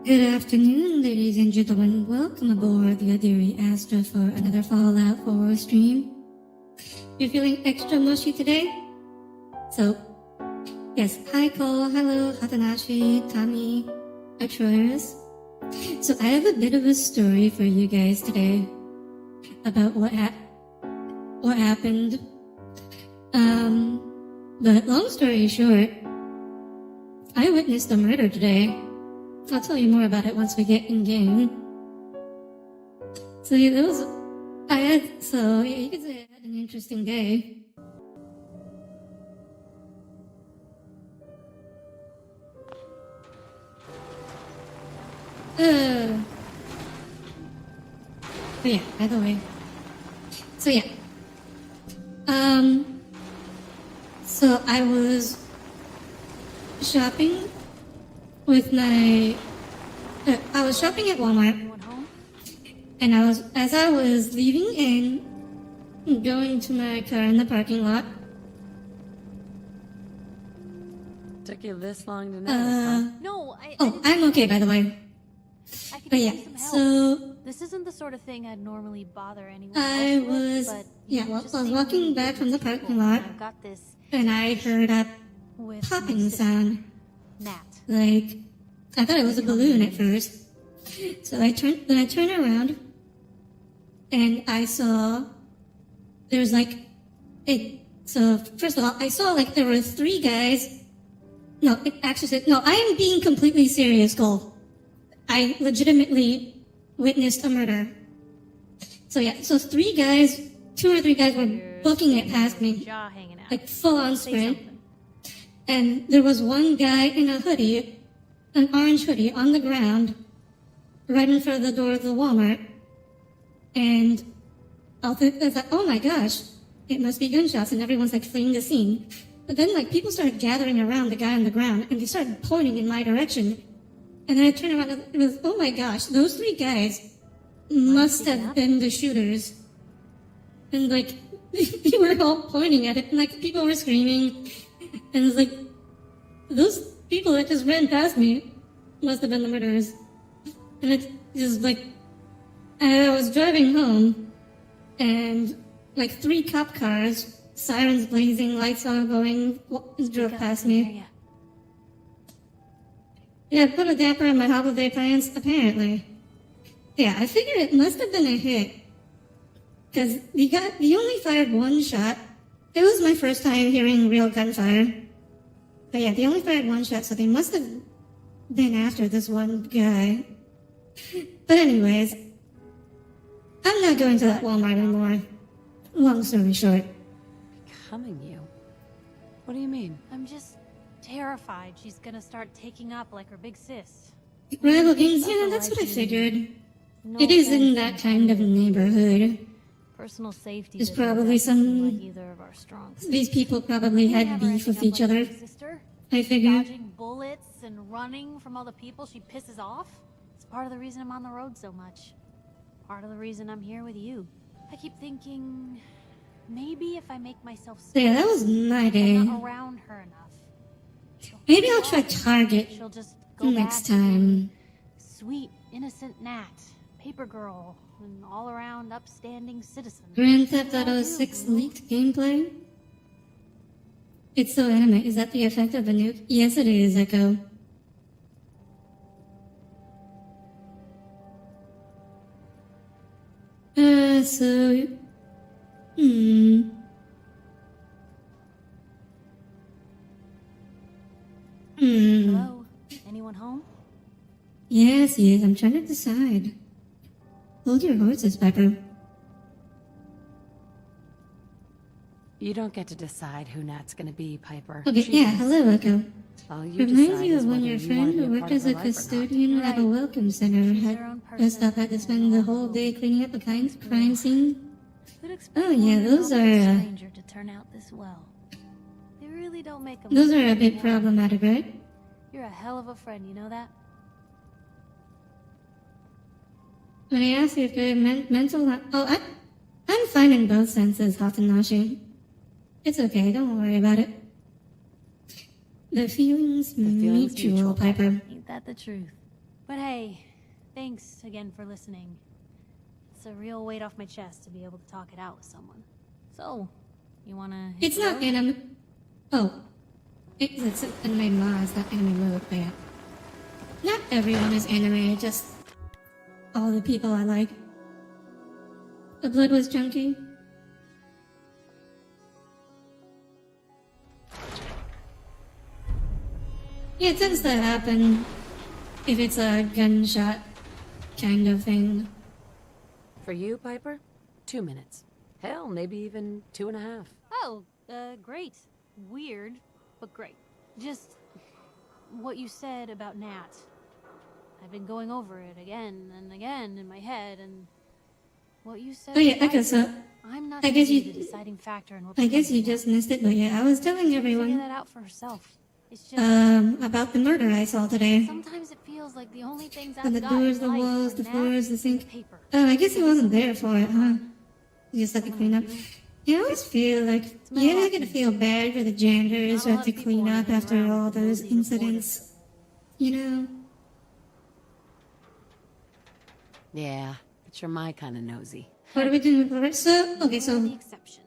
Good afternoon, ladies and gentlemen. Welcome aboard the Adiri Astra for another Fallout 4 stream. You're feeling extra mushy today? So, yes, hi Cole, hello Hatanashi, Tommy, Atroyers. So I have a bit of a story for you guys today about what happened. But long story short, I witnessed a murder today. I'll tell you more about it once we get in game. So yeah, you could say I had an interesting day. But yeah, by the way. So yeah. So I was shopping with I was shopping at Walmart, and as I was leaving and going to my car in the parking lot. Took you this long to notice? No, I'm okay, by the way. I could But use yeah, some help. so This isn't the sort of thing I'd normally bother anyone I else was with, but I just was seem walking really back good from the with people, parking lot, and I've got this and I heard a with popping my sister, sound. Nat. Like, I thought it was a balloon at first. So I turned around, and I saw there's so first of all, I saw there were three guys. No, it actually said, no, I am being completely serious, Cole. I legitimately witnessed a murder. So yeah, so two or three guys were booking it past me, Jaw hanging out. like full on Say sprint. something. And there was one guy in a hoodie, an orange hoodie, on the ground, right in front of the door of the Walmart. And I thought, oh my gosh, it must be gunshots, and everyone's fleeing the scene. But then people started gathering around the guy on the ground, and they started pointing in my direction. And then I turned around, and it was, oh my gosh, those three guys must have been the shooters. And they were all pointing at it, and people were screaming. And it was those people that just ran past me must have been the murderers. And it just I was driving home, and three cop cars, sirens blazing, lights all going, drove past me. Yeah, put a damper on my holiday plans, apparently. Yeah, I figured it must have been a hit. Because he only fired one shot. It was my first time hearing real gunfire. But yeah, they only fired one shot, so they must have been after this one guy. But anyways, I'm not going to that Walmart anymore. Long story short. Becoming you? What do you mean? I'm just terrified she's gonna start taking up like her big sis. Rival gangs, yeah, that's what I figured. No It is in offense, that kind of neighborhood. Personal safety There's doesn't probably seem like some... either of our strong These people probably had beef with each other. Sister, I figured. dodging bullets and running from all the people she pisses off. It's part of the reason I'm on the road so much. Part of the reason I'm here with you. I keep thinking, maybe if I make myself So yeah, that was my day. I'm not around her enough. Maybe I'll try Target She'll just go next back to being time. sweet, innocent Nat, paper girl, an all-around upstanding citizen. Grand Theft Auto 6 leaked gameplay? It's so anime. Is that the effect of the nuke? Yes, it is, Echo. Hello? Anyone home? Yes, I'm trying to decide. Hold your horses, Pepper. You don't get to decide who Nat's gonna be, Piper. Okay, yeah, hello, Echo. All you Reminds decide you is of when whether your you friend want to who be a worked part of as her a life or not. custodian at a welcome center had messed up, had to spend the whole day cleaning up a crime scene. Oh yeah, those are Stranger to turn out this well. They really don't make a those are a bit problematic, right? You're a hell of a friend, you know that? When I asked you if you meant mental... I'm fine in both senses, Hatanashi. It's okay, don't worry about it. The feeling's mutual, Piper. Ain't that the truth? But hey, thanks again for listening. It's a real weight off my chest to be able to talk it out with someone. So, you wanna... It's not anime. Oh. It's anime ma, it's not anime mode, but yeah. Not everyone is anime, just all the people I like. The blood was chunky. Yeah, it tends to happen if it's a gunshot kind of thing. For you, Piper? 2 minutes. Hell, maybe even 2.5. Oh, great. Weird, but great. Just what you said about Nat. I've been going over it again and again in my head, and what you said. Oh yeah, okay, so I'm not I guess the you deciding factor in what I guess you becomes just missed it, but yeah, I was telling Nat. Figure everyone that out for herself. It's just about the murder I saw today. sometimes it feels like the only things And the I've got doors, in the life walls, are the Nat floors, the and sink. paper. Oh, I guess he wasn't there for it, huh? You just had to clean up. Yeah, I always feel like you're gonna feel bad for the janitors who have to clean up after all those incidents. You know? Yeah, but you're my kind of nosy. What are we doing for it? So, okay, You're so the exception.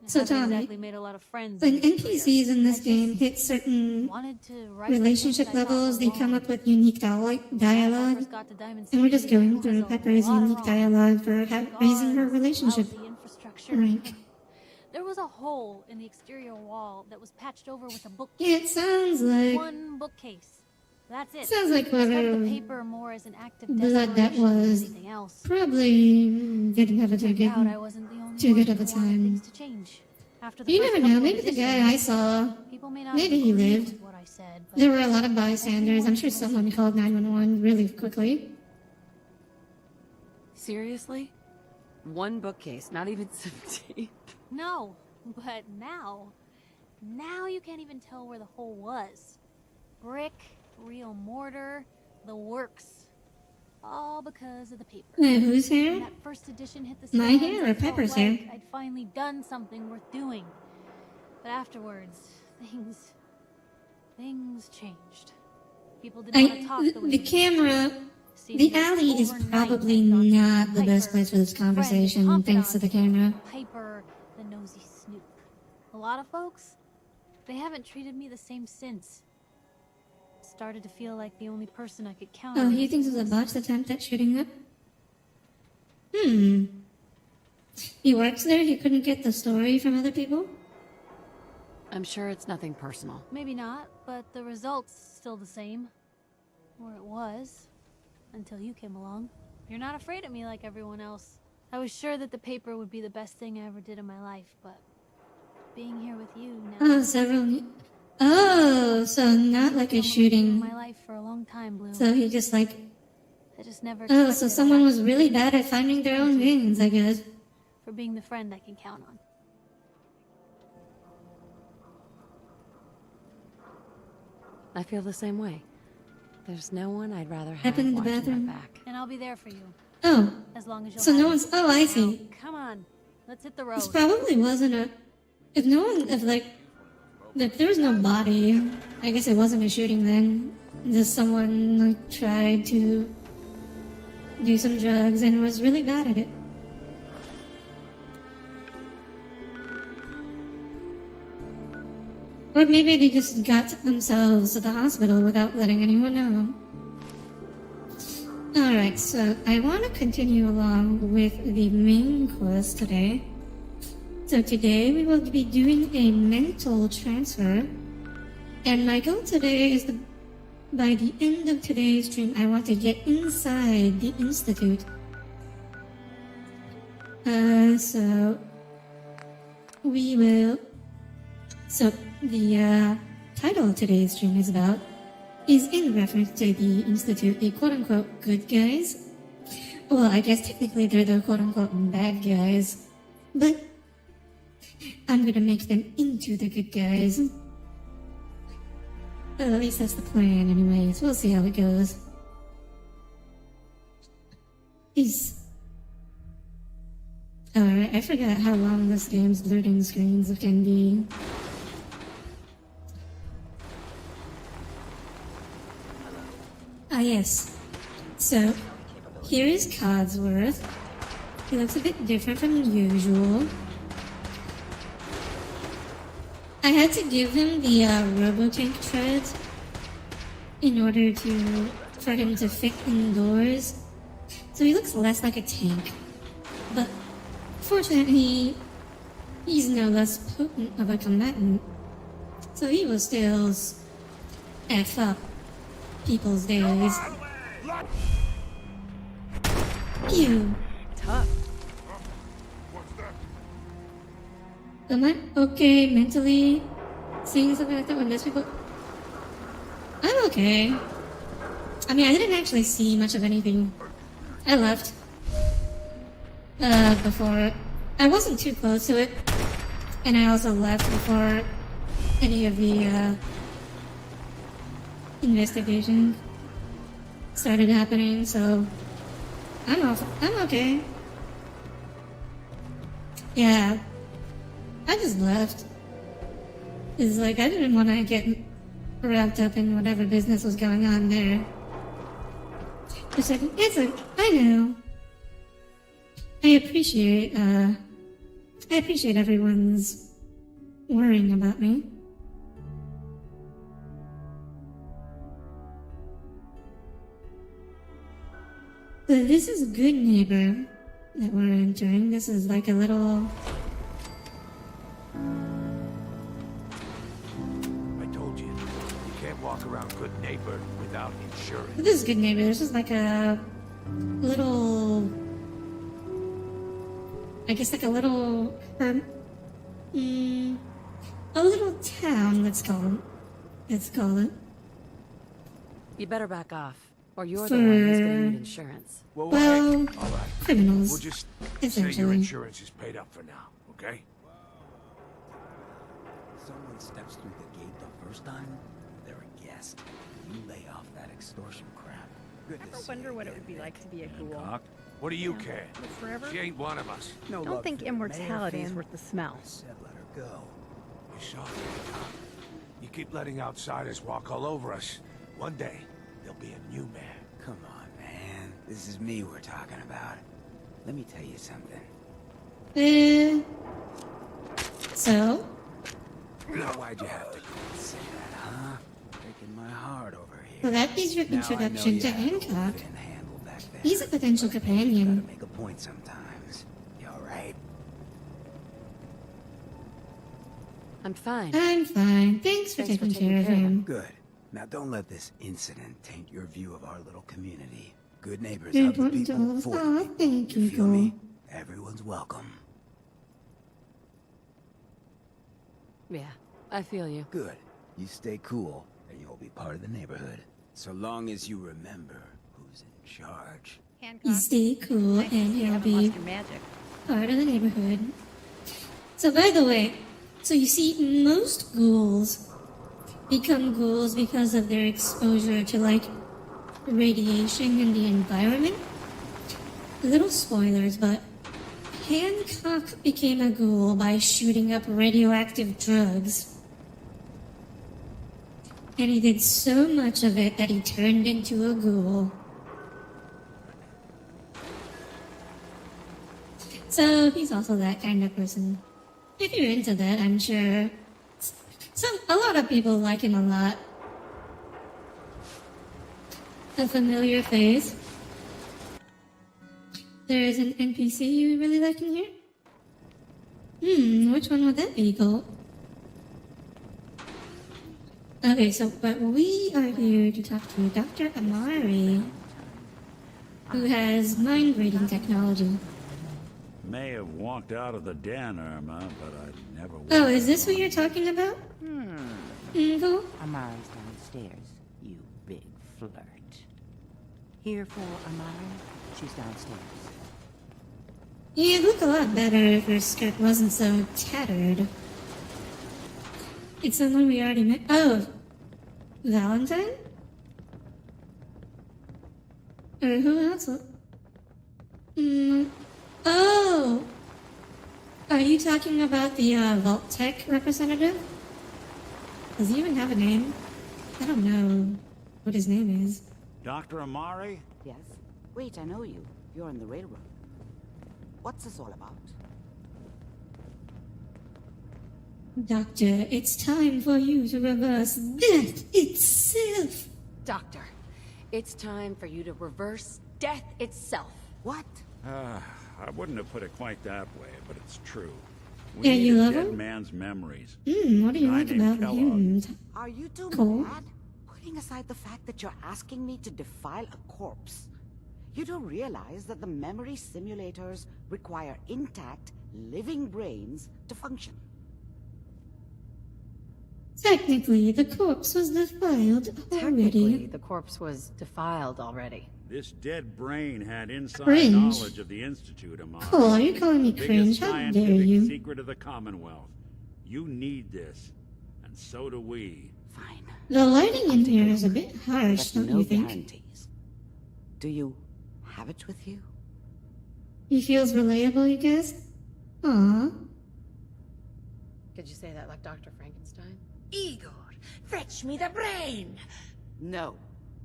I So haven't Tommy, exactly made a lot of friends when in this career. NPCs in this I game just hit certain wanted to write relationship the things I thought levels, were they come wrong. up with unique When I dialogue. first got to Diamond And we're just City, going there through was a Pepper's lot of unique wrong. dialogue for raising her Guards, relationship lousy infrastructure. rank. There was a hole in the exterior wall that was patched over with a bookcase. Yeah, it sounds like One bookcase. That's it. sounds like I started whatever the paper more as an act of blood that desperation than was. anything else. Probably didn't have a too Turned out I good. wasn't the only too one good of who a wanted time. things to change. After the You first never know. couple of Maybe the guy editions, I saw. people may not Maybe have he agreed lived. with what I said, but There were a lot of bystanders. I'm sure someone called 911 really quickly. Seriously? One bookcase, not even 17. no. But now you can't even tell where the hole was. Brick, real mortar, the works. All because of the paper. Whose hair? When that first edition hit the My stands, hair or I felt Pepper's like hair? I'd finally done something worth doing. But afterwards, things changed. People didn't want to talk the way The they camera. seemed The like alley is overnight probably I'd gone from not the best Piper, place for this friend and conversation, thanks to the camera. Piper, the nosy snoop. A lot of folks, they haven't treated me the same since. Started to feel like the only person I could count Oh, on. he thinks it was a botched attempt at shooting up? He works there? He couldn't get the story from other people? I'm sure it's nothing personal. Maybe not, but the result's still the same. Or it was. Until you came along. You're not afraid of me like everyone else. I was sure that the paper would be the best thing I ever did in my life, but being here with you now. Oh, so not like a in shooting. my life for a long time, Blue. So he just like, I just never oh, expected so I'd someone was actually really bad at finding their own veins, I guess. for being the friend I can count on. I feel the same way. There's no one I'd rather have Happened in the watching bathroom? my back. And I'll be there for you. Oh, As long as you'll so have no me. one's, oh, I Now, see. come on. Let's hit the road. This probably wasn't a, if no one, if there was no body, I guess it wasn't a shooting then. Just someone like tried to do some drugs and was really bad at it. Or maybe they just got themselves to the hospital without letting anyone know. Alright, so I want to continue along with the main quest today. So today we will be doing a mental transfer. And my goal today is by the end of today's stream, I want to get inside the Institute. So we will... So the title of today's stream is in reference to the Institute, the quote-unquote good guys. Well, I guess technically they're the quote-unquote bad guys, but I'm gonna make them into the good guys. Well, at least that's the plan anyways. We'll see how it goes. Alright, I forgot how long this game's loading screens can be. yes. So, here is Codsworth. He looks a bit different from usual. I had to give him the Robotank treads in order for him to fit indoors. So he looks less like a tank. But fortunately, he's no less potent of a combatant. So he will still F up people's days. Pew. Tough. Am I okay mentally seeing something like that when there's people? I'm okay. I mean, I didn't actually see much of anything. I left. Before. I wasn't too close to it. And I also left before any of the, investigation started happening, so I'm okay. Yeah. I just left. It's like I didn't want to get wrapped up in whatever business was going on there. I know. I appreciate everyone's worrying about me. But this is Good Neighbor that we're entering. This is like a little... I told you, you can't walk around Good Neighbor without insurance. This is Good Neighbor. This is like a little... I guess like a little... a little town, let's call it. You better back off, or you're the one who's gonna need insurance. Well, Well, all right. criminals. We'll just say essentially. your insurance is paid up for now, okay? Someone steps through the gate the first time, they're a guest. You lay off that extortion crap. Good to Ever see wonder you what it again, would be like to be a ghoul? Hancock, what do you care? Live forever? She ain't one of us. No Don't love think for the immortality mayor, is Finn. worth the smell. I said let her go. You saw it, Hancock. You keep letting outsiders walk all over us. One day, there'll be a new man. Come on, man. This is me we're talking about. Let me tell you something. So? Now, why'd you have to go and say that, huh? Breaking my heart over here. Well, that is your Now I know introduction you to had a little Hancock. bit in handle back there. He's a potential But companion. You gotta make a point sometimes. You alright? I'm fine. I'm fine. Thanks for taking care of him. Good. Now don't let this incident taint your view of our little community. Good neighbors Good of the one, people Joel. for the Aw, people. thank you, feel me? Joel. Everyone's welcome. Yeah, I feel you. Good. You stay cool, and you'll be part of the neighborhood. So long as you remember who's in charge. Hancock, You stay cool nice to and see you he'll haven't lost be your magic. part of the neighborhood. So by the way, so you see, most ghouls become ghouls because of their exposure to like radiation in the environment. Little spoilers, but Hancock became a ghoul by shooting up radioactive drugs. And he did so much of it that he turned into a ghoul. So he's also that kind of person. If you're into that, I'm sure a lot of people like him a lot. A familiar face. There is an NPC you really like in here? Which one would that be, Colt? Okay, so, but we are here to talk to Dr. Amari, who has mind-reading technology. May have walked out of the den, Irma, but I never. Oh, is this what you're talking about? Colt? Amari's downstairs, you big flirt. Here for Amari? She's downstairs. You'd look a lot better if your skirt wasn't so tattered. It's someone we already met. Oh, Valentine? Or who else? Oh! Are you talking about the Vault Tech representative? Does he even have a name? I don't know what his name is. Dr. Amari? Yes? Wait, I know you. You're on the railroad. What's this all about? Doctor, it's time for you to reverse death itself. Doctor, it's time for you to reverse death itself. What? I wouldn't have put it quite that way, but it's true. We Yeah, need you a love dead him? man's memories. What do you Guy like named about Kellogg. humans? Are you two Cool. mad? Putting aside the fact that you're asking me to defile a corpse, you don't realize that the memory simulators require intact, living brains to function. Technically, the corpse was defiled Technically, already. the corpse was defiled already. This dead brain had inside Cringe. knowledge of the Institute, Amari. Cool, are you calling me The cringe? biggest How dare scientific you? secret of the Commonwealth. You need this, and so do we. Fine. The lighting in here is a bit harsh, But don't no you think? guarantees. Do you have it with you? He feels relatable, you guess? Aww. Could you say that like Dr. Frankenstein? Igor, fetch me the brain! No.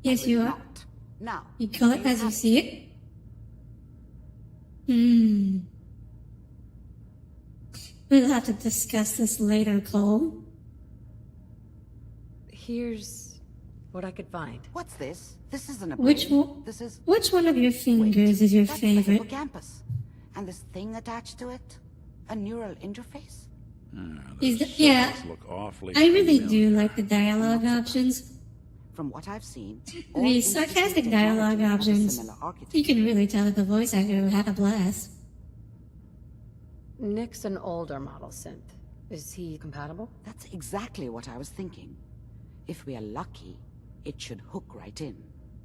Yes, I will you are. not. Now. You call it do as you have see it? We'll have to discuss this later, Cole. Here's what I could find. What's this? This isn't a Which brain. one? This is... Which one of your fingers is your That's favorite? the hippocampus. And this thing attached to it? A neural interface? Is Those the- yeah, circles look awfully I really familiar. do like the dialogue options. From what I've seen, all The institute sarcastic dialogue technology has a options. similar architecture. You can really tell that the voice actor had a blast. Nick's an older model synth. Is he compatible? That's exactly what I was thinking. If we are lucky, it should hook right in.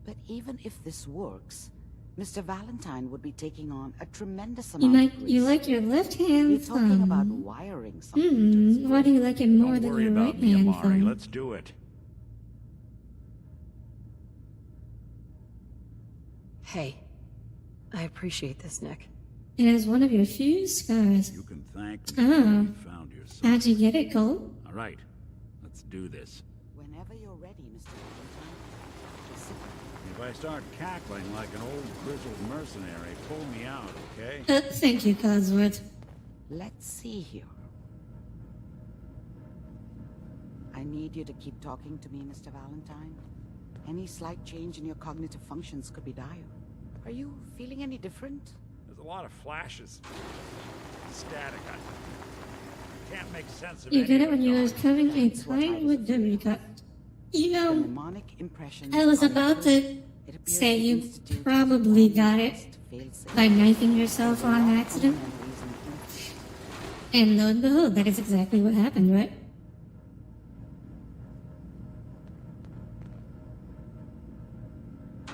But even if this works, Mr. Valentine would be taking on a tremendous You amount of you risk. like your left We're hand talking about thumb. wiring something to its Why do you like it more Don't than worry your about right me, hand Amari. thumb? Let's do it. Hey, I appreciate this, Nick. It is one of your few scars. You can thank me Oh. for you found your son. How'd you get it, Cole? All right, let's do this. Whenever you're ready, Mr. Valentine. Sit. If I start cackling like an old grizzled mercenary, pull me out, okay? Thank you, Codsworth. Let's see here. I need you to keep talking to me, Mr. Valentine. Any slight change in your cognitive functions could be dire. Are you feeling any different? There's a lot of flashes. Static. I can't make sense of You any get of it when you was Doc. covering a That's what I pint was with the recut. You The know, mnemonic impressions I was are about to it appears say the you Institute probably has got one it last fail-safe. by knifing yourself on All accident. memories and info. And lo and behold, that is exactly what happened, right?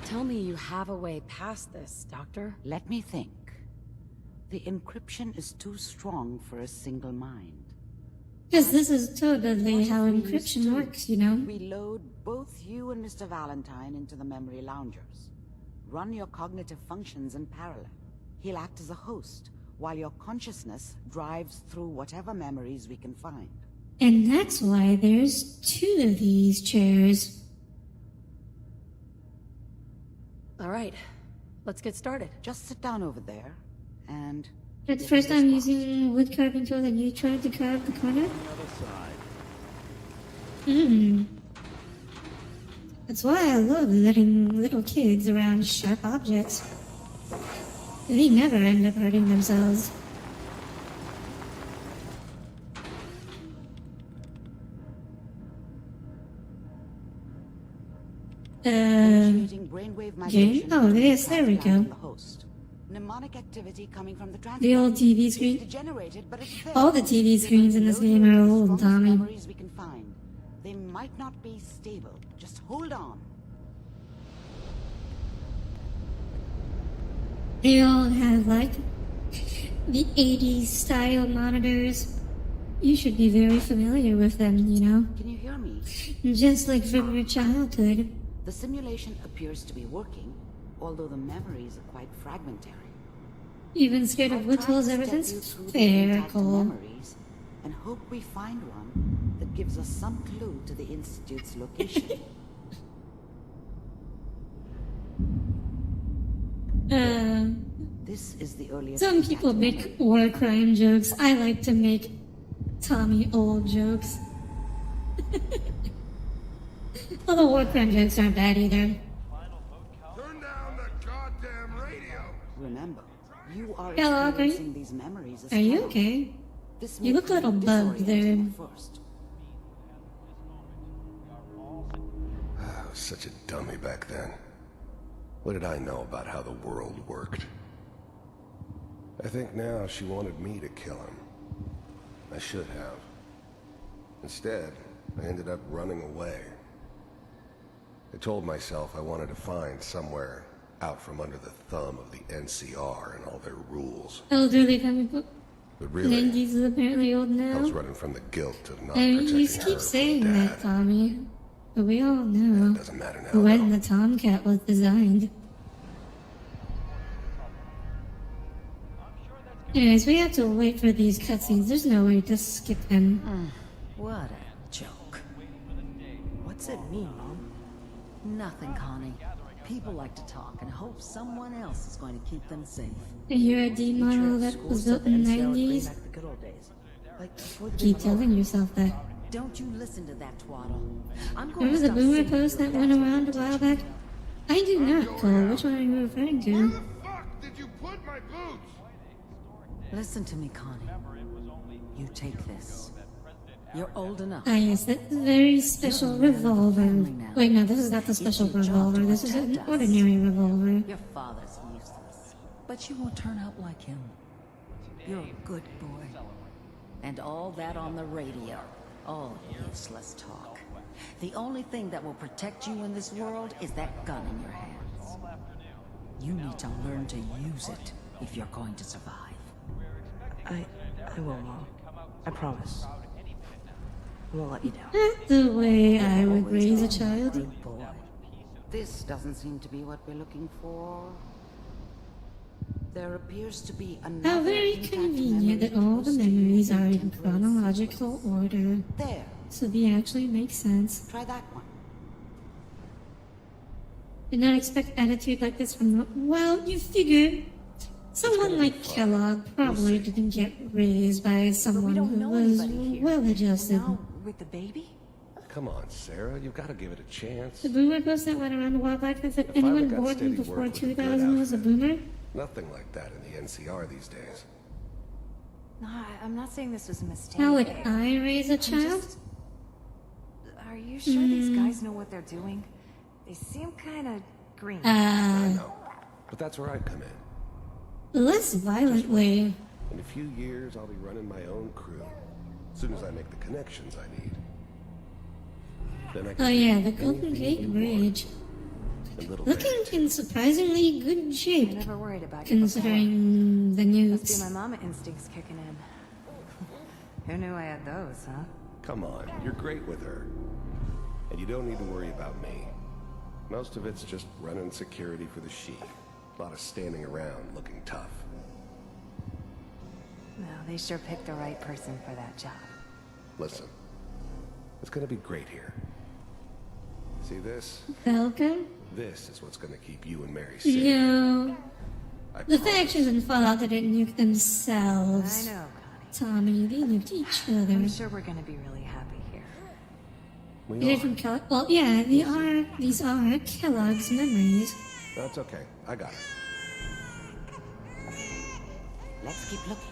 Tell me you have a way past this, Doctor. Let me think. The encryption is too strong for a single mind. Because this is totally What how if we encryption used to works, you know? We load both you and Mr. Valentine into the memory loungers. Run your cognitive functions in parallel. He'll act as a host, while your consciousness drives through whatever memories we can find. And that's why there's two of these chairs. All right, let's get started. Just sit down over there, and... It's get first this time crossed. using wood carving tool that you tried to carve the corner? On the other side. That's why I love letting little kids around sharp objects. They never end up hurting themselves. Initiating brainwave migration Oh, from the yes, there we transplant go. to the host. Mnemonic activity coming from the transplant. The old TV It's screen. degenerated, but it's there. All the TV screens in this We're game loading are the old, strongest Tommy. memories we can find. They might not be stable. Just hold on. They all have, like, the 80s style monitors. You should be very familiar with them, you know? Can you hear me? Just like from your childhood. The simulation appears to be working, although the memories are quite fragmentary. You've been scared of I've wood tried tools to ever step you since? through the Fair, intact Cole. memories and hope we find one that gives us some clue to the Institute's location. This is the earliest. Some people make war crime jokes. I like to make Tommy old jokes. Well, the war crime jokes aren't bad either. Turn down the goddamn radio! Remember, you are Hello, experiencing these memories as Are you well. okay? This You may look a little prove bugged there. disorienting at first. I was such a dummy back then. What did I know about how the world worked? I think now she wanted me to kill him. I should have. Instead, I ended up running away. I told myself I wanted to find somewhere out from under the thumb of the NCR and all their rules. Elderly comic book. But really, Nancy's is apparently old I was now. running from the guilt of not I mean, protecting you her keep or saying Dad. that, Tommy. But we all know It doesn't matter now, when though. the Tomcat was designed. Anyways, we have to wait for these cutscenes. There's no way to skip them. What a joke. What's it mean, Mom? Nothing, Connie. People like to talk and hope someone else is going to keep them safe. You're a D model that was built in the 90s. Like before the Keep big war. telling yourself that. Don't you listen to that twaddle. I'm going Remember to the stop boomer saying post that that's went what around a they while teach you. back? I do not, Cole. Which one are you referring Where to? the fuck did you put my boots? Listen to me, Connie. You take this. You're old enough. Ah, yes, that very special revolver. Wait, no, this is not the special revolver. This is an ordinary revolver. Your father's useless, but you won't turn out like him. You're a good boy. And all that on the radio. All useless talk. The only thing that will protect you in this world is that gun in your hands. You need to learn to use it if you're going to survive. I will, Mom. I promise. I won't let you down. Not the way I would raise a child. Good boy. This doesn't seem to be what we're looking for. There appears to be another How very intact convenient that memory all the posted in memories are in templates. chronological order. There. So they actually make sense. Try that one. Did not expect attitude like this from the... Well, you figure... Someone like Kellogg probably didn't get raised by someone who was well-adjusted. Now, with the baby? Come on, Sarah. You've got to give it a chance. The boomer post that went around a while back that said If I anyone got born steady before work with a good 2000 was a outfit. boomer? Nothing like that in the NCR these days. No, I'm not saying this was a mistake. How would I raise a child? Are you sure these guys know what they're doing? They seem kind of green. I know. But that's where I come in. Less violently. In a few years, I'll be running my own crew. As soon as I make the connections I need. Then I can Oh yeah, do the Golden anything Gate you want. Bridge. A little Looking bit. in surprisingly good I shape, never worried about you considering the before. Must be newts. my mama instincts kicking in. Who knew I had those, huh? Come on, you're great with her. And you don't need to worry about me. Most of it's just running security for the sheik. A lot of standing around looking tough. No, they sure picked the right person for that job. Listen, it's gonna be great here. See this? Welcome? This is what's gonna keep you and Mary safe. No. I The promise. factions in Fallout didn't nuke I themselves. know, Tommy, they nuked each other. Connie. I'm sure we're gonna be really happy here. We They're are. from Kellogg. Well, yeah, these are Kellogg's memories. That's okay. I got it. Let's keep looking.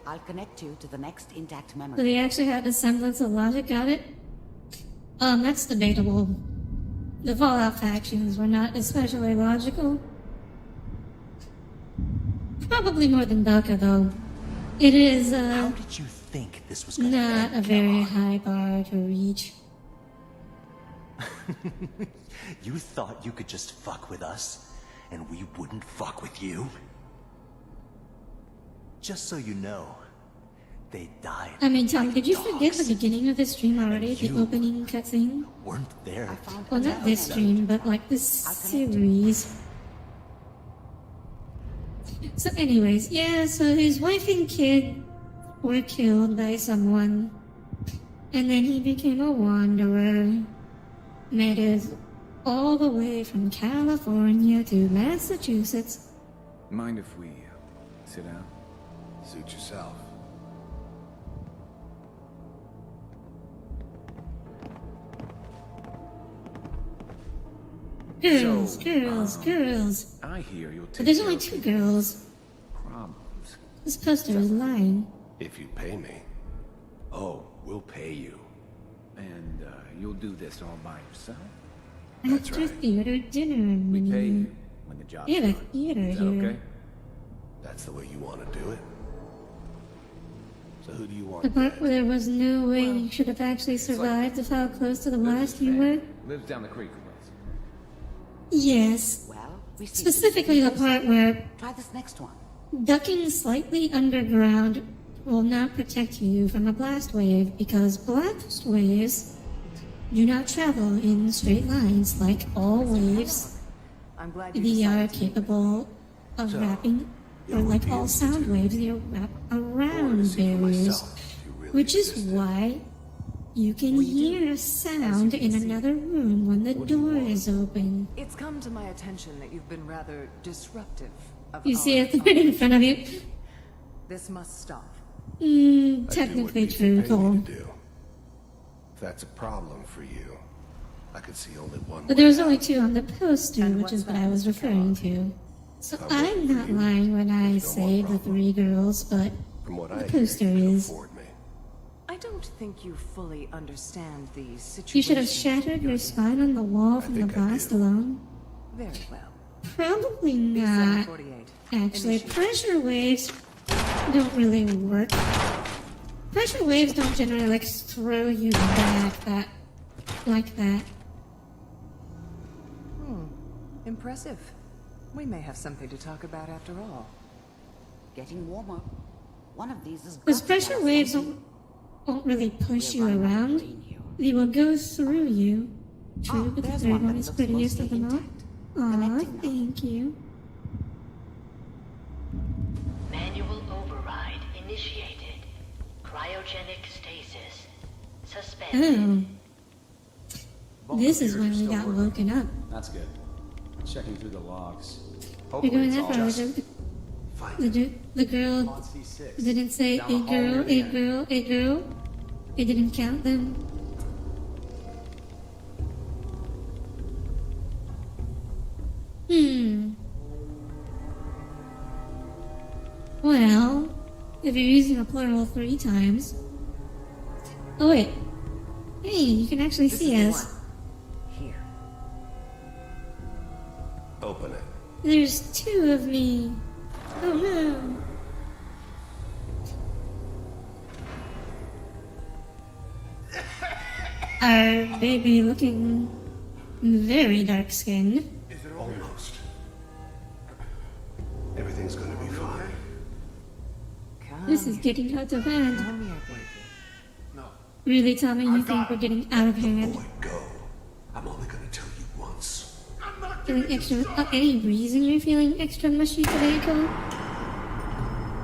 I'll connect you to the next intact So memory. they actually had a semblance of logic, got it? That's debatable. The Fallout factions were not especially logical. Probably more than Dhaka, though. It is, How did you think this was going to not end, a very Kellogg? high bar to reach. You thought you could just fuck with us, and we wouldn't fuck with you? Just so you know, they died. I mean, Tom, like did you forget the dogs. beginning of the stream already? The you- opening cutscene? Weren't there. I found Well, not another this memory. stream, but like this series. So anyways, yeah, so his wife and kid were killed by someone. And then he became a wanderer. Made it all the way from California to Massachusetts. Mind if we Sit down. Suit yourself. Girls. I hear you'll But take there's care only of 2 girls. problems. This poster is lying. If you pay me. Oh, we'll pay you. And you'll do this all by yourself? That's After right. theater dinner We pay menu. you when the job's They have a done. theater Is that here. okay? That's the way you want to do it. So who do you want? The part dead? where there was no way you should have actually survived if how close to the blast you were? Lives down the creek with us. Yes. Well, we see. Specifically the part where Try this next one. ducking slightly underground will not protect you from a blast wave because blast waves do not travel in straight lines like all waves. I'm glad you They are decided to meet with me. capable of wrapping, or like all sound waves, they wrap around barriers, which is why you can hear sound in another room when the door is open. It's come to my attention that you've been rather disruptive of You see our it right in front of you? This must stop. Technically true, Cole. Do. If that's a problem for you, I could see only one But way there was out. only 2 on the poster, And which is what's what I that, was Mr. referring to. So I'm not lying when I say the 3 girls, but From what the I hear, poster you can is. afford me. I don't think you fully understand the situation. You should have shattered your spine on the wall from the think I blast do. alone. Very well. Probably not. B748. Actually, Initiate. pressure waves don't really work. Pressure waves don't generally like throw you back like that. Impressive. We may have something to talk about after all. Getting warmer. One of these is. Because got to pressure have waves something. won't really push We're you running out of around. green here. They will go through you. True, Ah, but the there's third one one that is looks prettiest of mostly them all. intact. Aw, Connecting now. thank you. Manual override initiated. Cryogenic stasis suspended. Oh. This is when we got woken up. That's good. Checking through the logs. You're going that far. The girl Pod C6. didn't say Down a the hall near girl, the a end. girl, a girl. It didn't count them. Well, if you're using a plural 3 times. Oh wait. Hey, you can actually This see is the us. one. Here. Open it. There's 2 of me. Oh no. Our baby looking very dark skinned. Almost. Everything's gonna be fine. Come This is getting out of hand. Come here, baby. Really, Tommy, you think we're getting out of hand? Boy, go. I'm only gonna tell you once. Feeling extra? Any reason you're feeling extra mushy today, Cole?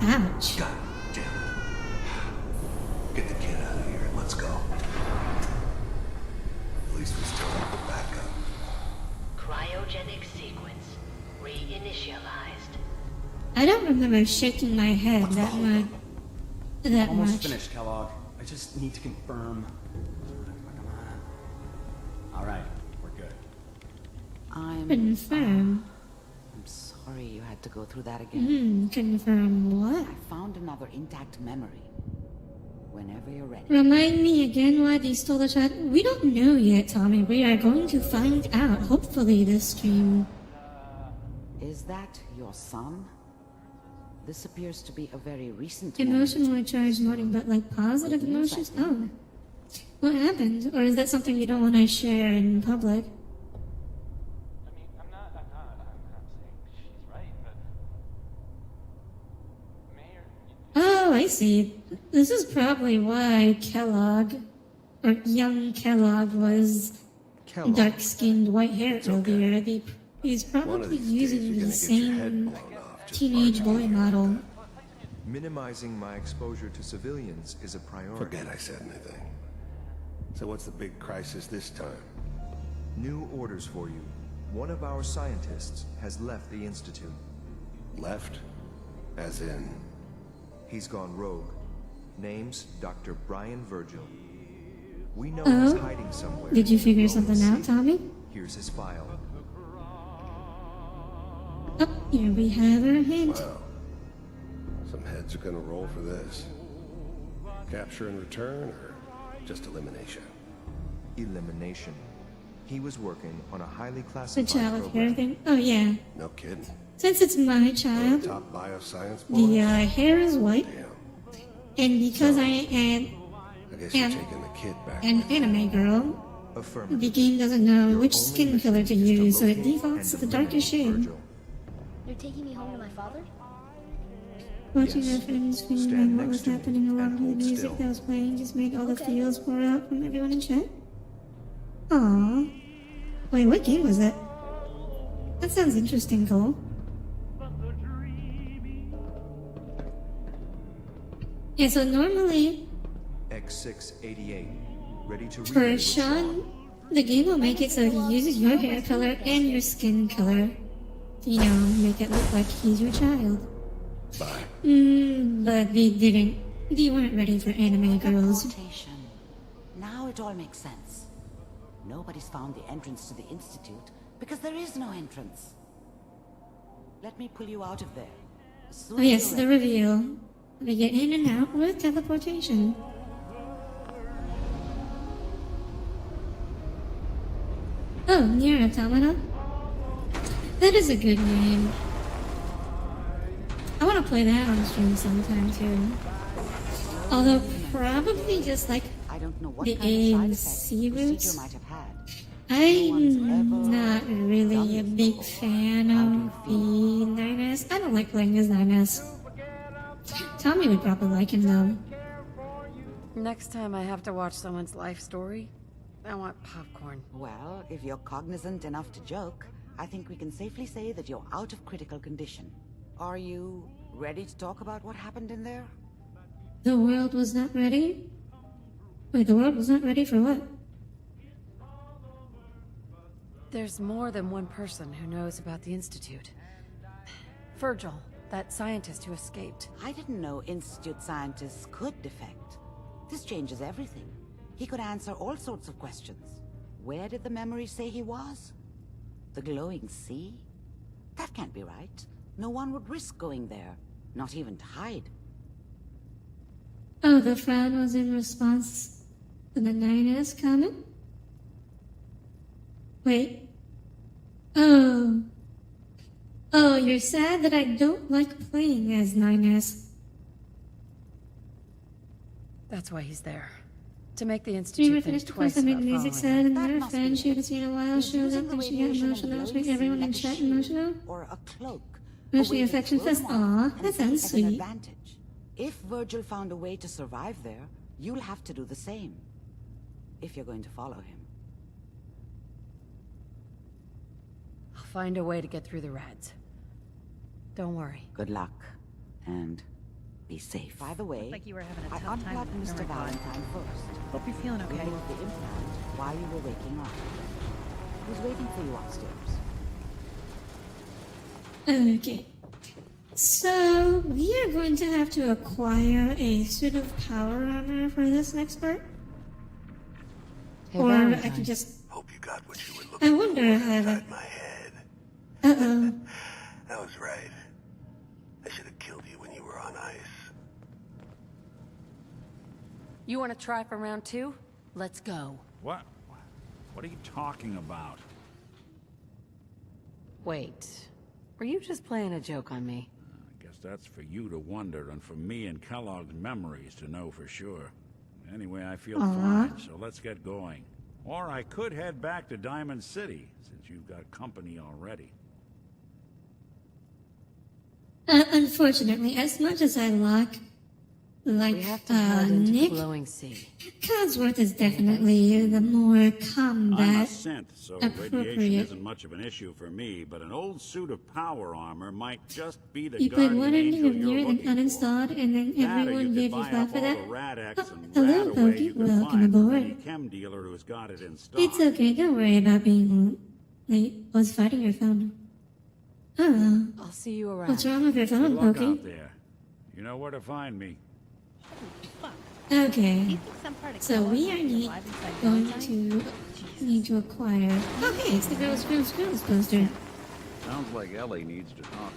Ouch. God damn it. Get the kid out of here and let's go. At least we still have the backup. Cryogenic sequence reinitialized. I don't remember shaking my head that much. That Almost much. finished, Kellogg. I just need to confirm. Come on. All right, we're good. Confirm. I'm sorry you had to go through that again. Confirm what? I found another intact memory. Whenever you're ready. Remind me again why they stole the shot. We don't know yet, Tommy. We are going to find out, hopefully, this stream. Is that your son? This appears to be a very recent memory. Emotionally charged nothing but like positive Good news, I emotions? think. Oh. What happened? Or is that something you don't want to share in public? I'm not saying she's right, but Mayor. Oh, I see. This is probably why Kellogg, or young Kellogg, was dark-skinned, white-haired earlier. He's One of probably these days using you're the gonna get your head same blown off. just teenage barging boy in. model. Minimizing my exposure to civilians is a priority. Forget I said anything. So what's the big crisis this time? New orders for you. One of our scientists has left the Institute. Left? As in? He's gone rogue. Name's Dr. Brian Virgil. We know he's hiding somewhere. Did you figure something out, Tommy? Here's his file. Oh, here we have our hint. Wow. Some heads are gonna roll for this. Capture and return, or just elimination? Elimination. He was working on a highly The classified child program. hair thing. Oh, yeah. No kidding. Since it's my child, Top bioscience boy? the hair is white. Damn. And because I am I guess you're taking the kid back. an anime girl, the game doesn't know which skin color to use, so it defaults to the darkest shade. You're taking me home to my father? Watching our friends feeling what was happening along with the music that was playing just made all the feels pour out from everyone in chat. Aww. Wait, what game was that? That sounds interesting, Cole. Yeah, so normally, X688. Ready to for relay with Sean, the game will make it so he uses your hair color and your skin color to, you know, make it look like he's your child. Bye. But they didn't. They weren't ready for anime girls. Teleportation. Now it all makes sense. Nobody's found the entrance to the Institute because there is no entrance. Let me pull you out of there. As soon Oh as yes, you're the ready. reveal. We get in and out with teleportation. Oh, Nier Automata? That is a good game. I want to play that on stream sometime too. Although probably just like I don't know what the kind A of and side C effects routes. procedure might have had. I'm not really a big fan of the 9S. I don't like playing as 9S. Tommy would probably like him though. Next time I have to watch someone's life story, I want popcorn. Well, if you're cognizant enough to joke, I think we can safely say that you're out of critical condition. Are you ready to talk about what happened in there? The world was not ready? Wait, the world was not ready for what? There's more than one person who knows about the Institute. Virgil, that scientist who escaped. I didn't know Institute scientists could defect. This changes everything. He could answer all sorts of questions. Where did the memory say he was? The glowing sea? That can't be right. No one would risk going there, not even to hide. Oh, the frown was in response to the 9S comment? Wait. Oh. Oh, you're sad that I don't like playing as 9S. That's why he's there. To make the We Institute were think finished the twice course, I made about music following sad, him. and then her friend she hadn't seen in a while showed up and she got emotional, to make everyone in chat emotional. Or a cloak. Mostly affection fest. Aw, that sounds As an sweet. advantage. If Virgil found a way to survive there, you'll have to do the same. If you're going to follow him. I'll find a way to get through the rads. Don't worry. Good luck. And be safe. By the way, Looked like you were having a I tough time unplugged with Mr. the record. Valentine first. Hope you're feeling okay. Removed the implant while you were waking up. He was waiting for you upstairs. Okay. So, we are going to have to acquire a suit of power armor for this next part. Hey, Or I Valentine. could just... Hope you got what you were looking I wonder how inside my head. Uh-oh. I was right. I should have killed you when you were on ice. You want to try for round 2? Let's go. What? What are you talking about? Wait. Were you just playing a joke on me? I guess that's for you to wonder and for me and Kellogg's memories to know for sure. Anyway, I feel Aw. fine, so let's get going. Or I could head back to Diamond City, since you've got company already. Unfortunately, as much as I like We have to head into Nick, the glowing sea. Codsworth is definitely the more I'm a combat synth, so radiation appropriate. isn't much of an issue for me, but an old suit of power armor might just be the You played guardian one ending angel of you're Nier, then looking uninstalled, and then That, or you everyone could gave you buy flack up for all that? the Rad-X and Hello, rat away Pokey. you can Welcome find from aboard. any chem dealer who's got it in stock. It's okay, don't worry about being late. Was fighting your phone. Oh. I'll see you around. What's wrong with your Good phone, luck Pokey? out there. You know where to find me. Okay. So we are going to need to acquire. Oh, hey, it's the girls poster. Sounds like Ellie needs to talk.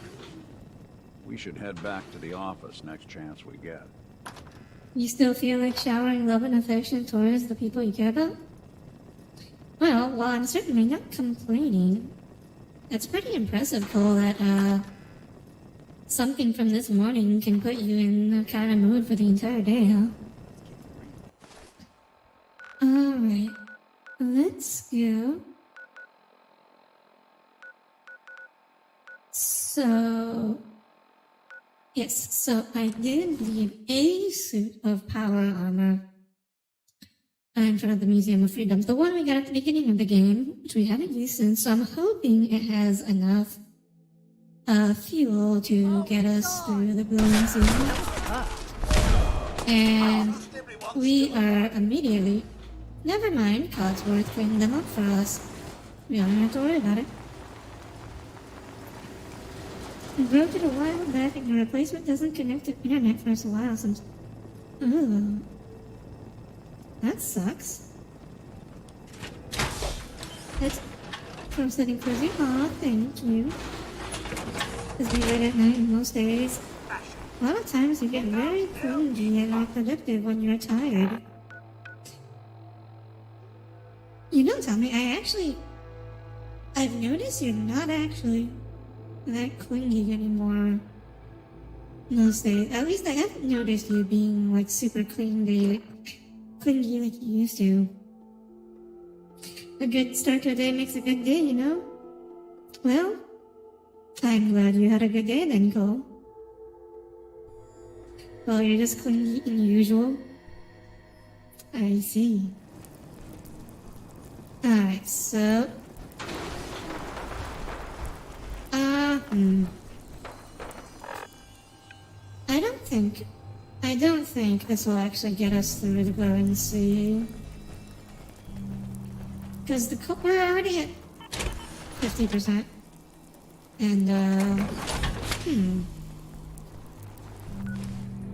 We should head back to the office next chance we get. You still feel like showering love and affection towards the people you care about? Well, while I'm certainly not complaining, it's pretty impressive, Cole, that something from this morning can put you in the kind of mood for the entire day, huh? Alright, let's go. So, yes, so I did leave a suit of power armor in front of the Museum of Freedom. The one we got at the beginning of the game, which we haven't used since, so I'm hoping it has enough fuel to get us through the growing season. And we are immediately... Never mind, Codsworth cleaned them up for us. We don't have to worry about it. We broke it a while back and the replacement doesn't connect to internet for us a while since... Ooh. That sucks. That's from setting cozy. Aw, thank you. Because we read at night most days. A lot of times you get very clingy and not productive when you're tired. You know, Tommy, I've noticed you're not actually that clingy anymore most days. At least I haven't noticed you being like super clingy like you used to. A good start to a day makes a good day, you know? Well, I'm glad you had a good day then, Cole. Well, you're just clingy than usual. I see. Alright, so... I don't think this will actually get us through the growing sea. Because we're already at 50%. And,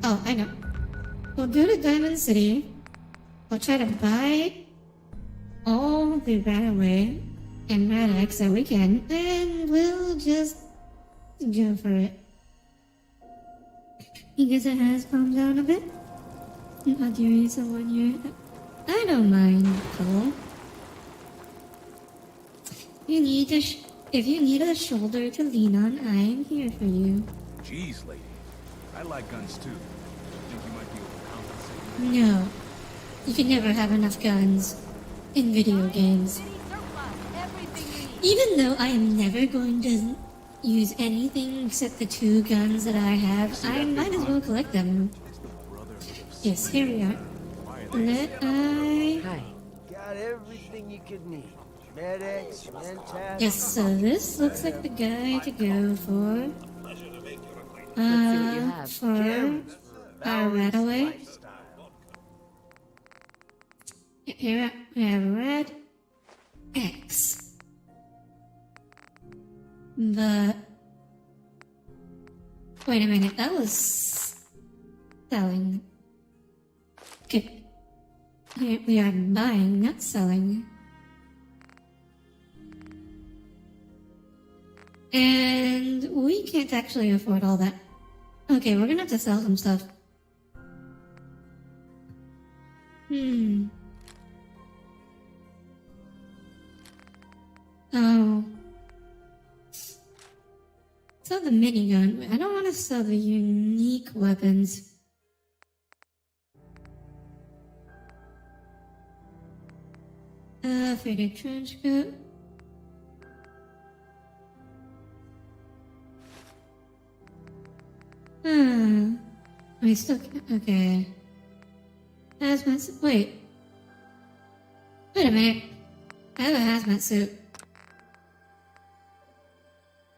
Oh, I know. We'll go to Diamond City. We'll try to buy all the Radaway and Radax that we can, and we'll just go for it. Because it has calmed down a bit. I'll give you some 1 year. I don't mind, Cole. If you need a shoulder to lean on, I'm here for you. Jeez, lady. I like guns too. Think you might be overcompensating? No. You can never have enough guns in video games. Even though I am never going to use anything except the 2 guns that I have, I might as well collect them. Yes, here we are. Hi. Got everything you could need. Medics, mentats. Yes, so this looks like the guy to go for. For our Radaway. Here we have Red X. But wait a minute, that was selling. Okay. Here we are buying, not selling. And we can't actually afford all that. Okay, we're gonna have to sell some stuff. Oh. Sell the minigun. I don't want to sell the unique weapons. Faded trench coat. We still can't. Okay. Hazmat suit. Wait a minute. I have a hazmat suit.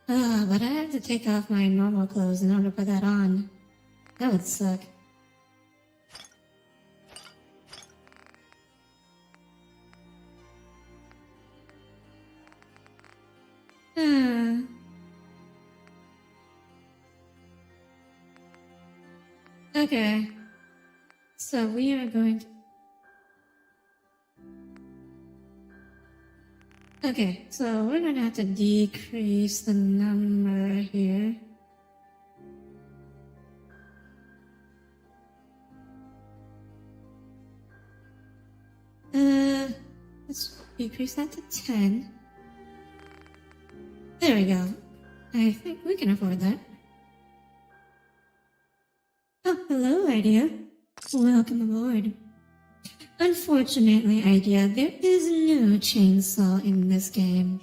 But I have to take off my normal clothes in order to put that on. That would suck. Okay. So we are going to... Okay, so we're gonna have to decrease the number here. Let's decrease that to 10. There we go. I think we can afford that. Oh, hello, Idea. Welcome aboard. Unfortunately, Idea, there is no chainsaw in this game.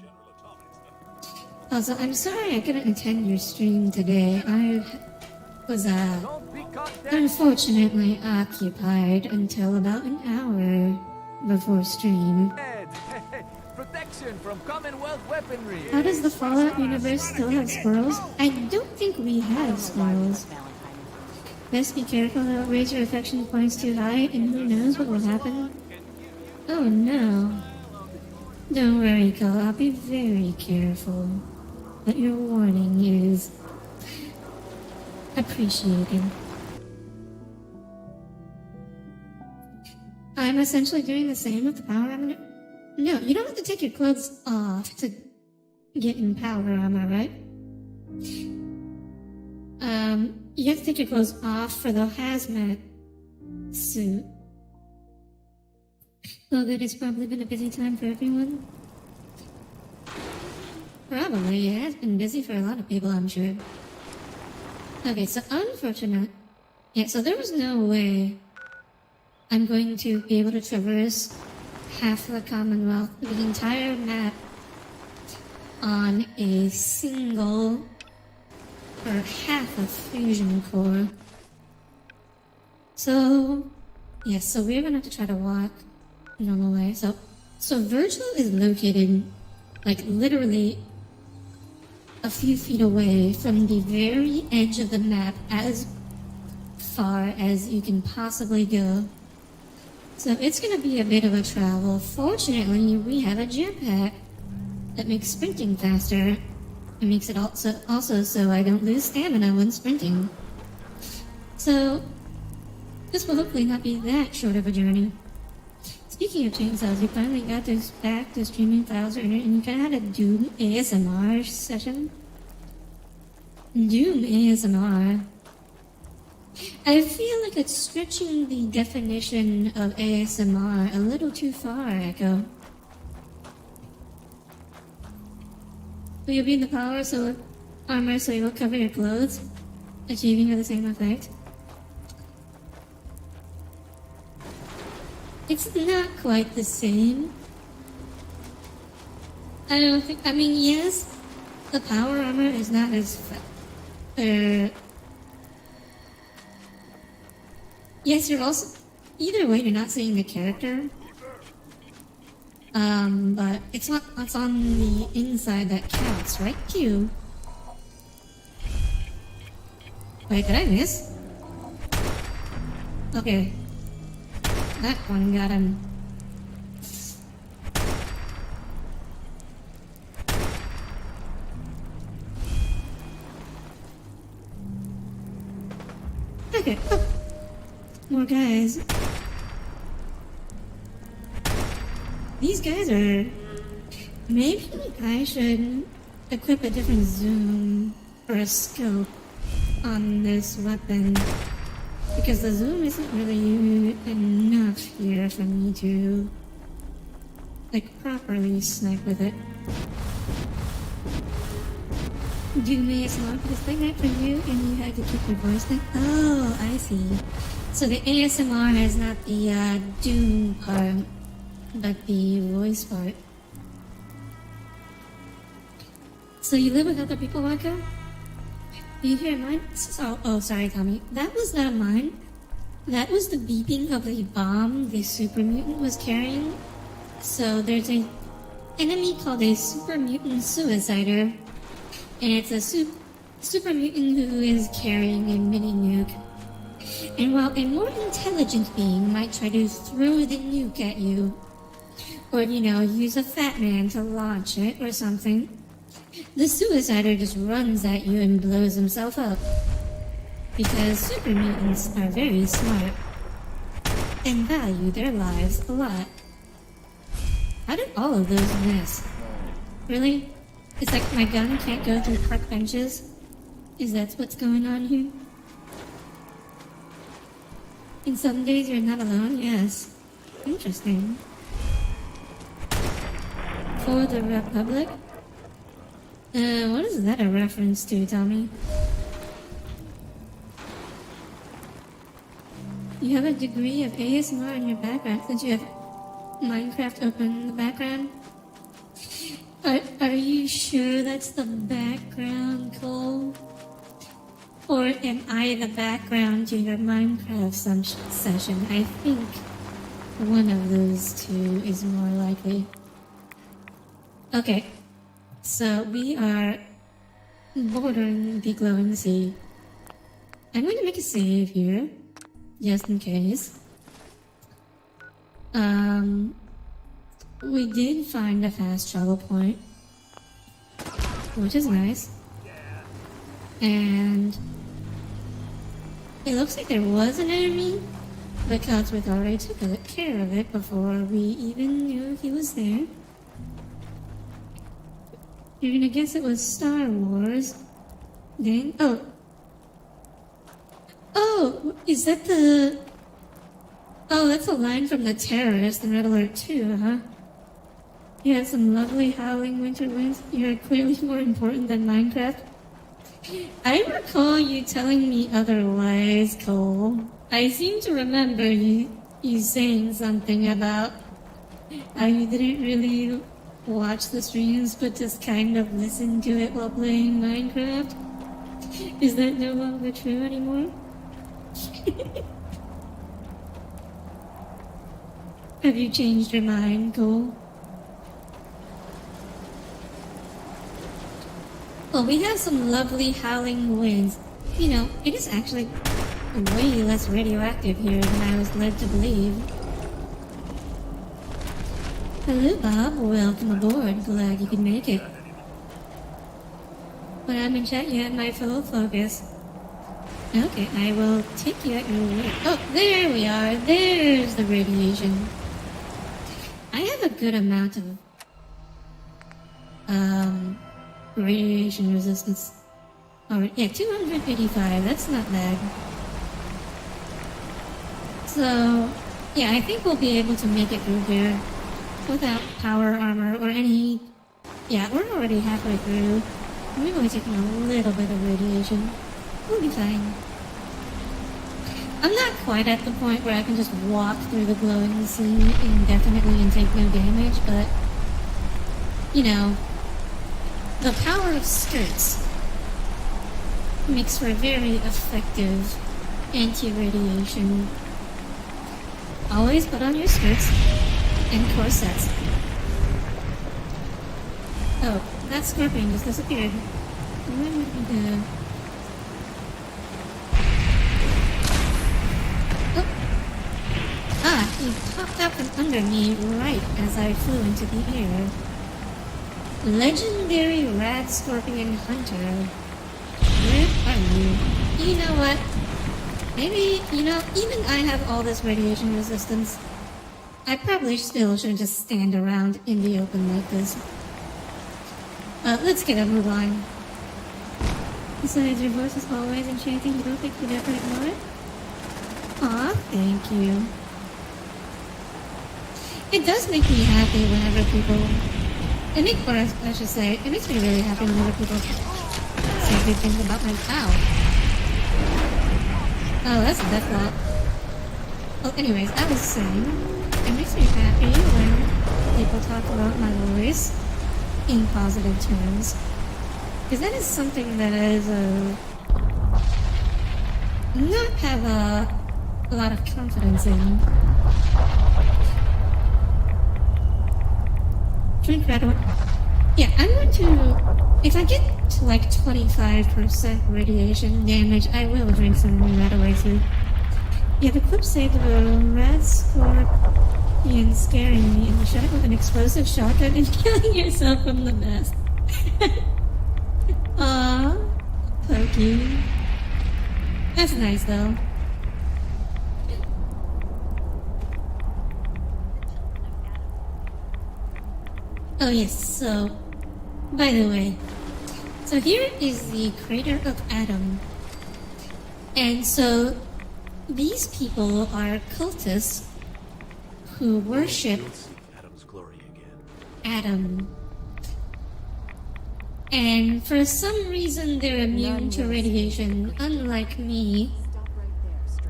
Also, I'm sorry I couldn't attend your stream today. I was, unfortunately occupied until about an hour before stream. Protection from Commonwealth weaponry. How does the Fallout universe still have squirrels? I don't think we have squirrels. Best be careful, don't raise your affection points too high, and who knows what will happen? Oh no. Don't worry, Cole, I'll be very careful. But your warning is appreciated. I'm essentially doing the same with the power armor. No, you don't have to take your clothes off to get in power armor, right? You have to take your clothes off for the hazmat suit. Well, good, it's probably been a busy time for everyone. Probably, it has been busy for a lot of people, I'm sure. Okay, so unfortunate. Yeah, so there was no way I'm going to be able to traverse half the Commonwealth, the entire map, on a single, or half a fusion core. So, yes, so we're gonna have to try to walk normal way. So Virgil is located, like, literally a few feet away from the very edge of the map, as far as you can possibly go. So it's gonna be a bit of a travel. Fortunately, we have a jetpack that makes sprinting faster. It makes it also so I don't lose stamina when sprinting. So this will hopefully not be that short of a journey. Speaking of chainsaws, you finally got this back to streaming files earlier, and you kind of had a Doom ASMR session. Doom ASMR. I feel like it's stretching the definition of ASMR a little too far, Echo. Will you be in the power armor so you will cover your clothes, achieving the same effect? It's not quite the same. I don't think, I mean, yes, the power armor is not as yes, you're also, either way, you're not seeing the character. But it's what's on the inside that counts, right? Q. Wait, did I miss? Okay. That one got him. Okay. Oh. More guys. These guys are... Maybe I should equip a different zoom or a scope on this weapon, because the zoom isn't really enough here for me to, like, properly snipe with it. Doom ASMR for this thing right for you, and you had to keep your voice down. Oh, I see. So the ASMR is not the Doom part, but the voice part. So you live with other people, Waka? You hear mine? Oh, sorry, Tommy. That was not mine. That was the beeping of the bomb the super mutant was carrying. So there's an enemy called a super mutant suicider, and it's a super mutant who is carrying a mini nuke. And while a more intelligent being might try to throw the nuke at you, or, you know, use a fat man to launch it or something, the suicider just runs at you and blows himself up. because super mutants are very smart and value their lives a lot. How did all of those miss? Really? It's like my gun can't go through park benches? Is that what's going on here? In some days you're not alone? Yes. Interesting. For the Republic? What is that a reference to, Tommy? You have a degree of ASMR in your background since you have Minecraft open in the background? Are you sure that's the background, Cole? Or am I the background to your Minecraft session? I think one of those two is more likely. Okay, so we are bordering the glowing sea. I'm going to make a save here, just in case. We did find a fast travel point, which is nice. And it looks like there was an enemy, but Codsworth already took care of it before we even knew he was there. You're gonna guess it was Star Wars. Then, oh, is that the... Oh, that's a line from The Terrorist in Red Alert 2, huh? You had some lovely howling winter winds. You're clearly more important than Minecraft. I recall you telling me otherwise, Cole. I seem to remember you saying something about how you didn't really watch the streams, but just kind of listen to it while playing Minecraft. Is that no longer true anymore? Have you changed your mind, Cole? Well, we have some lovely howling winds. You know, it is actually way less radioactive here than I was led to believe. Hello, Bob. Welcome aboard. Glad you could make it. When I'm in chat, you have my full focus. Okay, I will take you at your word. Oh, there we are. There's the radiation. I have a good amount of radiation resistance. Oh, yeah, 285. That's not bad. So, yeah, I think we'll be able to make it through here without power armor or any... Yeah, we're already halfway through. We're only taking a little bit of radiation. We'll be fine. I'm not quite at the point where I can just walk through the glowing sea indefinitely and take no damage, but... You know, the power of skirts makes for a very effective anti-radiation. Always put on your skirts and corsets. Oh, that scorpion just disappeared. What would we do? Oh! Ah, he popped up from under me right as I flew into the air. Legendary Rat Scorpion Hunter. Where are you? You know what? Maybe, you know, even I have all this radiation resistance. I probably still shouldn't just stand around in the open like this. Let's get a move on. Besides, your voice is always enchanting. You don't think you'd ever ignore it? Aw, thank you. It does make me happy whenever people... or I should say, it makes me really happy whenever people say good things about my cow. Oh, that's a death. Well, anyways, I was saying, it makes me happy when people talk about my voice in positive terms. Because that is something that is, not have a lot of confidence in. Drink red wine. Yeah, I'm going to... If I get to like 25% radiation damage, I will drink some red away soup. Yeah, the clip said the red scorpion scaring me and you shot it with an explosive shotgun and killing yourself from the best. Aww, Pokey. That's nice, though. Oh yes, so, by the way, so here is the crater of Adam. And so, these people are cultists who worship Adam's glory again. Adam. And for some reason they're immune to radiation, unlike me.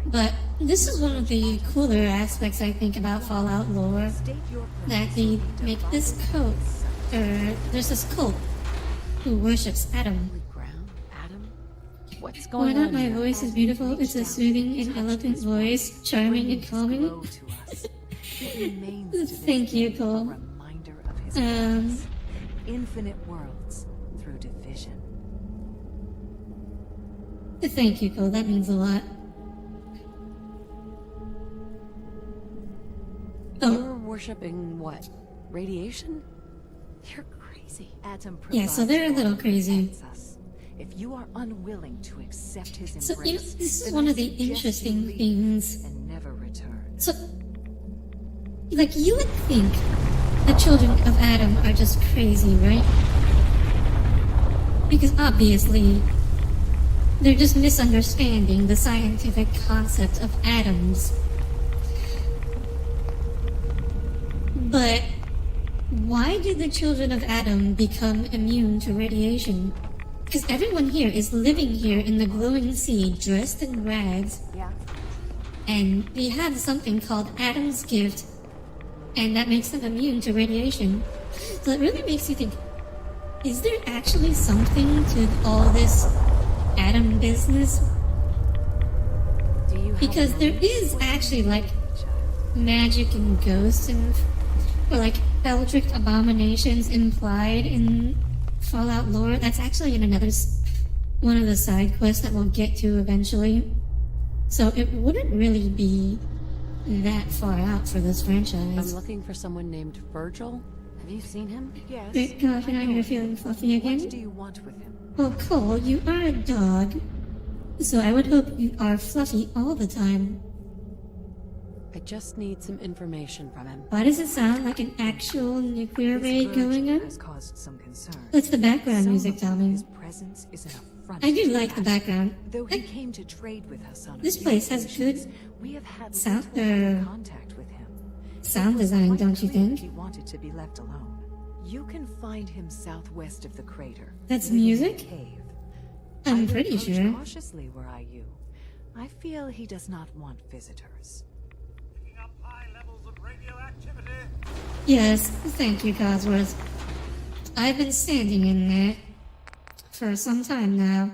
But this is one of the cooler aspects I think about Fallout lore, that they make this cult, or there's this cult who worships Adam. What's Why going not on my here? voice is beautiful, it's a soothing and eloquent voice, charming and calming. Thank you, Cole. Infinite worlds through division. Thank you, Cole, that means a lot. You're worshipping what? Radiation? You're crazy. Atom Yeah, so they're a little crazy. If you are unwilling to accept his So, embrace, you know, this is then one I of the suggest you interesting leave things. and never return. So, like, you would think the children of Adam are just crazy, right? Because obviously, they're just misunderstanding the scientific concept of atoms. But why did the children of Adam become immune to radiation? Because everyone here is living here in the glowing sea, dressed in rags. Yeah. And they have something called Adam's Gift, and that makes them immune to radiation. So it really makes you think, is there actually something to all this Adam business? Because there is actually, like, magic and ghosts and, or like, eldritch abominations implied in Fallout lore. That's actually in another, one of the side quests that we'll get to eventually. So it wouldn't really be that far out for this franchise. I'm looking for someone named Virgil. Have you seen him? Yes. Great God, and now you're feeling fluffy again? What do you want with him? Well, Cole, you are a dog. So I would hope you are fluffy all the time. I just need some information from him. Why does it sound like an actual nuclear raid going on? Has caused some concern. That's the background music, Tommy. His presence is an affront. I do like the background. Though he came to trade with us on a This few place has occasions, good we have had sound, little contact with him. sound It was design, quite don't you clear think? He wanted to be left alone. You can find him southwest of the crater. That's living in a music? cave. I'm I would pretty approach sure. Cautiously, were I you. I feel he does not want visitors. Yes, thank you, Codsworth. I've been standing in there for some time now.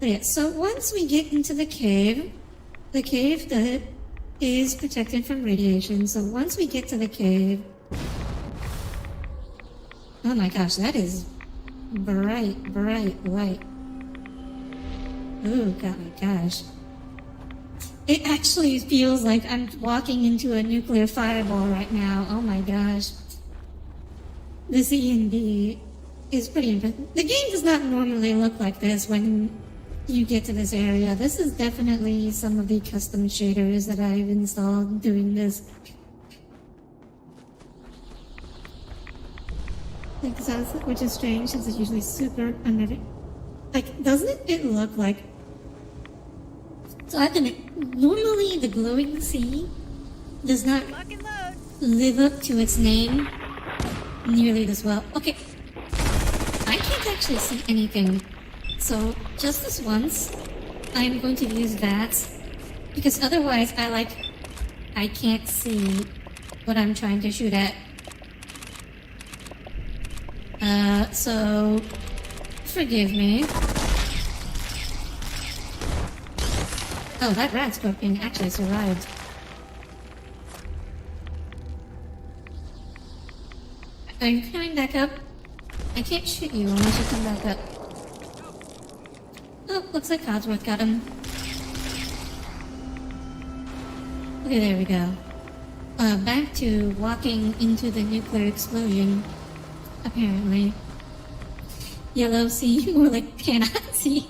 But yeah, so once we get into the cave that is protected from radiation, so once we get to the cave... Oh my gosh, that is bright, bright light. Oh god, my gosh. It actually feels like I'm walking into a nuclear fireball right now. Oh my gosh. This E&D is pretty impressive. The game does not normally look like this when you get to this area. This is definitely some of the custom shaders that I've installed doing this. Like, sounds, which is strange since it's usually super under. Like, doesn't it look like? So I can. Normally, the glowing sea does not live up to its name nearly this well. Okay, I can't actually see anything. So just this once, I'm going to use that because otherwise, I can't see what I'm trying to shoot at. So forgive me. Oh, that rat scorpion actually survived. Are you coming back up? I can't shoot you unless you come back up. Oh, looks like Codsworth got him. Okay, there we go. Back to walking into the nuclear explosion. Apparently. Yellow sea, more like cannot see.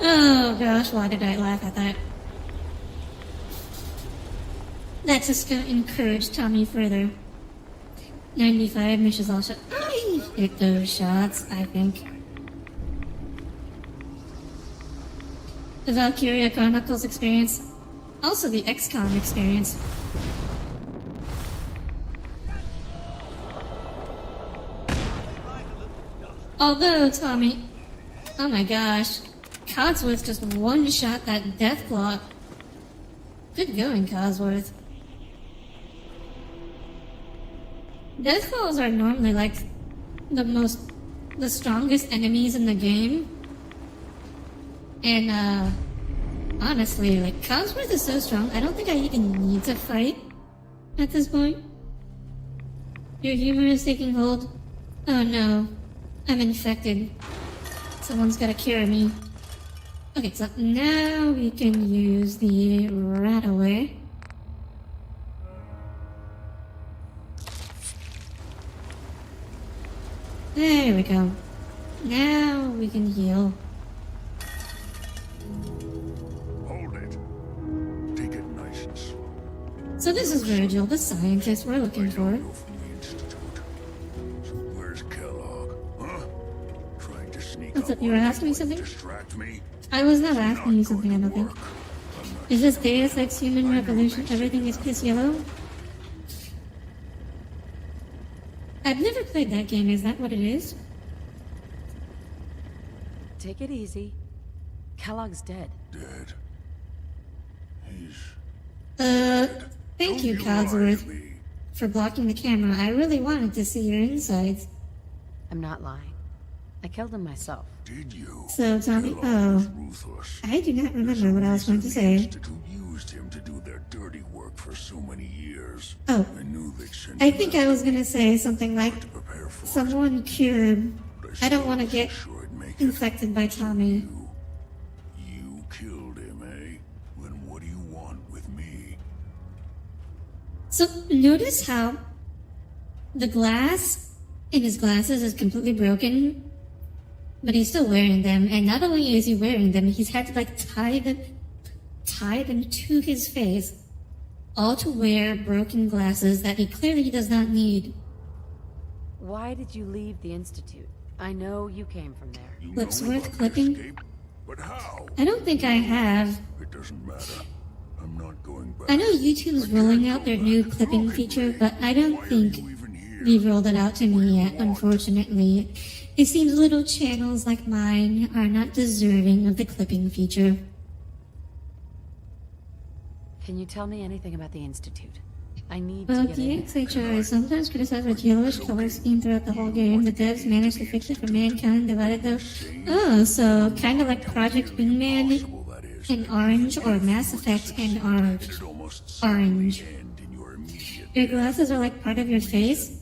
Oh gosh, why did I laugh at that? That's just gonna encourage Tommy further. 95 missions also. I hit those shots, I think. The Valkyria Chronicles experience. Also the XCOM experience. Although, Tommy... Oh my gosh. Codsworth just one-shot that death claw. Good going, Codsworth. Death claws are normally like the strongest enemies in the game. And honestly, like Codsworth is so strong, I don't think I even need to fight at this point. Your humor is taking hold. Oh no, I'm infected. Someone's gotta cure me. Okay, so now we can use the rat away. There we go. Now we can heal. Hold it. Take it nice and slow. So this is Virgil, the scientist we're looking for. So where's Kellogg? Huh? Trying to sneak What's up up, you were asking me something? distract me? I was not asking you something, I don't think. Is this Deus Ex Human Revolution? Everything is piss yellow? I've never played that game, is that what it is? Take it easy. Kellogg's dead. Dead? He's... Thank you, Codsworth, for blocking the camera. I really wanted to see your insides. I'm not lying. I killed him myself. Did you? So, Tommy, I do not remember what I was going to say. Who used him to do their dirty work for so many years. Oh, I knew they'd send I think I was going to say something like, someone cured. I don't want to get infected by Tommy. You killed him, eh? Then what do you want with me? So, notice how the glass in his glasses is completely broken, but he's still wearing them, and not only is he wearing them, he's had to like tie them to his face, all to wear broken glasses that he clearly does not need. Why did you leave the Institute? I know you came from there. Lips worth clipping? But how? I don't think I have. It doesn't matter. I'm not going back. I know YouTube's rolling out their new clipping feature, but I don't think they've rolled it out to me yet, unfortunately. It seems little channels like mine are not deserving of the clipping feature. Can you tell me anything about the Institute? I need Well, to get in. DXHR is sometimes criticized for yellowish color scheme throughout the whole game. The devs managed to fix it for mankind, divided though. Oh, so kind of like Project Wingman in orange, or Mass Effect in orange. Your glasses are like part of your face?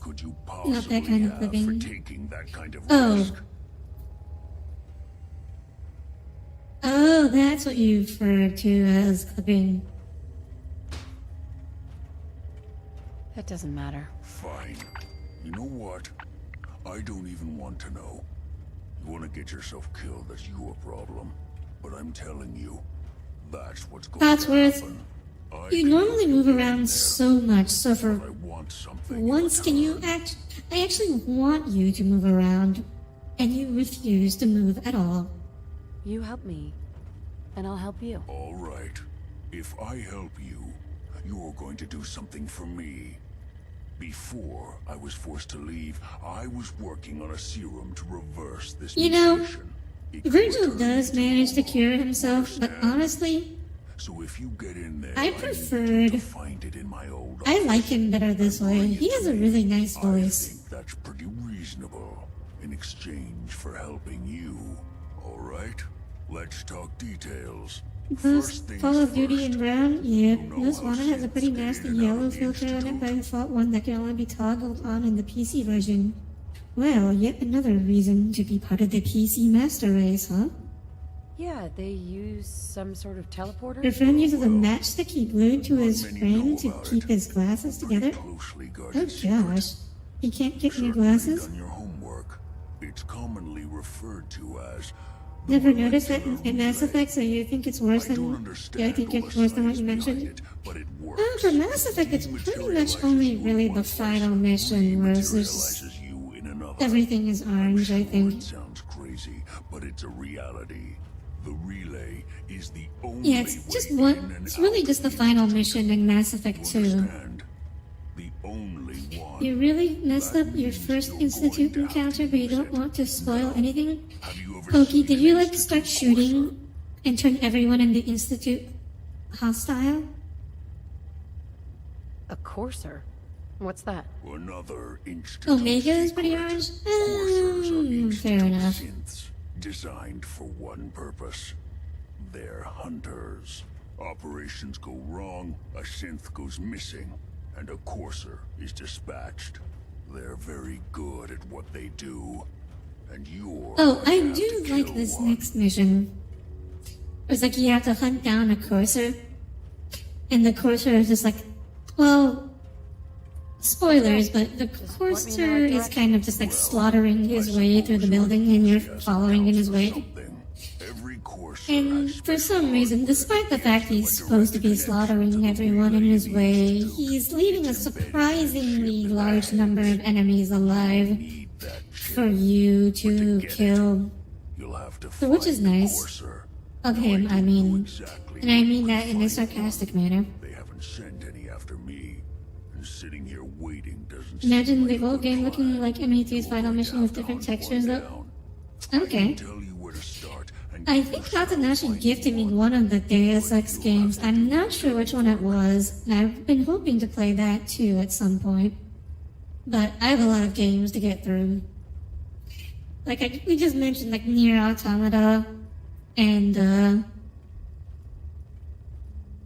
Not that kind of clipping. Oh. Oh, that's what you refer to as clipping. That doesn't matter. Fine. You know what? I don't even want to know. You want to get yourself killed, that's your problem. But I'm telling you, that's what's going to happen. You normally move around so much, so for once I actually want you to move around, and you refuse to move at all. You help me, and I'll help you. All right. If I help you, you're going to do something for me. Before I was forced to leave, I was working on a serum to reverse this mutation. Virgil does manage to cure himself, but honestly, so if you get in there, I like him better this way. He has a really nice voice. I think that's pretty reasonable in exchange for helping you. All right, let's talk details. Those Call of Duty in brown? Yep. This one has a pretty nasty yellow filter on it, by default one that can only be toggled on in the PC version. Well, yet another reason to be part of the PC master race, huh? Yeah, they use some sort of teleporter? Your friend uses a matchstick he glued to his frame to keep his glasses together? Oh gosh. He can't get new glasses? Done your homework. It's commonly referred to as Never noticed that in Mass Effect, so you think it's worse than... Yeah, I think it's worse than what you mentioned. For Mass Effect, it's pretty much only really the final mission where there's just... Everything is orange, I think. Sounds crazy, but it's a reality. The relay is the only Yeah, it's just one... It's really just the final mission in Mass Effect 2. You really messed up your first Institute encounter, but you don't want to spoil anything? Pokey, did you like start shooting and turn everyone in the Institute hostile? A courser? What's that? Another instant. Omega is pretty orange? Fair enough. Synths designed for one purpose. They're hunters. Operations go wrong, a synth goes missing, and a courser is dispatched. They're very good at what they do. And you're... Oh, I do like this next mission. It's like you have to hunt down a courser. And the courser is just like... Well... Spoilers, but the courser is kind of just like slaughtering his way through the building and you're following in his way. And for some reason, despite the fact he's supposed to be slaughtering everyone in his way, he's leaving a surprisingly large number of enemies alive for you to kill. So which is nice of him, I mean. And I mean that in a sarcastic manner. They haven't sent any after me. And sitting here waiting doesn't... Imagine the old game looking like MAT's final mission with different textures though. Okay. I think Katanashi gifted me one of the Deus Ex games. I'm not sure which one it was, and I've been hoping to play that too at some point. But I have a lot of games to get through. Like, we just mentioned, like, Nier Automata and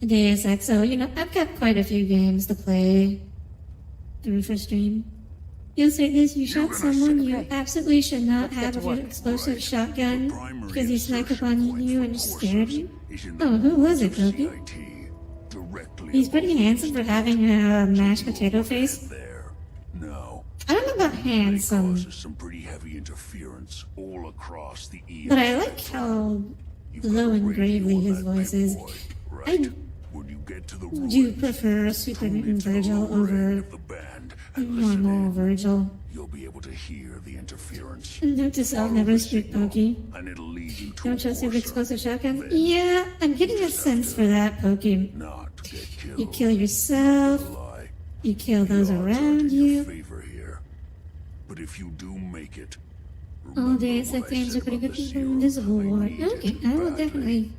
Deus Ex, so, you know, I've got quite a few games to play through for stream. You'll say this, you shot someone you absolutely should not have with your explosive shotgun because he snuck up on you and scared you? Oh, who was it, Gopi? He's pretty handsome for having a mashed potato face. I don't know about handsome, some pretty heavy interference all across the but I like how low and gravely his voice is. I do prefer Super Mutant Virgil over normal Virgil. You'll be able to hear the interference. Note to self, never speak Pokey. And it'll lead you to Don't trust your explosive shotgun? Yeah, I'm getting a sense for that, Pokey. You kill yourself, you kill those around you. But if you do make it, All Deus Ex games are pretty good people in Invisible War. Okay, I will definitely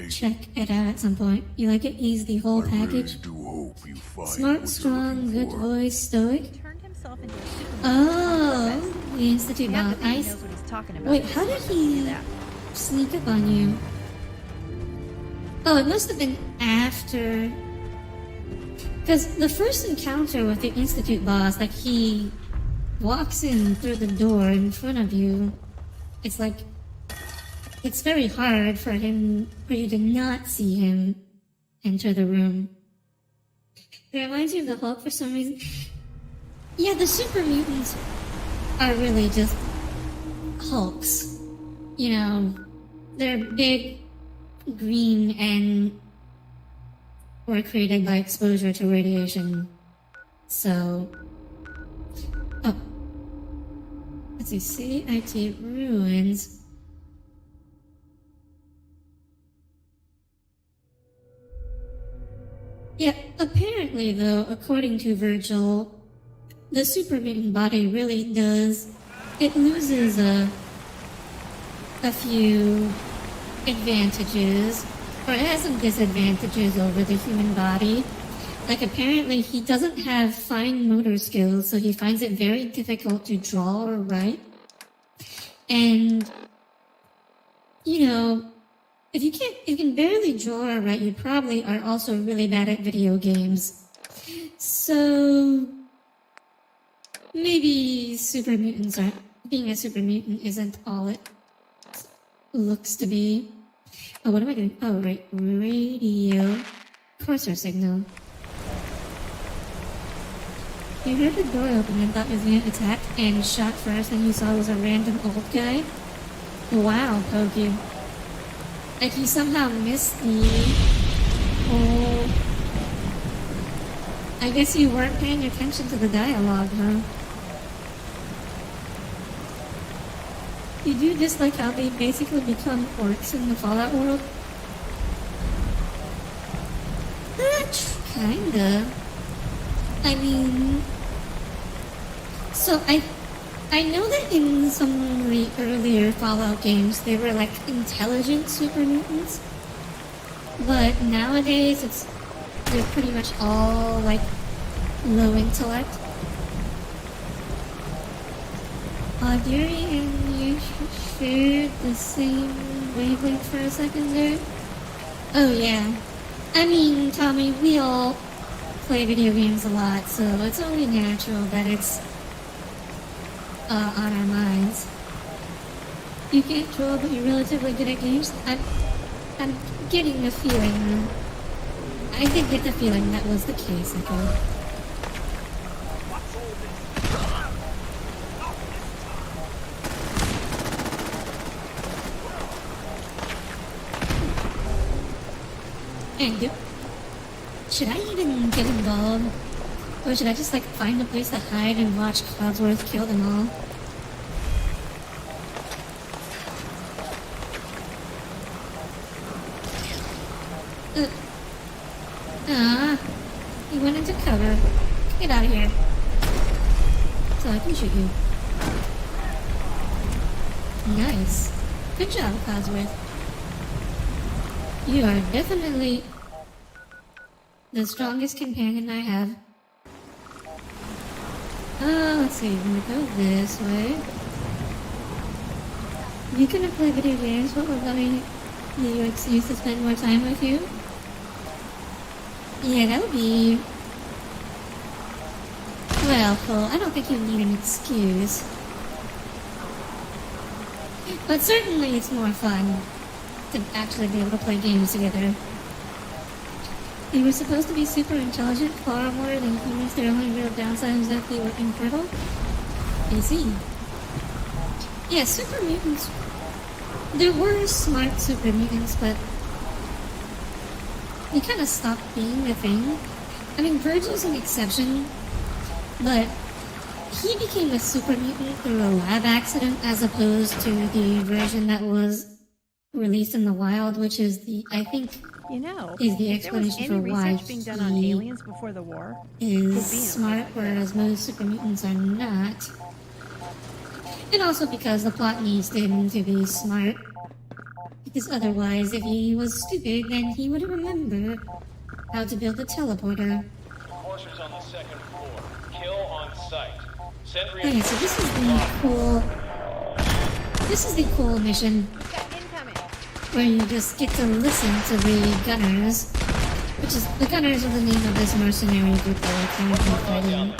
check it out at some point. You like it? He's the whole package. Smart, strong, good voice, stoic. Oh, the Institute bot. Wait, how did he sneak up on you? Oh, it must have been after. Because the first encounter with the Institute boss, like he walks in through the door in front of you. It's like, it's very hard for you to not see him enter the room. It reminds me of the Hulk for some reason. Yeah, the super mutants are really just Hulks. You know, they're big, green, and were created by exposure to radiation. So, oh, let's see, CIT ruins. Yeah, apparently though, according to Virgil, the super mutant body really does, it loses a few advantages, or it has some disadvantages over the human body. Like apparently he doesn't have fine motor skills, so he finds it very difficult to draw or write. And, you know, if you can barely draw or write, you probably are also really bad at video games. So maybe being a super mutant isn't all it looks to be. Oh, what am I doing? Oh, right, radio cursor signal. You heard the door open and thought he was going to attack and shot first, and you saw it was a random old guy. Wow, Pokey. Like you somehow missed the whole... I guess you weren't paying attention to the dialogue, huh? You do just like how they basically become orcs in the Fallout world? Kinda. I mean... So I know that in some of the earlier Fallout games they were like intelligent super mutants, but nowadays they're pretty much all like low intellect. Yuri and you shared the same wavelength for a second there. Oh yeah. I mean, Tommy, we all play video games a lot, so it's only natural that it's on our minds. You can't draw, but you're relatively good at games. I'm getting the feeling. I did get the feeling that was the case. Okay. And should I even get involved? Or should I just like find a place to hide and watch Codsworth kill them all? He went into cover. Get out of here. So I can shoot you. Nice. Good job, Codsworth. You are definitely the strongest companion I have. Let's see, we're gonna go this way. You gonna play video games? What would let me give you an excuse to spend more time with you? Yeah, that would be... Well, Cole, I don't think you need an excuse. But certainly it's more fun to actually be able to play games together. They were supposed to be super intelligent, far more than humans. Their only real downside is that they were infertile. I see. Yeah, super mutants. There were smart super mutants, but they kind of stopped being a thing. I mean, Virgil's an exception, but he became a super mutant through a lab accident as opposed to the version that was released in the wild, which is the, I think, is the explanation for why being done on aliens before the war, is smart, whereas most super mutants are not. And also because the plot needs him to be smart. Because otherwise, if he was stupid, then he would remember how to build a teleporter. Coursers on the second floor. Kill on sight. Send Okay, so this is the cool... This is the cool mission. Where you just get to listen to the gunners. Which is... The gunners are the name of this mercenary group that we're currently fighting.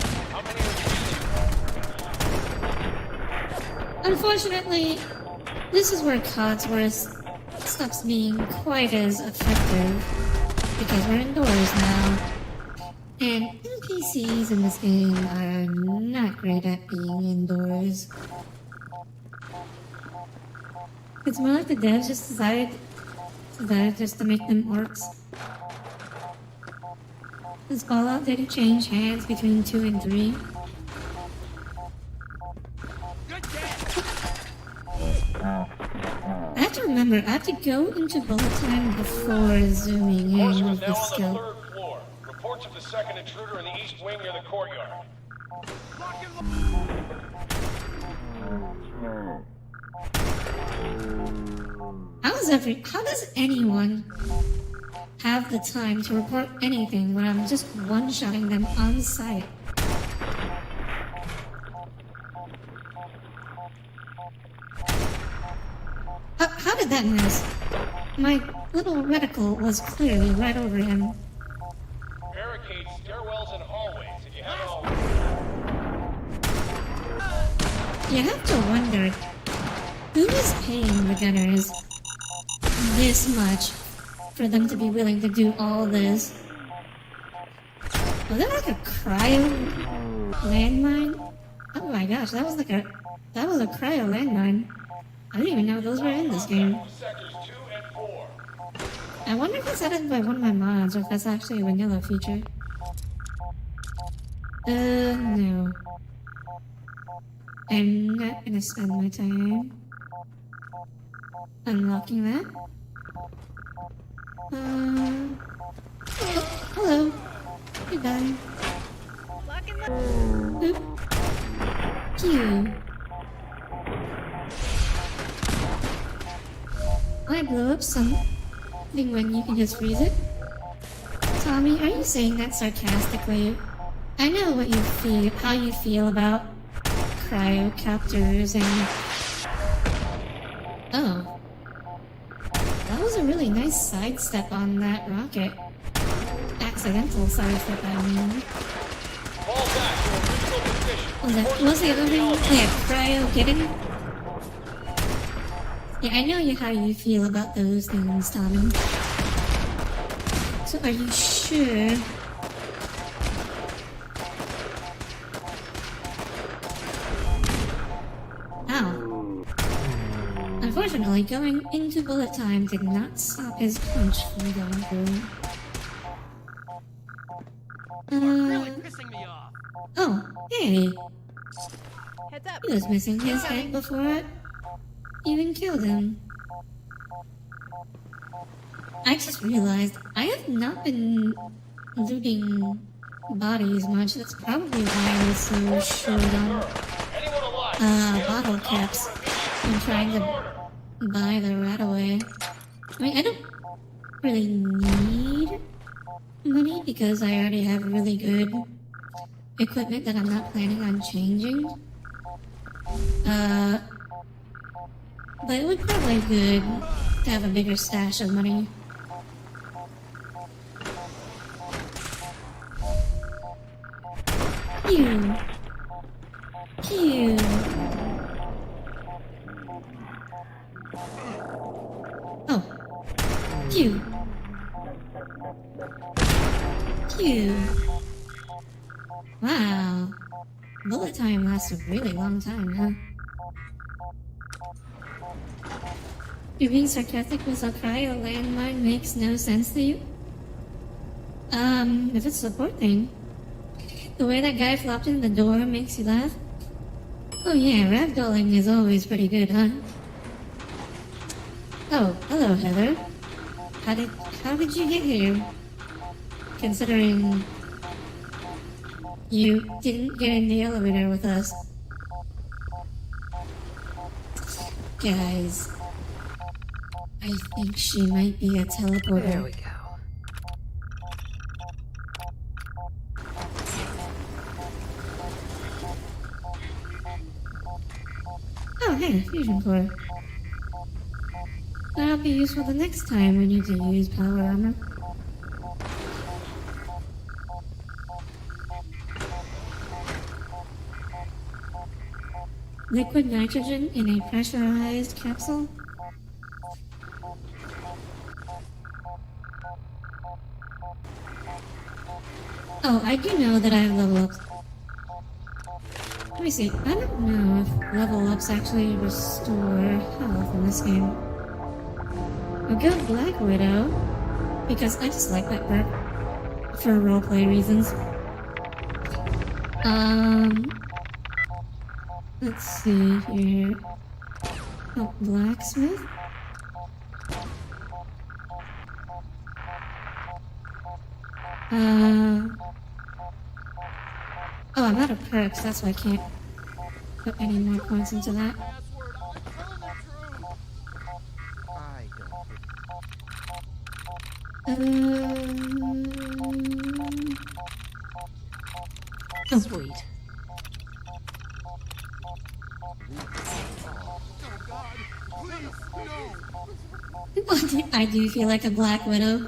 Unfortunately, this is where Codsworth stops being quite as effective. Because we're indoors now. And NPCs in this game are not great at being indoors. It's more like the devs just decided just to make them orcs. Does Fallout did it change hands between 2 and 3? I have to remember, I have to go into bullet time before zooming in with this skill. Reports of the second intruder in the east wing near the courtyard. How does anyone have the time to report anything when I'm just one-shotting them on sight? How did that miss? My little reticle was clearly right over him. Barricades, stairwells, and hallways. If you have it all. You have to wonder, who is paying the gunners this much for them to be willing to do all this? Was that like a cryo landmine? Oh my gosh, that was a cryo landmine. I didn't even know those were in this game. I wonder if it's added by one of my mods or if that's actually a vanilla feature. No. I'm not gonna spend my time unlocking that. Oh, hello. Goodbye. Oop. Cute. I blow up something when you can just freeze it? Tommy, are you saying that sarcastically? I know what you feel, how you feel about cryocaptors and... Oh. That was a really nice sidestep on that rocket. Accidental sidestep, I mean. Was the other thing like cryo getting? Yeah, I know how you feel about those things, Tommy. So are you sure? Ow. Unfortunately, going into bullet time did not stop his punch from going through. Oh, hey. He was missing his head before I even killed him. I just realized I have not been looting bodies much. That's probably why I was so short on bottle caps and trying to buy the rat away. I mean, I don't really need money because I already have really good equipment that I'm not planning on changing. But it would probably be good to have a bigger stash of money. Pew! Pew! Oh. Pew! Pew! Wow. Bullet time lasts a really long time, huh? You're being sarcastic with a cryo landmine makes no sense to you? If it's a support thing. The way that guy flopped in the door makes you laugh? Oh yeah, ragdolling is always pretty good, huh? Oh, hello, Heather. How did you get here? Considering you didn't get in the elevator with us. Guys, I think she might be a teleporter. There we go. Oh, hey, fusion core. That'll be useful the next time we need to use power armor. Liquid nitrogen in a pressurized capsule? Oh, I do know that I have level ups. Let me see. I don't know if level ups actually restore health in this game. I'll go Black Widow, because I just like that perk for roleplay reasons. Let's see here. Oh, Blacksmith? Oh, I'm out of perks, that's why I can't put any more points into that. Oh. Sweet. I do feel like a Black Widow.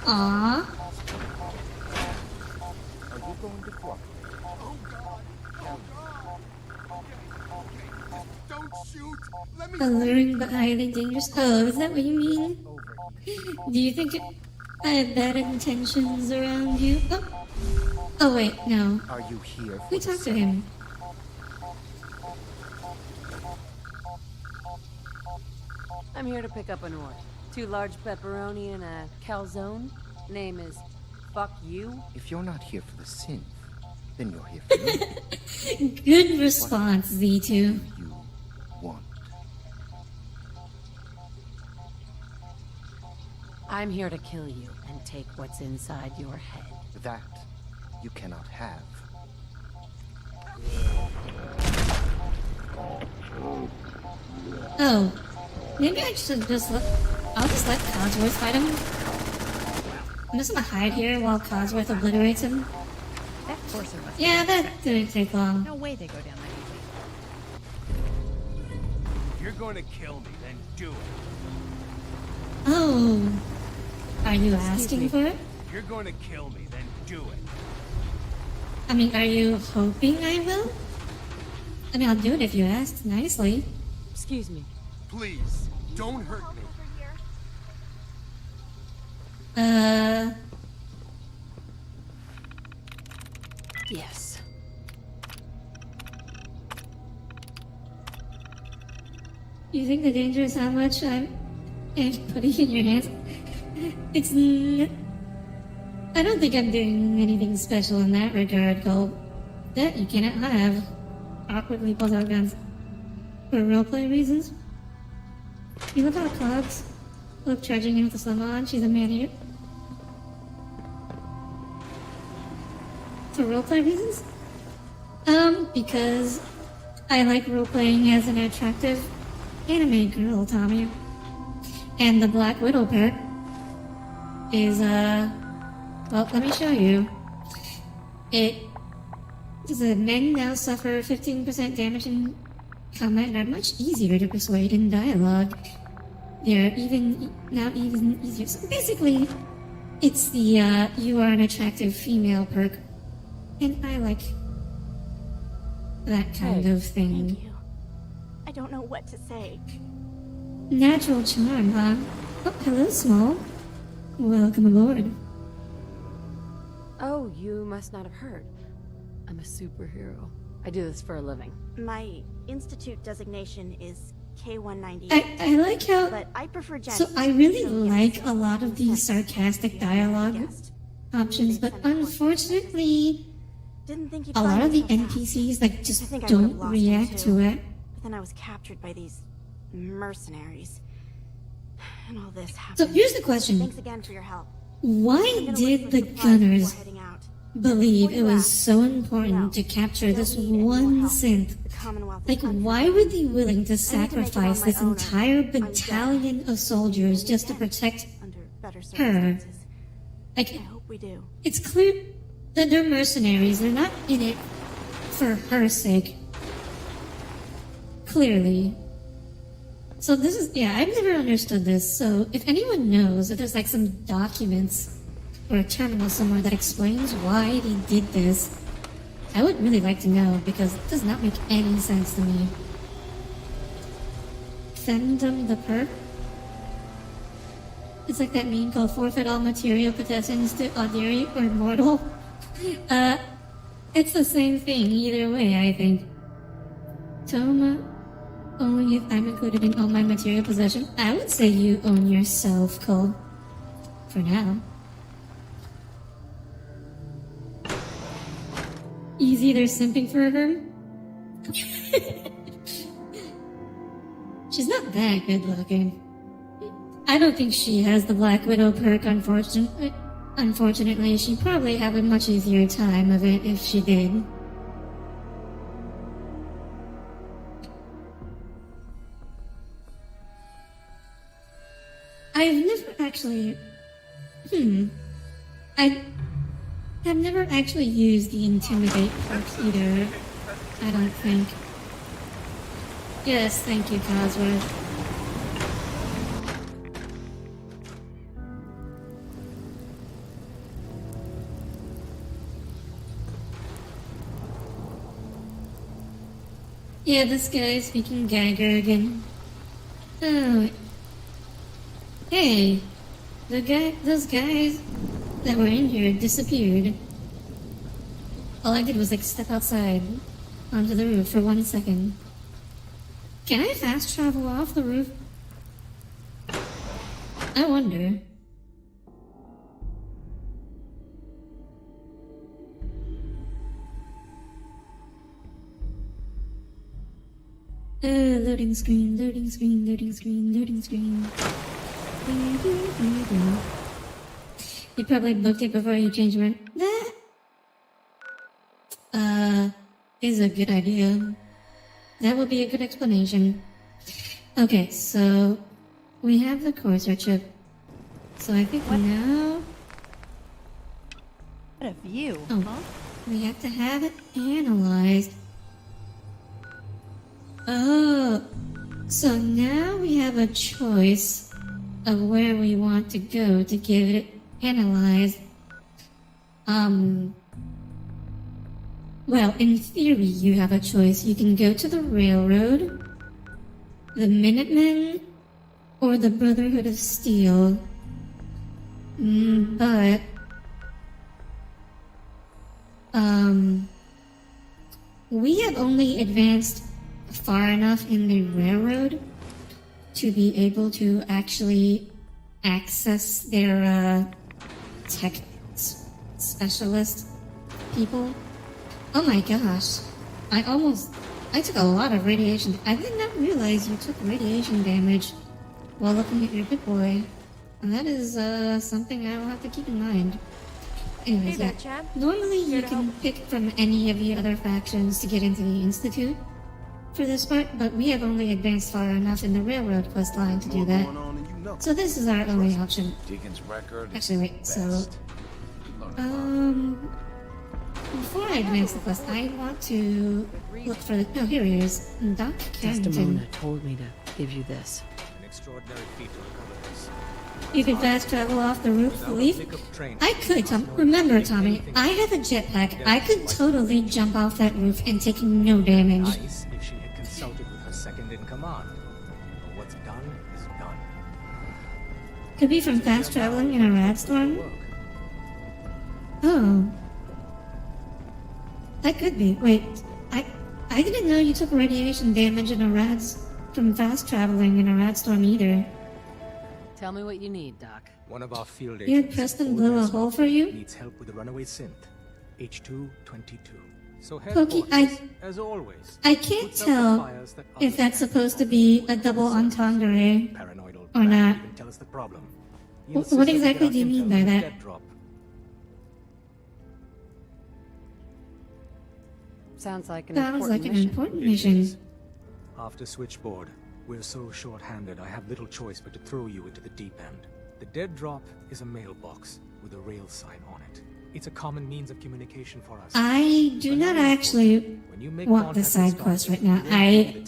Aww. Alluring but highly dangerous. Oh, is that what you mean? Do you think I have bad intentions around you? Oh, oh wait, no. Are you here? We talked to him. I'm here to pick up an order. 2 large pepperoni and a calzone. Name is Fuck You. If you're not here for the synth, then you're here for me. Good response, Z2. You want. I'm here to kill you and take what's inside your head. That you cannot have. Oh, maybe I should I'll just let Codsworth fight him. I'm just gonna hide here while Codsworth obliterates him. That courser must Yeah, that didn't take long. No way they go down that easy. If you're going to kill me, then do it. Oh, are you asking for it? If you're going to kill me, then do it. I mean, are you hoping I will? I mean, I'll do it if you ask nicely. Excuse me. Please, don't hurt me. Yes. You think the danger is how much I'm putting in your hands? I don't think I'm doing anything special in that regard, Cole. That you cannot have. Awkwardly pulls out guns. For roleplay reasons? You look how Cogs look charging in with the slim on. She's a man here. For roleplay reasons? Because I like roleplaying as an attractive anime girl, Tommy. And the Black Widow perk is, well, let me show you. It says men now suffer 15% damage in combat and are much easier to persuade in dialogue. They're even easier. So basically, it's the you are an attractive female perk. And I like that kind of thing. Thank you. I don't know what to say. Natural charm, huh? Oh, hello, Small. Welcome aboard. Oh, you must not have heard. I'm a superhero. I do this for a living. My institute designation is K-198. I like how... But I prefer So I really like a lot of the sarcastic dialogue options, but unfortunately, a lot of the NPCs like just don't react to it. But then I was captured by these mercenaries. And all this happened. So here's the question. Thanks again for your help. Why did the gunners believe it was so important to capture this one synth? Like, why were they willing to sacrifice this entire battalion of soldiers just to protect her? Like, I hope we do. It's clear that they're mercenaries. They're not in it for her sake. Clearly. So this is, yeah, I've never understood this. So if anyone knows if there's like some documents or a terminal somewhere that explains why they did this, I would really like to know, because it does not make any sense to me. Femdom the perk? It's like that meme called forfeit all material possessions to ordinary or mortal. It's the same thing either way, I think. Toma, only if I'm included in all my material possession. I would say you own yourself, Cole. For now. He's either simping for her. She's not that good looking. I don't think she has the Black Widow perk, unfortunately. Unfortunately, she'd probably have a much easier time of it if she did. I've never actually... I have never actually used the Intimidate perk either, I don't think. Yes, thank you, Codsworth. Yeah, this guy speaking Geiger again. Oh. Hey. Those guys that were in here disappeared. All I did was like step outside onto the roof for 1 second. Can I fast travel off the roof? I wonder. Loading screen, loading screen, loading screen, loading screen. You probably booked it before you changed your mind. That is a good idea. That would be a good explanation. Okay, so we have the Codsworth chip. So I think now... What a view, huh? We have to have it analyzed. Oh, so now we have a choice of where we want to go to get it analyzed. Well, in theory, you have a choice. You can go to the Railroad, the Minutemen, or the Brotherhood of Steel. But we have only advanced far enough in the Railroad to be able to actually access their tech specialist people. Oh my gosh, I took a lot of radiation. I did not realize you took radiation damage while looking at your big boy. And that is something I will have to keep in mind. Anyways, Hey there, Chad. normally you can pick from any of the other factions to get into the Institute for this part, but we have only advanced far enough in the Railroad quest line to do that. So this is our only option. Deacon's record. Actually, wait, so... Before I advance the quest, I want to look for the... Oh, here he is. Doc Carrington. Desdemona told me to give you this. An extraordinary feat to recover this. You can fast travel off the roof leaf? I could, Tom. Remember, Tommy, I have a jetpack. I could totally jump off that roof and take no damage. Nice if she had consulted with her second in command. But what's done is done. Could be from fast traveling in a rad storm? Oh. That could be. Wait, I didn't know you took radiation damage in a rads from fast traveling in a rad storm either. Tell me what you need, Doc. One of our field You had agents, Preston blow a hole for you? needs help with the runaway synth, H222. So Pokey, headquarters, as always, I can't puts out the tell fires that if others that's supposed to be a double entendre Paranoid old or bat not. even tell us the problem. He What insists that we exactly get do you our mean intel by from that? dead drop. Sounds like an Sounds like an important It mission. is. After switchboard, we're so short-handed I have little choice but to throw you into the deep end. The dead drop is a mailbox with a rail sign on it. It's a common means of communication for us. I do not actually want the side quest right now. I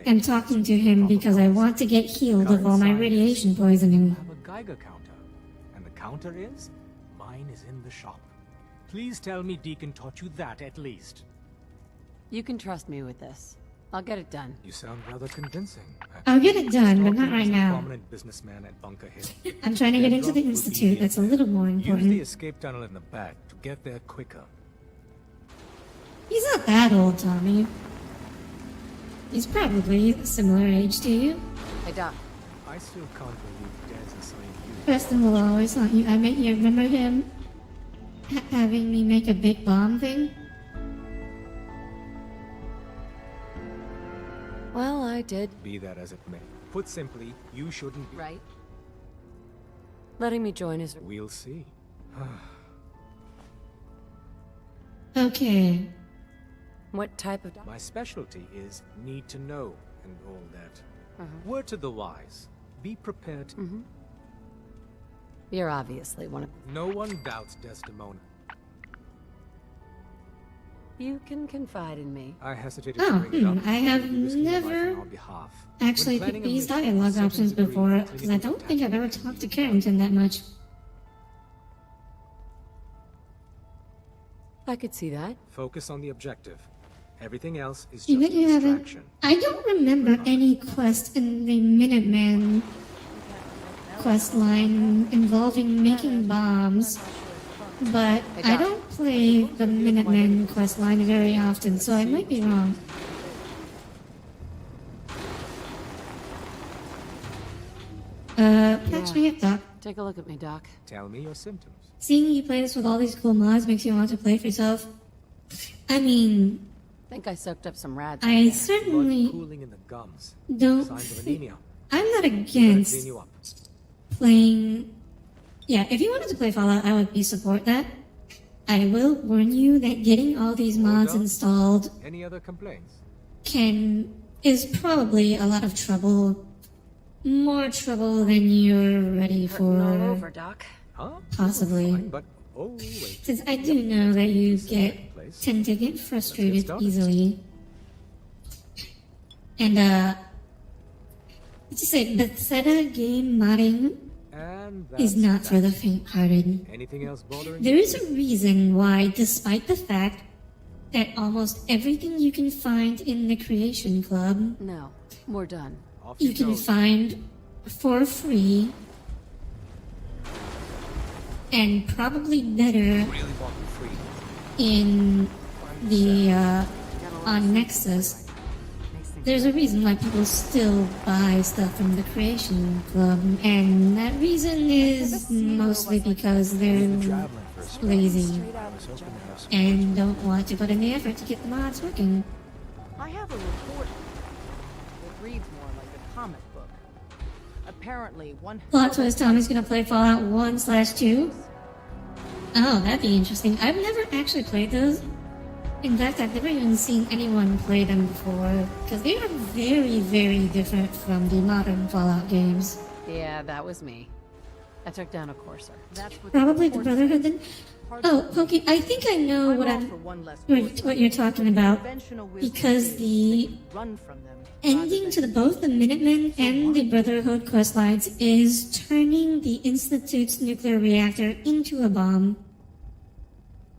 am talking to him because I want to get healed of all my radiation poisoning. I have a Geiger counter, and the counter is mine is in the shop. Please tell me Deacon taught you that at least. You can trust me with this. I'll get it done. You sound rather convincing. I'll get it done, but not Stalking right is a now. prominent businessman at Bunker Hill. I'm trying to get into the Dead drop will be Institute. That's a little more Use the important. escape tunnel in the back to get there quicker. He's not that old, Tommy. He's probably a similar age to you. Hey, Doc. I still can't believe Dad's assigned you. Preston will always haunt you. You remember him having me make a big bomb thing? Well, I did. Be that as it may. Put simply, you shouldn't be. Right. Letting me join is... We'll see. Okay. What type of... My specialty is need to know and all that. Uh-huh. Word to the wise. Be prepared. Mm-hmm. You're obviously one of... No one doubts Desdemona. You can confide in me. I hesitated Oh, to bring it up. I have You risking your life never on our behalf. actually When picked planning a these mission, dialogue certain options degree before, of because I don't think I've ever clinical talked to Carrington that much. I could see that. Focus on the objective. Everything else is You just bet you haven't. distraction. I don't remember any quest in the Minuteman quest line involving making bombs, but I don't play the Minuteman quest line very often, so I might be wrong. Catch me up, Doc. Take a look at me, Doc. Tell me your symptoms. Seeing you play this with all these cool mods makes you want to play for yourself. I mean, Think I soaked up some rad. I certainly Blood pooling in the gums. don't. Signs of anemia. I'm not Clean against you up. playing. Yeah, if you wanted to play Fallout, I would support that. I will warn you that getting all these mods Hold on. installed Any other complaints? is probably a lot of trouble. More trouble than you're ready Hurting all for. over, Doc. Huh? Possibly. Fine, but wait. Since I do know that you tend to get frustrated easily. And let's just say Bethesda game modding And is not for the faint-hearted. Anything else bothering There you? is a reason why, despite the fact that almost everything you can find in the Creation Club, No, we're done. you can find for free, and probably better in the on Nexus. There's a reason why people still buy stuff from the Creation Club, and that reason is mostly because they're lazy and don't want to put in the effort to get the mods working. I have a report. It reads more like a comic book. Apparently, one. Plot twist: Tommy's gonna play Fallout 1/2. Oh, that'd be interesting. I've never actually played those. In fact, I've never even seen anyone play them before, because they are very, very different from the modern Fallout games. Yeah, that was me. I took down a courser. Probably the Brotherhood then. Oh, Pokey, I think I know what you're talking about, because the ending to both the Minutemen and the Brotherhood questlines is turning the Institute's nuclear reactor into a bomb.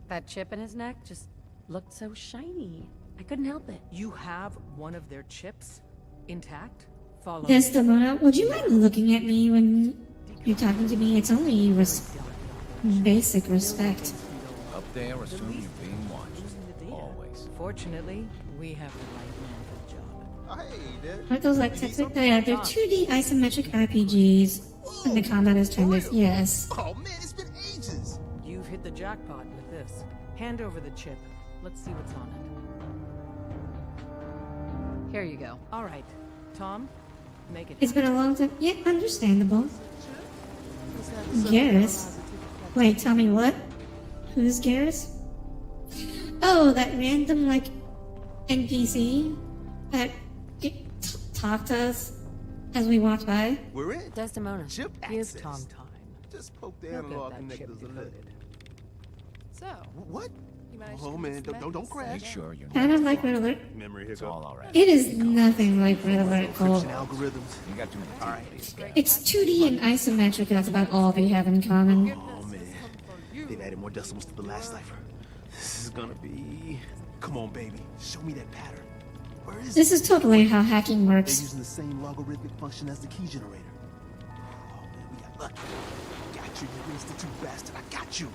That chip in his neck just looked so shiny. I couldn't help it. You have one of their chips intact? Follow me. Desdemona, would you mind looking at me when you're talking to me? It's only basic respect. Up there, assume you're being watched. Always. Fortunately, we have the right man for the job. Aren't those like textbook? Yeah, they're 2D isometric RPGs, and the combat is turn-based. Yes. Oh man, it's been ages! You've hit the jackpot with this. Hand over the chip. Let's see what's on it. Here you go. All right, Tom, make it. It's been a long time. Yeah, understandable. Garrus? Wait, tell me what? Who's Garrus? Oh, that random, like, NPC that talked to us as we walked by? We're in. Desdemona. Chip Give access. Tom time. Just poke the analog connectors a little. So, What? you managed Oh to man, don't crash. Make sure you're Kind of like Red Alert. Memory It's all alright. It is nothing like Red Alert, Cole. Algorithms. You got too many alright. It's 2D and isometric, that's about all they have in common. Oh man, they've added more decimals to the last cipher. This is gonna be. Come on, baby, show me that pattern. Where is This it? is totally how hacking They're works. using the same logarithmic function as the key generator. Oh man, we got lucky. Got you, you institute bastard. I got you.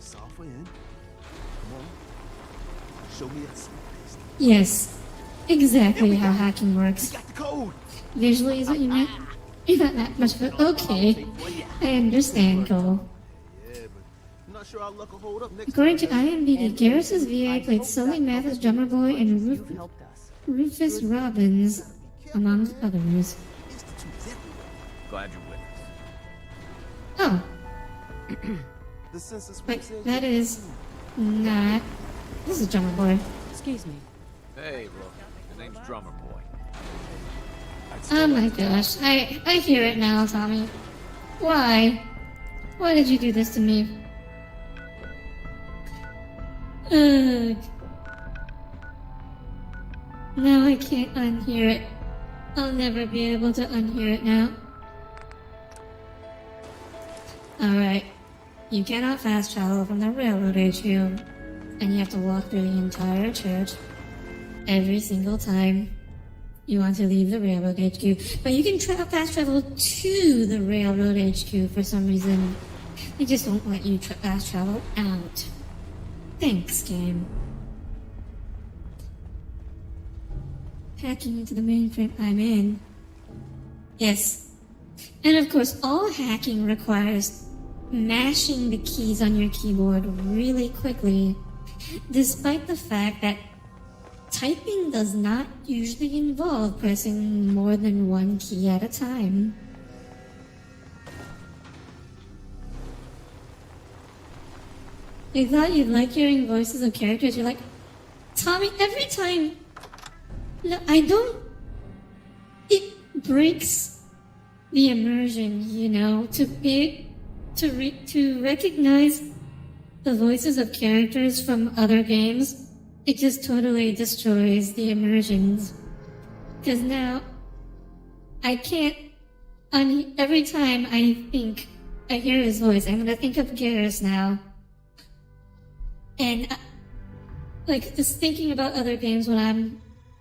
Software in. Come on. Show me that sweet paste. Yes, exactly how hacking works. Got the code. Visually is what you meant? You're not that much of a... Okay, I understand, Cole. Yeah, but I'm not sure our luck will hold up next According to time. IMDb, Garrus's VA played Sully Mathis, Drummer Boy, and Rufus Robbins, among others. Glad you're with Oh, The census wait, that is not... This is Drummer Boy. Excuse me. us. Hey, look. His name's Drummer Boy. Oh my gosh, I hear it now, Tommy. Why? Why did you do this to me? Ugh. Now I can't unhear it. I'll never be able to unhear it now. Alright. You cannot fast travel from the railroad HQ, and you have to walk through the entire church every single time you want to leave the railroad HQ. But you can fast travel to the railroad HQ for some reason. They just won't let you fast travel out. Thanks, game. Hacking into the mainframe I'm in. Yes. And of course, all hacking requires mashing the keys on your keyboard really quickly, despite the fact that typing does not usually involve pressing more than one key at a time. I thought you'd like hearing voices of characters. You're like, Tommy, every time... No, I don't... It breaks the immersion, you know, to recognize the voices of characters from other games. It just totally destroys the immersions. Because now, I can't... every time I hear his voice, I'm gonna think of Garrus now. And, like, just thinking about other games when I'm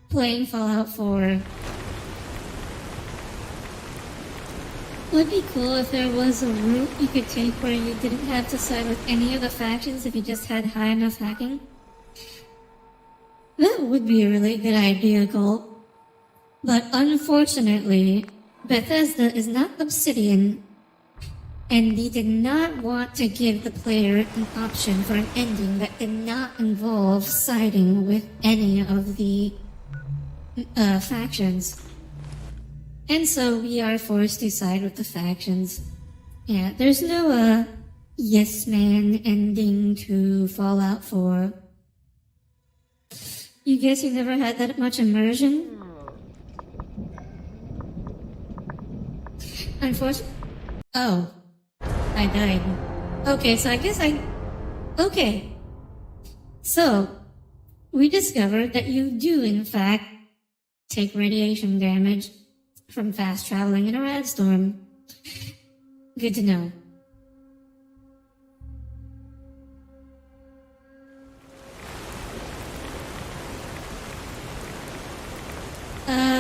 playing Fallout 4. Would be cool if there was a route you could take where you didn't have to side with any of the factions if you just had high enough hacking. That would be a really good idea, Cole. But unfortunately, Bethesda is not Obsidian, and they did not want to give the player an option for an ending that did not involve siding with any of the factions. And so we are forced to side with the factions. Yeah, there's no yes man ending to Fallout 4. You guess you never had that much immersion? Unfortunately... Oh. I died. Okay, so I guess Okay. So, we discovered that you do, in fact, take radiation damage from fast traveling in a rad storm. Good to know.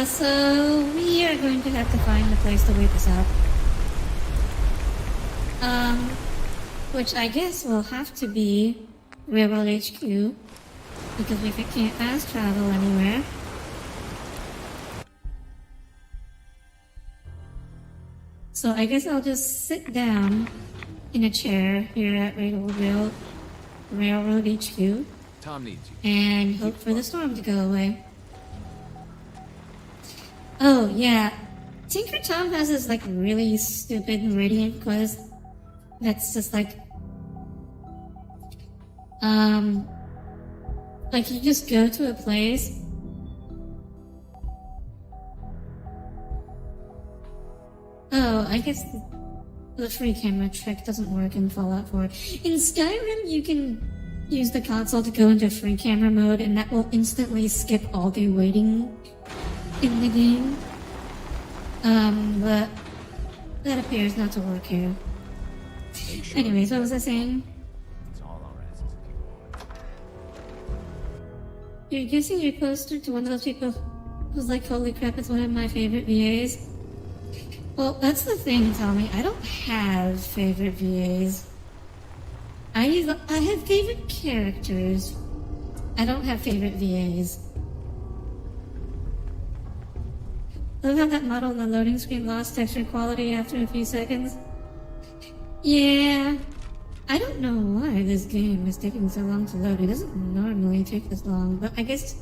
So we are going to have to find a place to wait this out. Which I guess will have to be Railroad HQ, because we can't fast travel anywhere. So I guess I'll just sit down in a chair here at Railroad HQ. Tom needs you. And hope for the storm to go away. Oh, yeah. Tinker Tom has this, like, really stupid Radiant quest that's just, like, you just go to a place. Oh, I guess the free camera trick doesn't work in Fallout 4. In Skyrim, you can use the console to go into free camera mode, and that will instantly skip all the waiting in the game. But that appears not to work here. Anyways, what was I saying? You're guessing you're closer to one of those people who's like, holy crap, it's one of my favorite VAs? Well, that's the thing, Tommy. I don't have favorite VAs. I have favorite characters. I don't have favorite VAs. Love how that model on the loading screen lost texture quality after a few seconds. Yeah, I don't know why this game is taking so long to load. It doesn't normally take this long, but I guess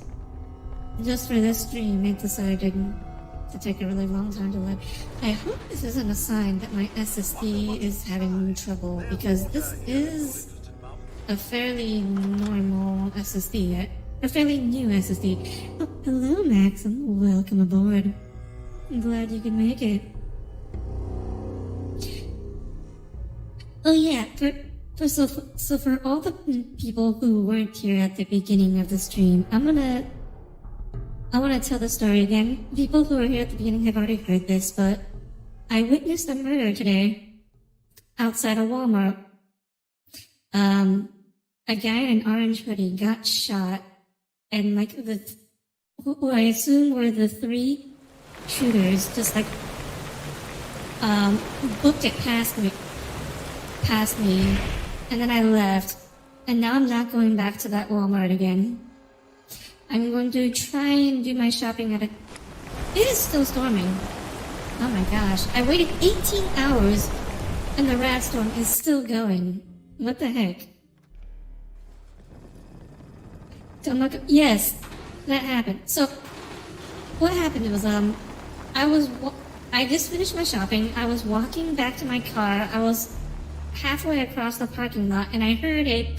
just for this stream it decided to take a really long time to load. I hope this isn't a sign that my SSD is having trouble, because this is a fairly normal SSD, a fairly new SSD. Oh, hello Max, and welcome aboard. I'm glad you could make it. Oh yeah, so for all the people who weren't here at the beginning of the stream, I wanna tell the story again. People who were here at the beginning have already heard this, but I witnessed a murder today outside of Walmart. A guy in an orange hoodie got shot, and like who I assume were the three shooters, just like booked it past me, and then I left, and now I'm not going back to that Walmart again. I'm going to try and do my shopping at it is still storming. Oh my gosh. I waited 18 hours and the rat storm is still going. What the heck? Don't look. Yes, that happened. So, what happened was, I just finished my shopping. I was walking back to my car. I was halfway across the parking lot and I heard a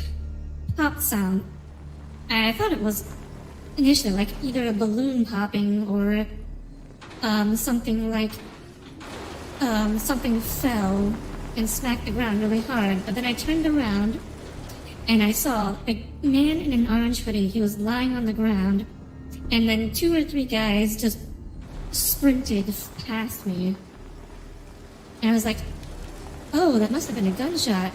pop sound. I thought it was initially like either a balloon popping or something like something fell and smacked the ground really hard. But then I turned around and I saw a man in an orange hoodie. He was lying on the ground, and then 2 or 3 guys just sprinted past me. And I was like, oh, that must have been a gunshot.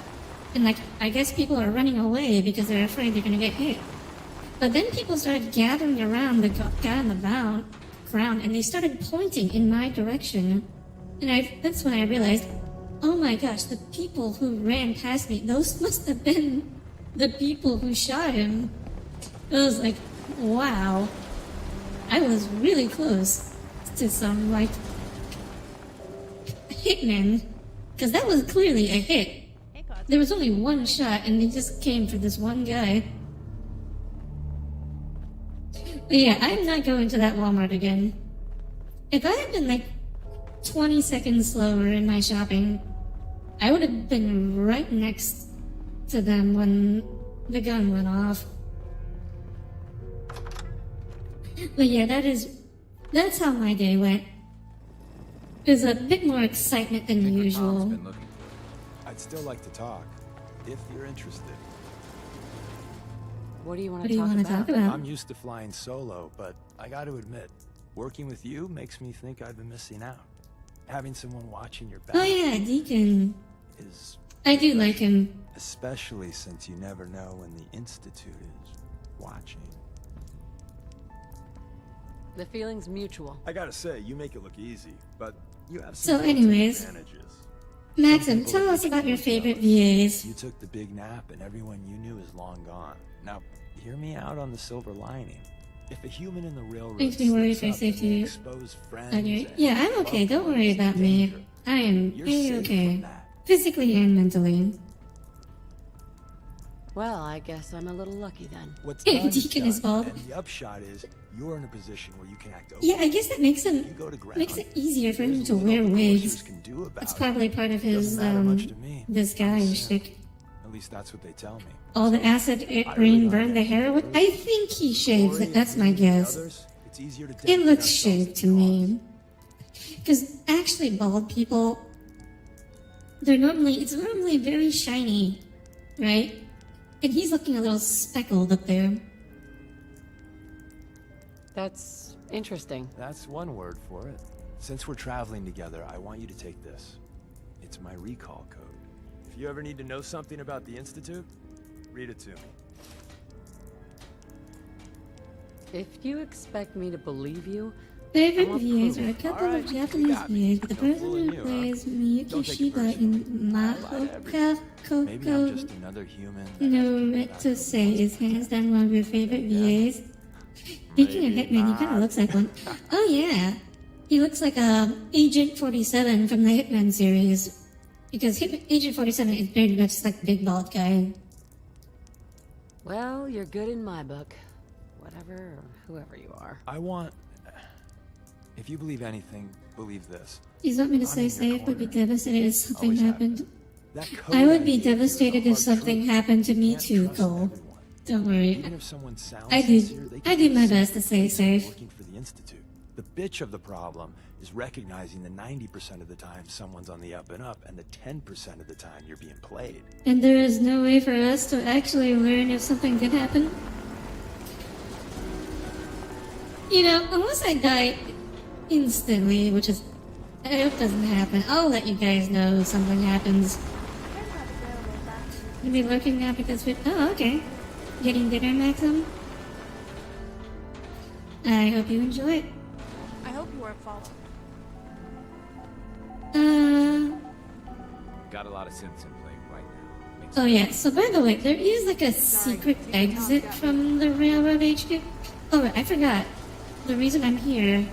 And like, I guess people are running away because they're afraid they're gonna get hit. But then people started gathering around the guy on the ground, and they started pointing in my direction. And that's when I realized, oh my gosh, the people who ran past me, those must have been the people who shot him. I was like, wow. I was really close to some, like, hitman. Because that was clearly a hit. There was only one shot, and they just came for this one guy. But yeah, I'm not going to that Walmart again. If I had been, like, 20 seconds slower in my shopping, I would have been right next to them when the gun went off. But yeah, that's how my day went. There's a bit more excitement than usual. I'd still like to talk, if you're interested. What do you want What to do you talk want to talk about? I'm used to flying solo, but I gotta admit, working with you makes me think I've been missing out. Having someone watching your back. Oh yeah, Deacon. Is I do like him. especially since you never know when the Institute is watching. The feeling's mutual. I gotta say, you make it look easy, but you have So some built-in anyways, advantages. Maxim, tell us about your favorite VAs. You took the big nap and everyone you knew is long gone. Now, hear me out on the silver lining. If a human in the railroad Makes me worry for your slips up and safety. expose friends Yeah, I'm okay. Don't worry about me. I am very okay. Physically and mentally. Well, I guess I'm a little lucky then. What's Hey, done Deacon done, is bald. And the upshot is, you're in a position where you can act open. Yeah, I guess that makes him You go to ground, makes it easier for him there's to little wear the wigs. officers can do about That's it. probably part of his Doesn't matter much to me. this guy shtick. At least that's what they tell me. All the acid rain burned the hair with. I think he shaves it. That's my guess. It's easier to It looks shaved to me. Because actually, bald people, it's normally very shiny, right? And he's looking a little speckled up there. That's interesting. That's one word for it. Since we're traveling together, I want you to take this. It's my recall code. If you ever need to know something about the Institute, read it to me. If you expect me to believe you, Favorite I want VAs proof. are a couple of Japanese VAs, but the person who plays Miyuki Shiba in Mahoka Maybe I'm Koko just another human. no to say is hands down one of your favorite VAs. Speaking of Hitman, he kind of looks like one. Oh yeah, he looks like Agent 47 from the Hitman series. Because Agent 47 is very much like the big bald guy. well, you're good in my book. Whatever or whoever you are. I want... If you believe anything, believe this. You want me to I'm stay in your safe but be corner. devastated if something Always have happened? That code I would be idea is devastated a if hard something truth. happened to me Can't too, trust Cole. everyone. Don't worry. Even if someone sounds I sincere, they I can do be my sincere. best to stay safe. Working for the Institute. The bitch of the problem is recognizing that 90% of the time someone's on the up and up, and the 10% of the time you're being played. And there is no way for us to actually learn if something did happen? You know, unless I die instantly, which is... I hope doesn't happen. I'll let you guys know if something happens. You'll be lurking now because we... Oh, okay. Getting dinner, Maxim? I hope you enjoy it. I hope you weren't followed. Got a lot of synths in play right now. Oh yeah, so by the way, there is like a secret exit from the railroad HQ. Oh, I forgot. The reason I'm here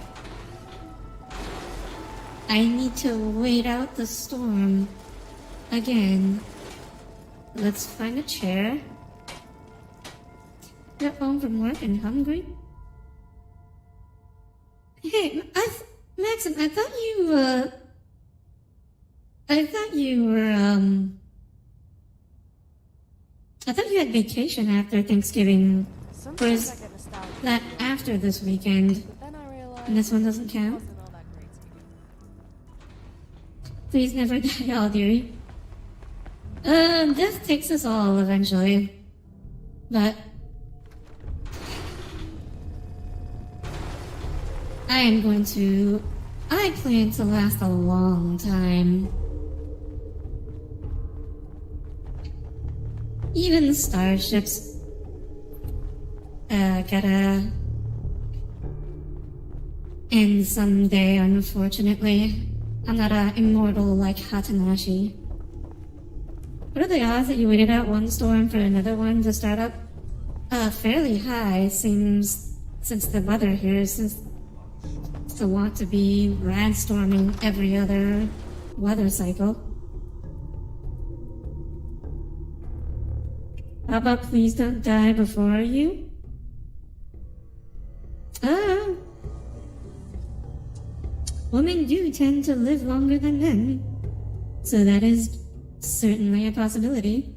I need to wait out the storm again. Let's find a chair. Got home from work and hungry. Hey, Maxim, I thought you were, I thought you had vacation after Thanksgiving. Or is that after this weekend? And this one doesn't count? Please never die, Aldery. Death takes us all eventually. But I plan to last a long time. Even the starships gotta end someday, unfortunately. I'm not immortal like Hatanashi. What are the odds that you waited out one storm for another one to start up? Fairly high, seems, since the weather here seems to want to be randstorming every other weather cycle. How about please don't die before you? Women do tend to live longer than men, so that is certainly a possibility.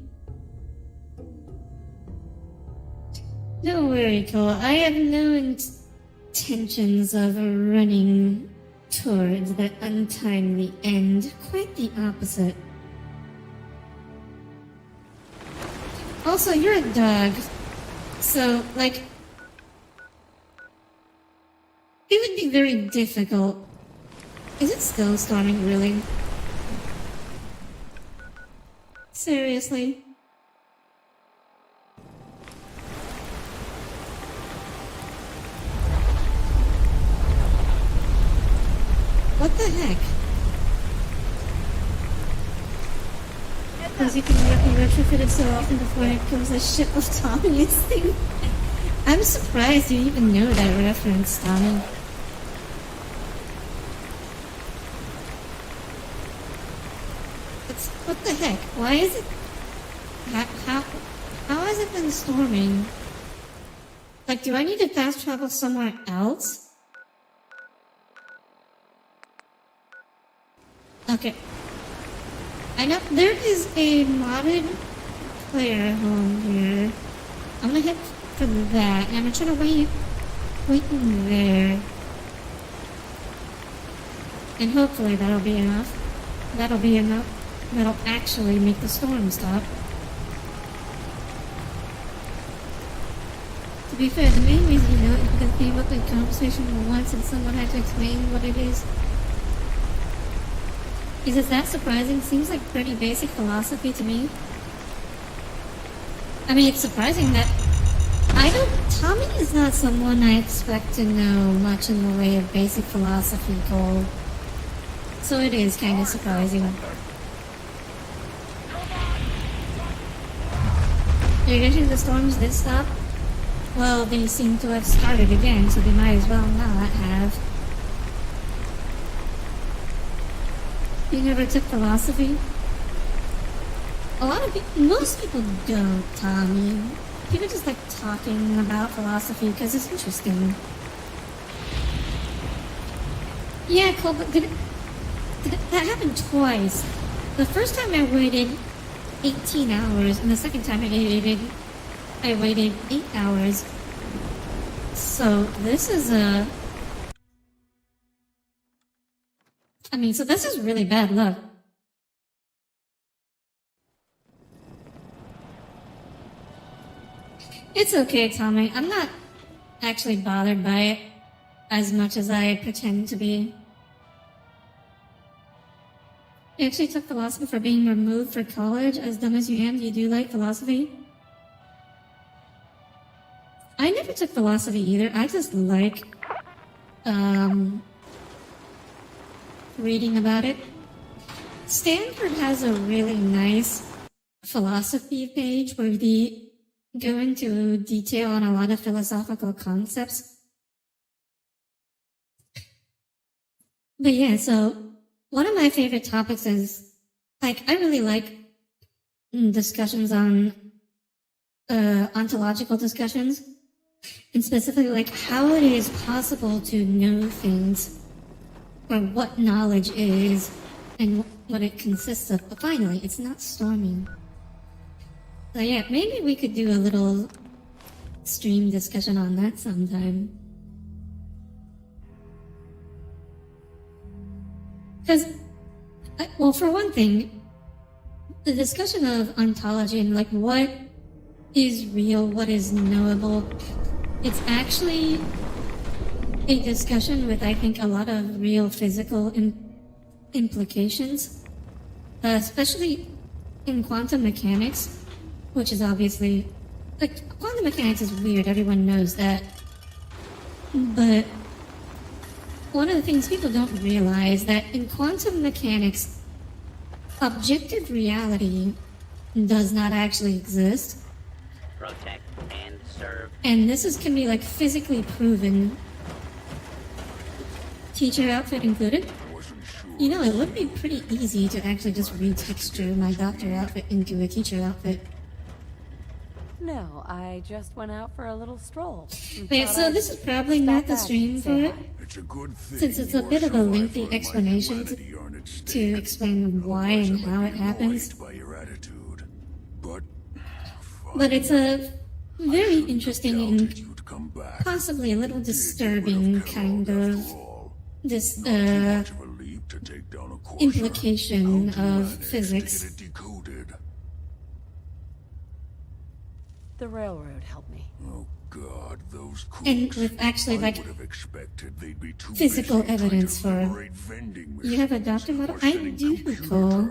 Don't worry, Cole. I have no intentions of running towards that untimely end. Quite the opposite. Also, you're a dog, so, like, it would be very difficult. Is it still storming, really? Seriously? What the heck? Because you can be retrofitted so often before it becomes a ship of Tommy's thing. I'm surprised you even know that reference, Tommy. What the heck? Why is it... How has it been storming? Like, do I need to fast travel somewhere else? Okay. I know there is a modded player home here. I'm gonna head for that, and I'm gonna try to wait in there. And hopefully that'll be enough. That'll actually make the storm stop. To be fair, the main reason you know it is because it came up in conversation once and someone had to explain what it is. Is it that surprising? Seems like pretty basic philosophy to me. I mean, it's surprising that Tommy is not someone I expect to know much in the way of basic philosophy, Cole. So it is kind of surprising. Are you guessing the storms did stop? Well, they seem to have started again, so they might as well not have. You never took philosophy? Most people don't, Tommy. People just like talking about philosophy because it's interesting. Yeah, Cole, but that happened twice. The first time I waited 18 hours, and the second time I waited 8 hours. So this is so this is really bad luck. It's okay, Tommy. I'm not actually bothered by it as much as I pretend to be. You actually took philosophy for being removed for college? As dumb as you am, do you do like philosophy? I never took philosophy either. I just like, reading about it. Stanford has a really nice philosophy page where they go into detail on a lot of philosophical concepts. But yeah, so one of my favorite topics is, like, I really like discussions on ontological discussions, and specifically, like, how it is possible to know things, or what knowledge is, and what it consists of. But finally, it's not storming. So yeah, maybe we could do a little stream discussion on that sometime. Because, well, for one thing, the discussion of ontology and like what is real, what is knowable, it's actually a discussion with, I think, a lot of real physical implications, especially in quantum mechanics, which is obviously, like, quantum mechanics is weird, everyone knows that, but one of the things people don't realize that in quantum mechanics, objective reality does not actually exist. Protect and serve. And this can be like physically proven. Teacher outfit included. You know, it would be pretty easy to actually just retexture my doctor outfit into a teacher outfit. No, I just went out for a little stroll. Yeah, so this is probably not the stream for it, since it's a bit of a lengthy explanation to explain why and how it happens. But it's a very interesting and possibly a little disturbing kind of this implication of physics. The railroad helped me. Oh God, those cooks. And with actually like physical evidence for you have a doctor model? I do, Cole.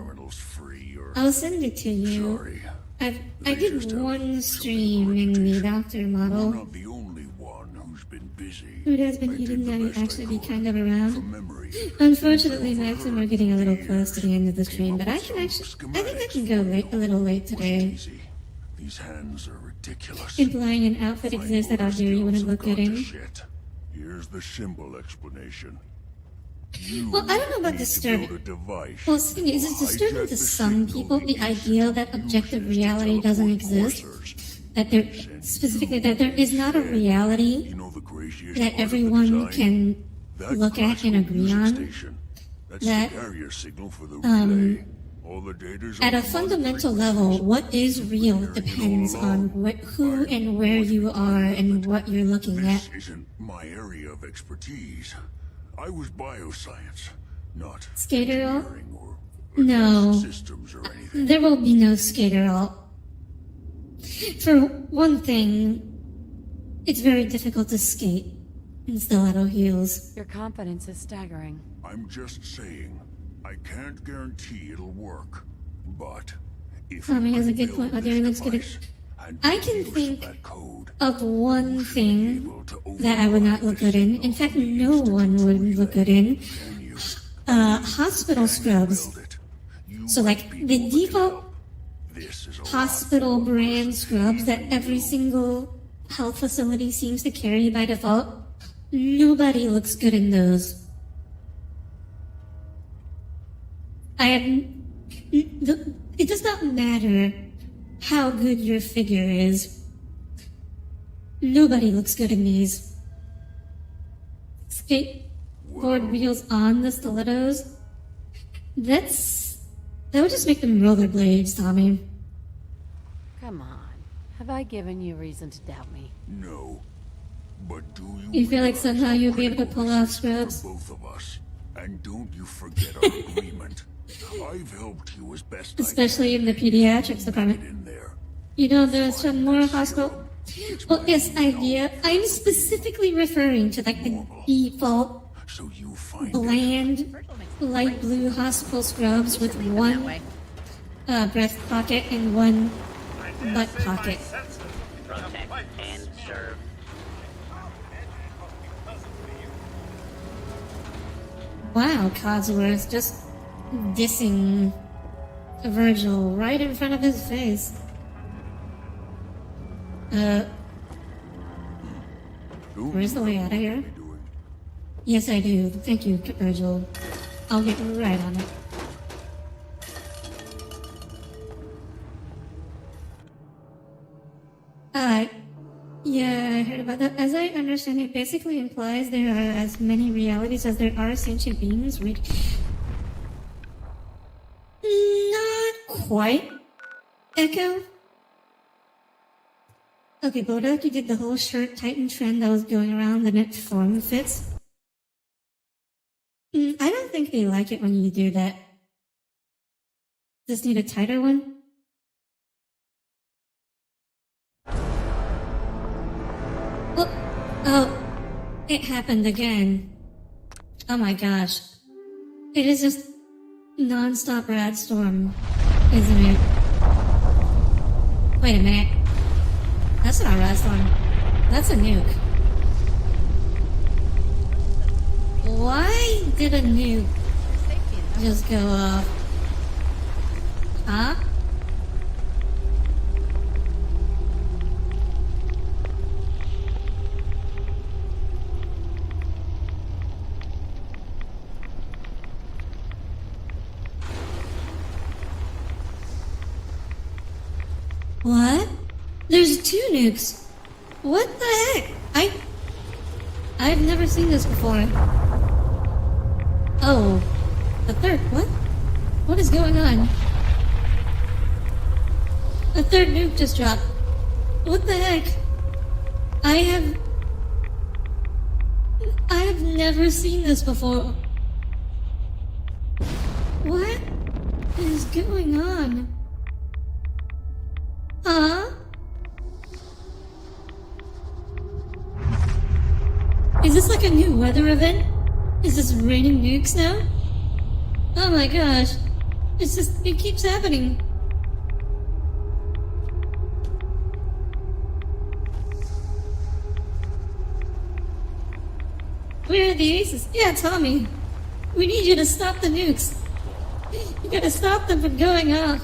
I'll send it to you. I did one stream in the doctor model. Not the only one who's been busy. Who has been eating that actually be kind of around. Unfortunately, Max and we're getting a little close to the end of the stream, but I think I can go a little late today. These hands are ridiculous. Implying an outfit exists that I'll do you wouldn't look good in. Here's the simple explanation. Well, I don't know about disturbing. Well, the thing is, it's disturbing to some people, the idea that objective reality doesn't exist. That there, specifically, that there is not a reality that everyone can look at and agree on. That, at a fundamental level, what is real depends on who and where you are and what you're looking at. This isn't my area of expertise. I was bioscience, not Skaterall? No. There will be no Skaterall. For one thing, it's very difficult to skate in stiletto heels. Your confidence is staggering. I'm just saying, I can't guarantee it'll work, but if Tommy has a good point. Looks good. I can think of one thing that I would not look good in. In fact, no one would look good in. Hospital scrubs. So, like, the default hospital brand scrubs that every single health facility seems to carry by default, nobody looks good in those. It does not matter how good your figure is. Nobody looks good in these. Skateboard wheels on the stilettos? That would just make them rollerblades, Tommy. Come on. Have I given you reason to doubt me? No. But do You feel like somehow you'll be able to pull off scrubs? both of us? And don't you forget our agreement. I've helped you as best Especially in the pediatrics department. You know, there's some more hospital. Well, yes, I'm specifically referring to like the default bland light blue hospital scrubs with one breast pocket and one butt pocket. Protect and serve. Wow, Codsworth just dissing Virgil right in front of his face. Where's the way out of here? Yes, I do. Thank you, Virgil. I'll get right on it. Yeah, I heard about that. As I understand it, basically implies there are as many realities as there are sentient beings, which... Not quite. Echo? Okay, but after you did the whole shirt tighten trend that was going around, the net form fits. I don't think they like it when you do that. Just need a tighter one? Oh, it happened again. Oh my gosh. It is just non-stop rad storm, isn't it? Wait a minute. That's not a rad storm. That's a nuke. Why did a nuke just go off? Huh? What? There's 2 nukes. What the heck? I've never seen this before. Oh, the 3rd. What? What is going on? A 3rd nuke just dropped. What the heck? I have never seen this before. What is going on? Huh? Is this like a new weather event? Is this raining nukes now? Oh my gosh. It keeps happening. Where are the aces? Yeah, Tommy. We need you to stop the nukes. You gotta stop them from going off.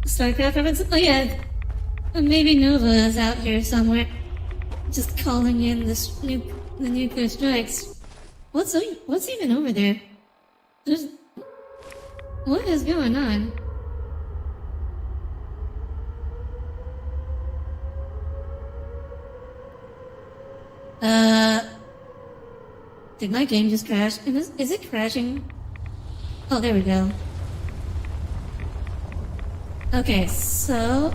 StarCraft reference? Oh yeah. Maybe Nova is out here somewhere. Just calling in the nuclear strikes. What's even over there? What is going on? Did my game just crash? Is it crashing? Oh, there we go. Okay, so...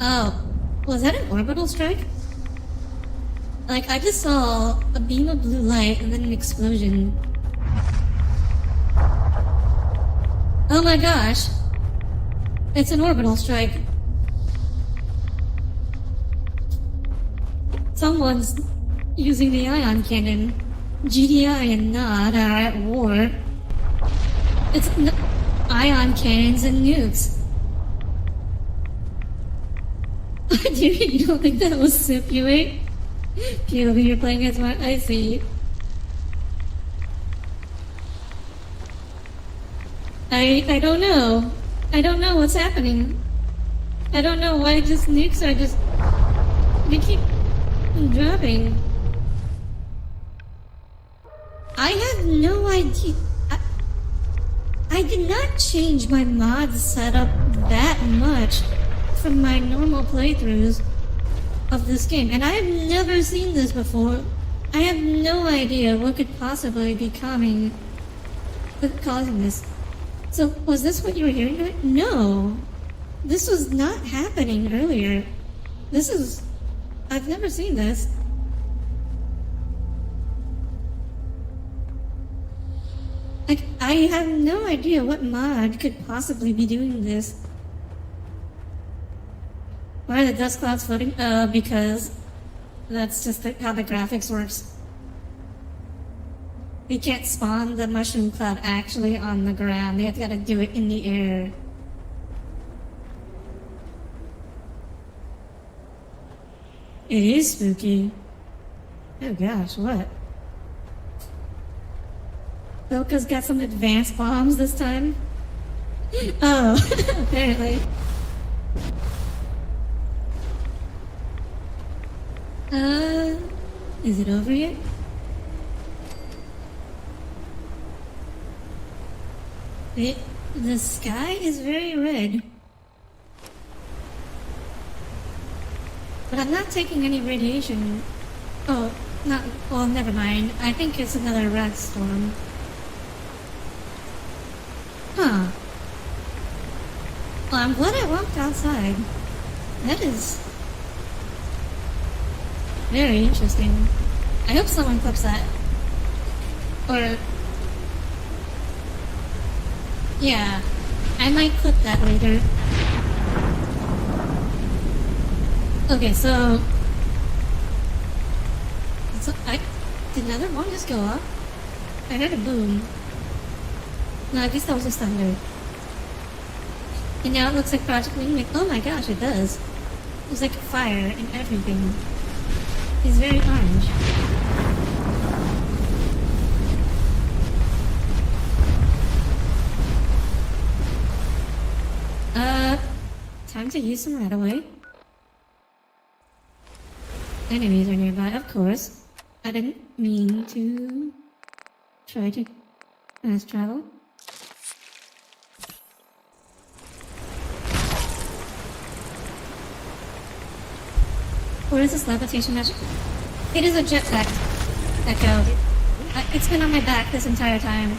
Oh, was that an orbital strike? Like, I just saw a beam of blue light and then an explosion. Oh my gosh! It's an orbital strike. Someone's using the ion cannon. GDI and NOD are at war. It's ion cannons and nukes. You don't think that was simulate? POV, you're playing as my I see. I don't know. I don't know what's happening. I don't know why just nukes are just... They keep dropping. I have no idea. I did not change my mod setup that much from my normal playthroughs of this game, and I have never seen this before. I have no idea what could possibly be causing this. So, was this what you were hearing? No. This was not happening earlier. I've never seen this. Like, I have no idea what mod could possibly be doing this. Why are the dust clouds floating? Because that's just how the graphics works. You can't spawn the mushroom cloud actually on the ground. They have got to do it in the air. It is spooky. Oh gosh, what? Bilka's got some advanced bombs this time? Oh, apparently. Is it over yet? The sky is very red. But I'm not taking any radiation. Oh, not. Well, never mind. I think it's another rat storm. Huh. Well, I'm glad I walked outside. That is very interesting. I hope someone clips that. Or... yeah, I might clip that later. Okay, so did another one just go up? I heard a boom. No, I guess that was just thunder. And now it looks like Project Wingman. Oh my gosh, it does. There's like fire and everything. It's very orange. Time to use some right away. Enemies are nearby, of course. I didn't mean to try to fast travel. What is this levitation magic? It is a jetpack, Echo. It's been on my back this entire time.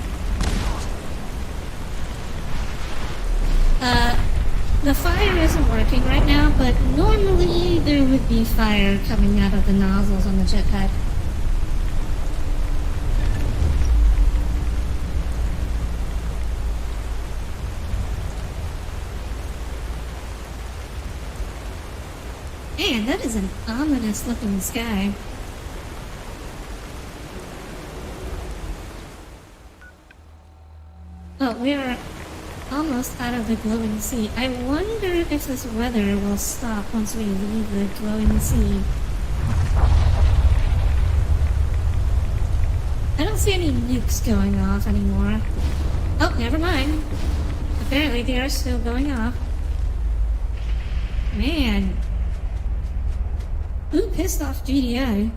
The fire isn't working right now, but normally there would be fire coming out of the nozzles on the jetpack. Man, that is an ominous looking sky. Oh, we are almost out of the glowing sea. I wonder if this weather will stop once we leave the glowing sea. I don't see any nukes going off anymore. Oh, never mind. Apparently they are still going off. Man. Who pissed off GDI?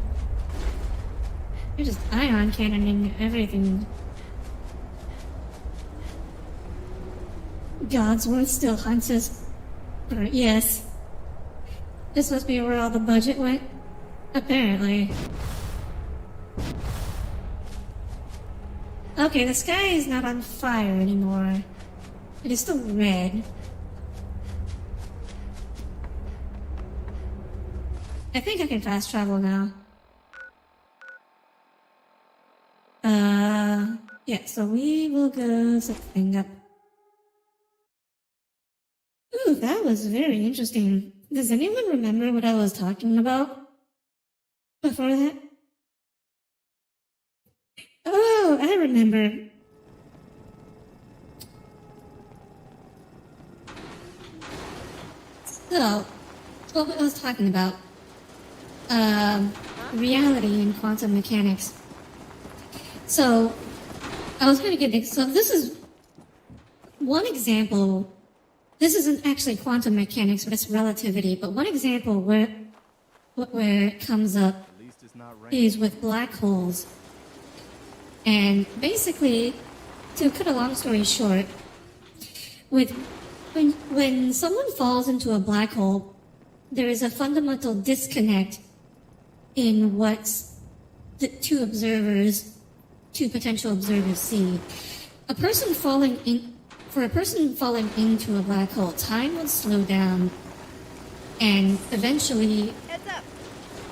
They're just ion cannoning everything. Codsworth still hunts us. Yes. This must be where all the budget went. Apparently. Okay, the sky is not on fire anymore. It is still red. I think I can fast travel now. Yeah, so we will go something up. Ooh, that was very interesting. Does anyone remember what I was talking about before that? Oh, I remember. So, what I was talking about. Reality and quantum mechanics. So, I was going to get this. So this is one example. This isn't actually quantum mechanics, but it's relativity. But one example where it comes up is with black holes. And basically, to cut a long story short, when someone falls into a black hole, there is a fundamental disconnect in what the two potential observers see. For a person falling into a black hole, time would slow down and eventually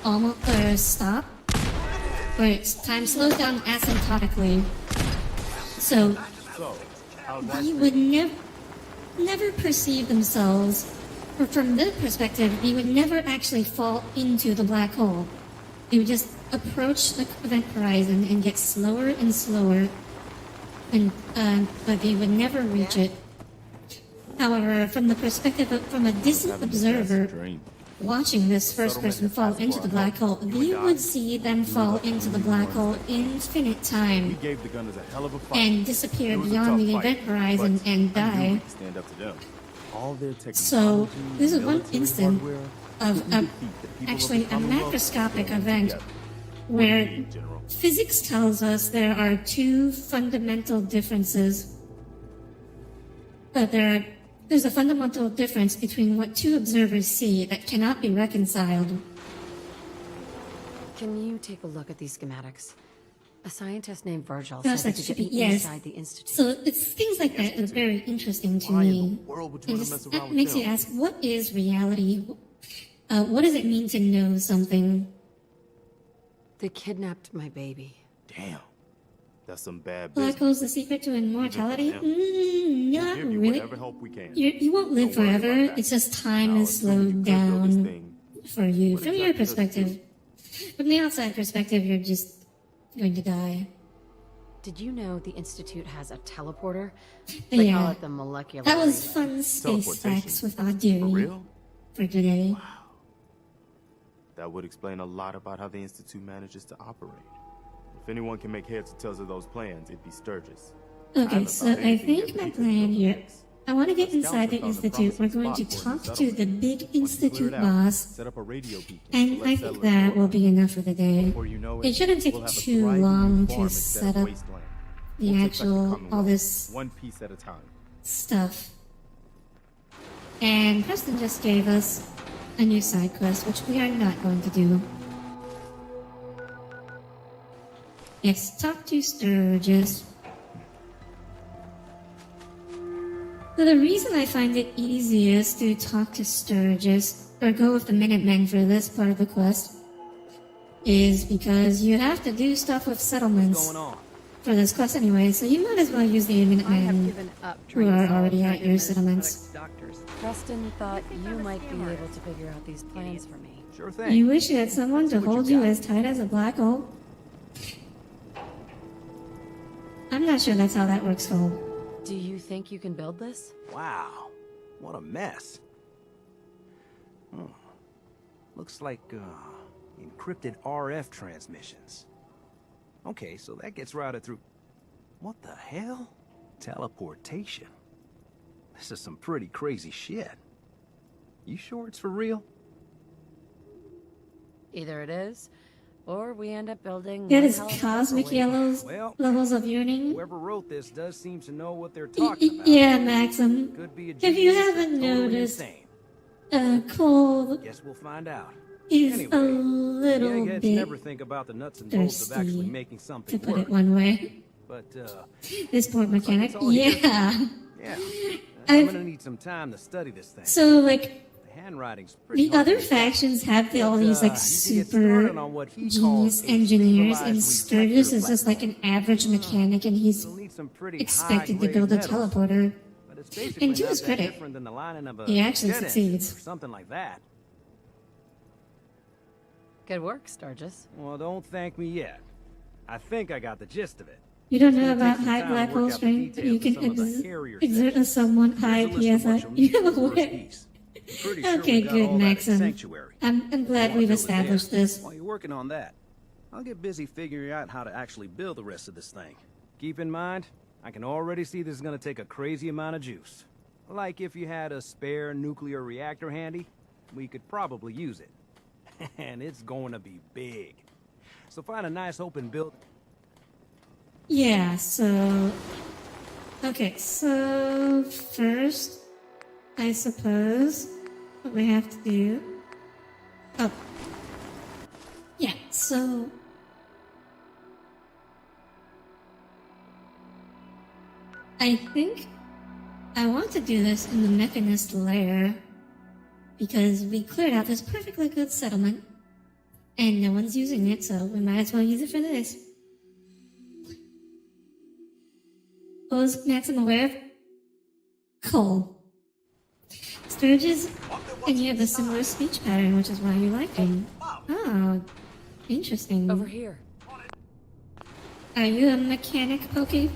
almost stop, where time slows down asymptotically. So they would never perceive themselves, or from their perspective, they would never actually fall into the black hole. They would just approach the event horizon and get slower and slower, but they would never reach it. However, from the perspective from a distant observer watching this first person fall into the black hole, they would see them fall into the black hole infinite time and disappear beyond the event horizon and die. So, this is one instant of actually a macroscopic event where physics tells us there are two fundamental differences. There's a fundamental difference between what two observers see that cannot be reconciled. Can you take a look at these schematics? A scientist named Virgil Yes, said that he should could be, get yes. inside the institute. So it's things like that is very interesting to Why in me. the world would you It want to just mess around with makes you them? ask, what is reality? What does it mean to know something? They kidnapped my baby. Damn. That's some bad Black business. hole's the secret to immortality? We'll Not give you really. whatever help we can. You won't live Don't worry about forever. that. It's just time Now, is assuming you slowed could build this down thing, for you. what From your exactly does it do? perspective. From the outside perspective, you're just going to die. Did you know the institute has a teleporter? They call Yeah. it the molecular. That was reset. fun space Teleportation. facts with Audrey. For real? For today. That would explain a lot about how the Institute manages to operate. If anyone can make heads or tails of those plans, it'd be Sturgis. Okay, so I think my plan here, I want to get inside the Institute. We're going to talk to the big Institute boss, Set up a radio beacon. and I think that will be enough for the day. Before you know It shouldn't take we'll have a too thriving long farm to instead set of up wasteland. the We'll take back actual, all Commonwealth, this one piece at a time. stuff. And Preston just gave us a new side quest, which we are not going to do. Yes, talk to Sturgis. So the reason I find it easiest to talk to Sturgis, or go with the Minutemen for this part of the quest, is because you have to do stuff with settlements for this quest anyway, so you might as well use the Minutemen who are already at your settlements. Preston thought you might be able to figure out these plans for me. Sure You wish you had someone to hold you as tight as a black hole? I'm not sure that's how that works, Cole. Do you think you can build this? Wow, what a mess. Looks like, encrypted RF transmissions. Okay, so that gets routed through... What the hell? Teleportation. This is some pretty crazy shit. You sure it's for real? Either it is, or we end up building. That one is hell of a cosmic puzzle. yellows levels of yearning. Whoever wrote this does seem to know what they're talking about. Yeah, Maxim. Could be a If you genius or haven't totally noticed, insane. Cole Guess we'll find out. is Anyway, a little the eggheads bit never think about the nuts and bolts of actually thirsty, making something to put work. it one way. But, This poor mechanic. all you do. Yeah. yeah. I'm gonna need some time to study this thing. So, like, The handwriting's pretty the other factions have all these, like, super genius engineers, and Sturgis is just like an average mechanic, and he's expected to build a teleporter. But it's basically And to not his that credit, different than the lining of a he actually jet engine succeeds. or something like that. Good work, Sturgis. Well, don't thank me yet. I think I got the gist of it. You don't know It's gonna about take some high time to black work hole out the strength, but you details can of some of the hairier exert a somewhat high Here's a list of what PSI. you'll need You for know the first what? piece. Pretty sure Okay, we got good, all that at Maxim. Sanctuary. I'm glad we've established this. While you're working on that, I'll get busy figuring out how to actually build the rest of this thing. Keep in mind, I can already see this is gonna take a crazy amount of juice. Like if you had a spare nuclear reactor handy, we could probably use it. And it's going to be big. So find a nice open building. Yeah, so... Okay, so... First, I suppose, what we have to do... Oh. Yeah, so... I think I want to do this in the Mechanist lair, because we cleared out this perfectly good settlement, and no one's using it, so we might as well use it for this. What was Maxim aware of? Coal. Sturgis, and you have a similar speech pattern, which is why you like him. Oh, interesting. Over here. Are you a mechanic, Pokey?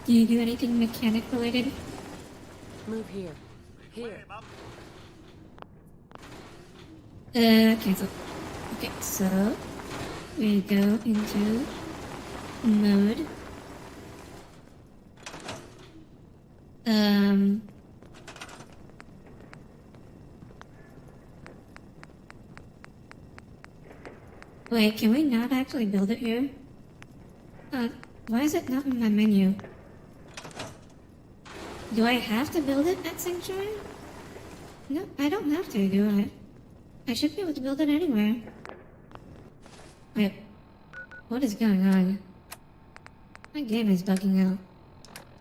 Do you do anything mechanic related? Move here. Here. Cancel. Okay, so we go into mode. Wait, can we not actually build it here? Why is it not in my menu? Do I have to build it at Sanctuary? No, I don't have to, do I? I should be able to build it anywhere. Wait, what is going on? My game is bugging out.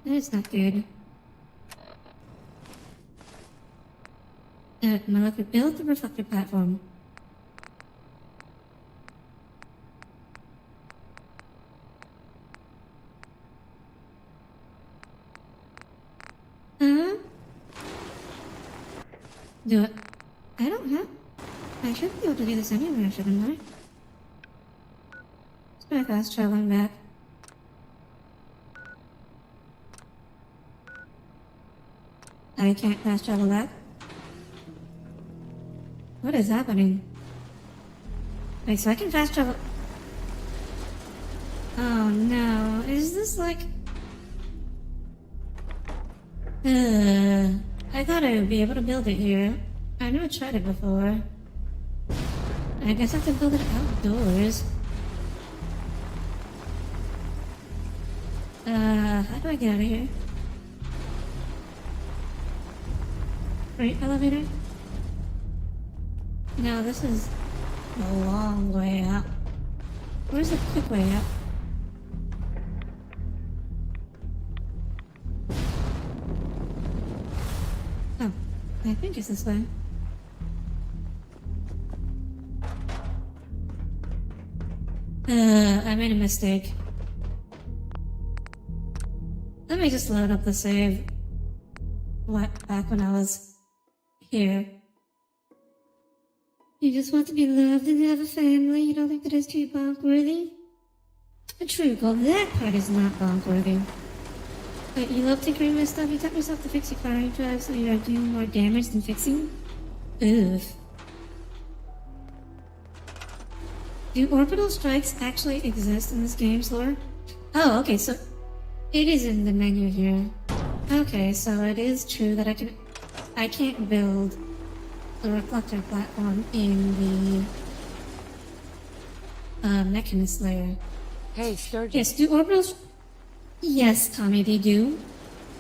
That's not good. Molecular, build the reflector platform. Do it. I don't have... I should be able to do this anywhere, shouldn't I? Let's try fast traveling back. I can't fast travel back. What is happening? Wait, so I can fast travel... Oh no, is this like... I thought I would be able to build it here. I never tried it before. I guess I have to build it outdoors. How do I get out of here? Right, elevator? No, this is a long way out. Where's the quick way out? Oh, I think it's this way. I made a mistake. Let me just load up the save. What, back when I was here. You just want to be loved and have a family. You don't think that is too bonk-worthy? True, Gold, that part is not bonk-worthy. But you love tinkering with stuff. You taught yourself to fix your firing drive so you are doing more damage than fixing? Oof. Do orbital strikes actually exist in this game's lore? Oh, okay, so it is in the menu here. Okay, so it is true that I can't build the reflector platform in the mechanist layer. Hey, Sturgis. Yes, do orbitals... Yes, Tommy, they do.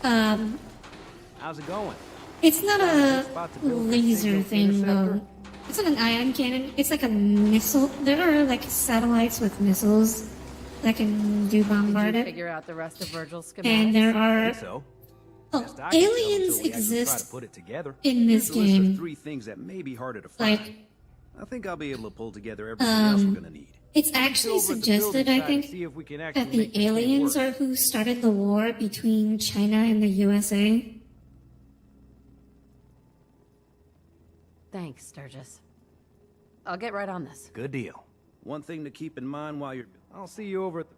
How's it going? It's not a laser thing, though. It's not an ion cannon. It's like a missile. There are, like, satellites with missiles that can do bombard Did you it. figure out the rest of Virgil's schematics? And there are... So. Oh, aliens exist in this game. Three things that may be harder to find. Like... I think I'll be able to pull together everything else we're gonna need. It's actually suggested, I think, that the aliens are who started the war between China and the USA. Thanks, Sturgis. I'll get right on this. Good deal. One thing to keep in mind while you're... I'll see you over at the...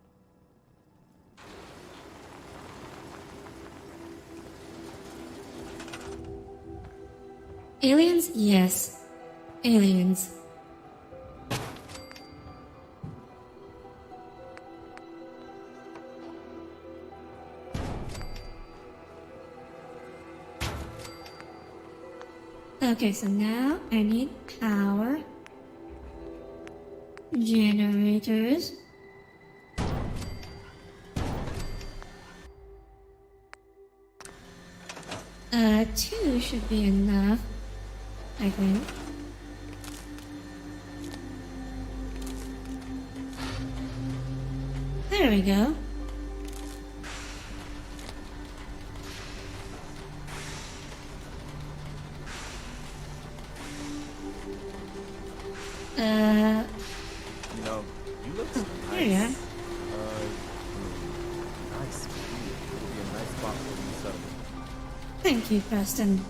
Aliens? Yes. Aliens. Okay, so now I need power. Generators. Two should be enough, I think. There we go. You know, you look nice. There you are. Nice. It'll be a nice spot for you to settle. Thank you, Preston.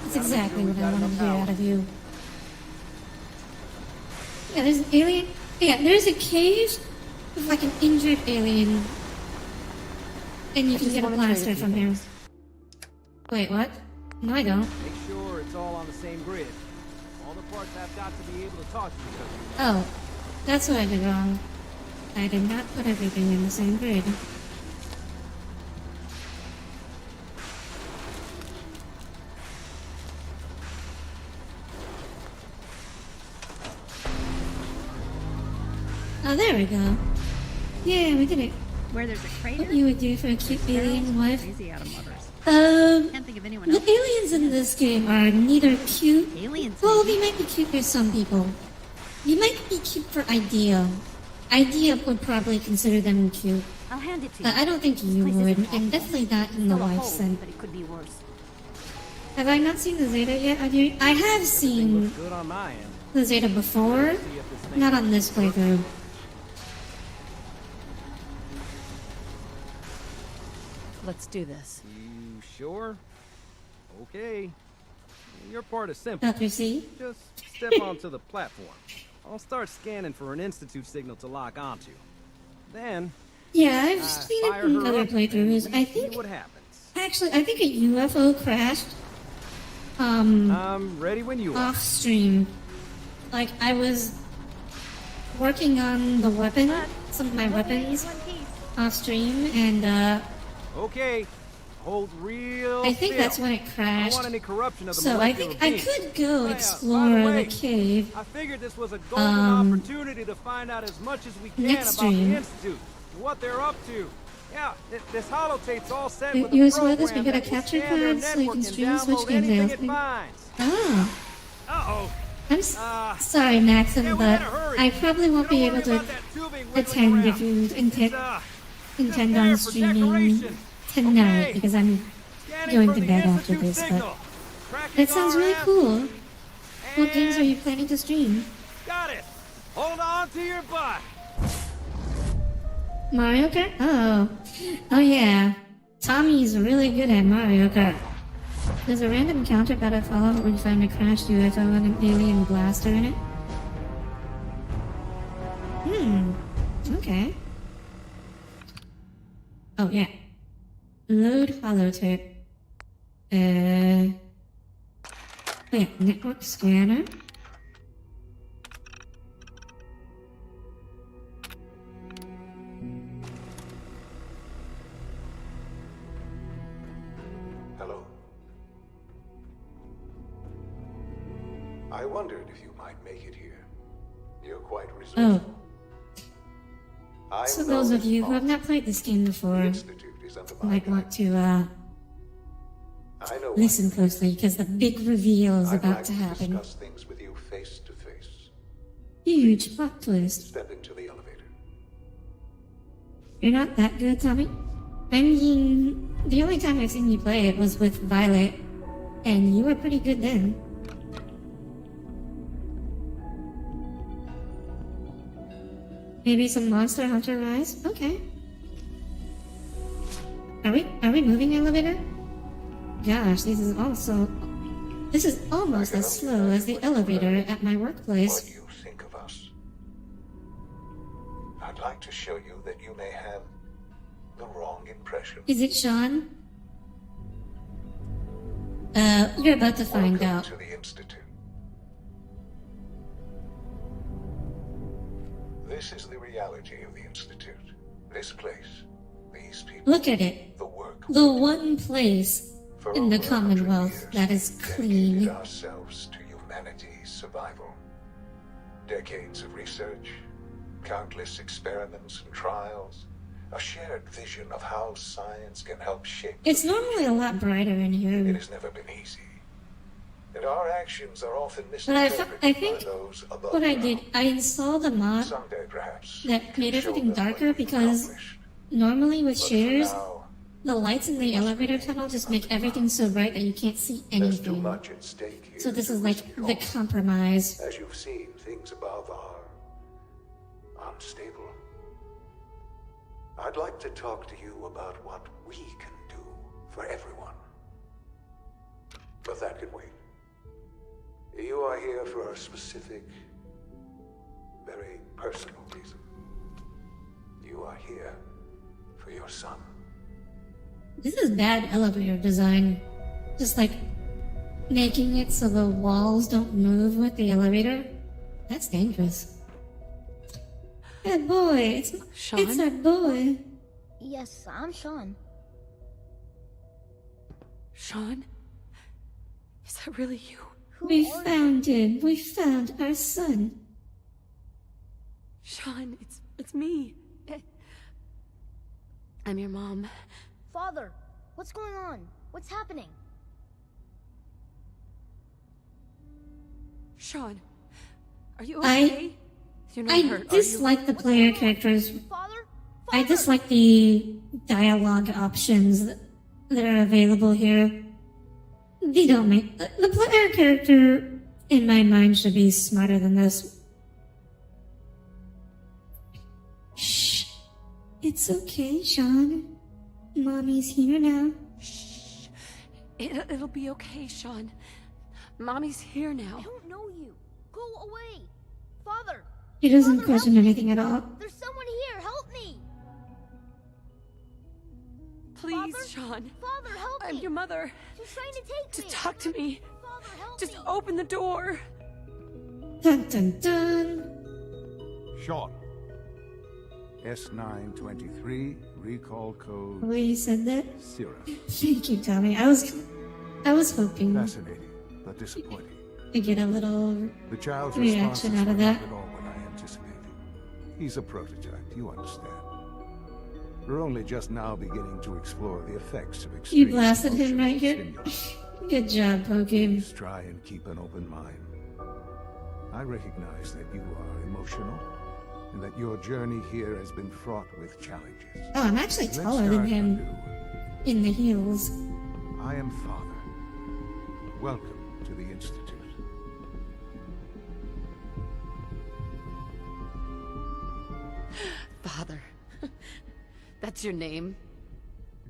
That's exactly what I wanted to hear out of you. Yeah, there's an alien. Yeah, there's a cave with like an injured alien. And you can get a blaster from here. Wait, what? No, I don't. Make sure it's all on the same grid. All the parts have got to be able to talk to each other. Oh, that's what I did wrong. I did not put everything in the same grid. Oh, there we go. Yeah, we did it. Where there's a crater? What you would do for a cute alien wife? Crazy out of mothers. Can't think of anyone the else. aliens in this game are neither cute. Aliens, Well, maybe. they might be cute for some people. You might be cute for Idea. Idea would probably consider them cute. I'll hand it to you. I don't think you would, and definitely not in the Still a wife hole, sense. but it could be worse. Have I not seen the Zeta yet? I have seen Good on my end. the Zeta before, not on this playthrough. Let's do this. You sure? Okay. Your part is simple. Dr. C? Just step onto the platform. I'll start scanning for an Institute signal to lock onto. Then... Yeah, I've seen it fire in her other up playthroughs. and I see think... what happens. Actually, I think a UFO crashed. I'm ready when you are. Off stream. Like, I was working on the weapon, some of my weapons, off stream, and, Okay. Hold real I think still. that's when it I don't crashed. want any corruption of the So I molecular think I being. could go By explore the way, the cave. I figured this was a golden opportunity to find out as much as we can Next about stream. the Institute and what they're up to. Yeah, this holotape's all set with You a as well program as we get a that will capture scan their card so you network can and stream Switch download games anything out. it finds. Oh. Uh-oh. I'm sorry, Maxim, but I probably won't be able to attend if you intend on streaming tonight because I'm going to bed after this, but that sounds really cool. What games are you planning to stream? Got it. Hold on to your butt. Mario Kart? Oh yeah. Tommy's really good at Mario Kart. There's a random encounter about a follow where you find a crashed UFO and an alien blaster in it. Okay. Oh yeah. Load holotape. Wait, network scanner? Hello. I wondered if you might make it here. You're quite resourceful. Oh. So those of you who have not played this game before might want to listen closely because the big reveal is about to happen. Discuss things with you face to face. Huge plot twist. Step into the elevator. You're not that good, Tommy? I mean, the only time I've seen you play it was with Violet, and you were pretty good then. Maybe some Monster Hunter Rise? Okay. Are we moving elevator? Gosh, this is almost as slow as the elevator at my workplace. What do you think of us? I'd like to show you that you may have the wrong impression. Is it Sean? You're about to find out. To the Institute. This is the reality of the Institute. This place, these people. Look at it. The one place in the Commonwealth that is clean. Dedicated ourselves to humanity's survival. Decades of research, countless experiments and trials, a shared vision of how science can help shape. It's normally a lot brighter in here. It has never been easy. And our actions are often But misinterpreted I think by those above what I ground. did, I installed a mod Someday, perhaps, that made everything darker because normally with shares, the lights in the elevator tunnel just make everything so bright that you can't see there's too anything. much at stake here. So this to is like risk it the all. compromise. As you've seen, things above are unstable. I'd like to talk to you about what we can do for everyone. But that can wait. You are here for a specific, very personal reason. You are here for your son. This is bad elevator design. Just like making it so the walls don't move with the elevator. That's dangerous. That boy, it's that boy. Yes, I'm Sean. Sean? Is that really you? We found him. We found our son. Sean, it's me. I'm your mom. Father, what's going on? What's happening? Sean, are you okay? You're not hurt, I dislike the player characters. Father? I dislike the dialogue options that are available here. They don't make... The player character, in my mind, should be smarter than this. Shh. It's okay, Sean. Mommy's here now. Shh. It'll be okay, Sean. Mommy's here now. I don't know you. Go away. Father! He doesn't Father, question help anything me. at all. There's someone here. Help me. Please, Father? Sean. Father, help I'm me. your mother. She's trying to take Just me. talk to me. Father, help Just me. open the door. Dun dun dun. Sean. S923, recall code The way you said that. Syrah. Thank you, Tommy. I was hoping Fascinating, but disappointing. to get a little The child's responses reaction out were of not that. at all what I anticipated. He's a prototype, you understand. We're only just now beginning to explore the effects of extreme You blasted him emotional right here. stimulus. Good job, Pokey. Please try and keep an open mind. I recognize that you are emotional, and that your journey here has been fraught with challenges. Oh, I'm actually Let's taller than start him anew. in the heels. I am Father. Welcome to the Institute. Father. That's your name?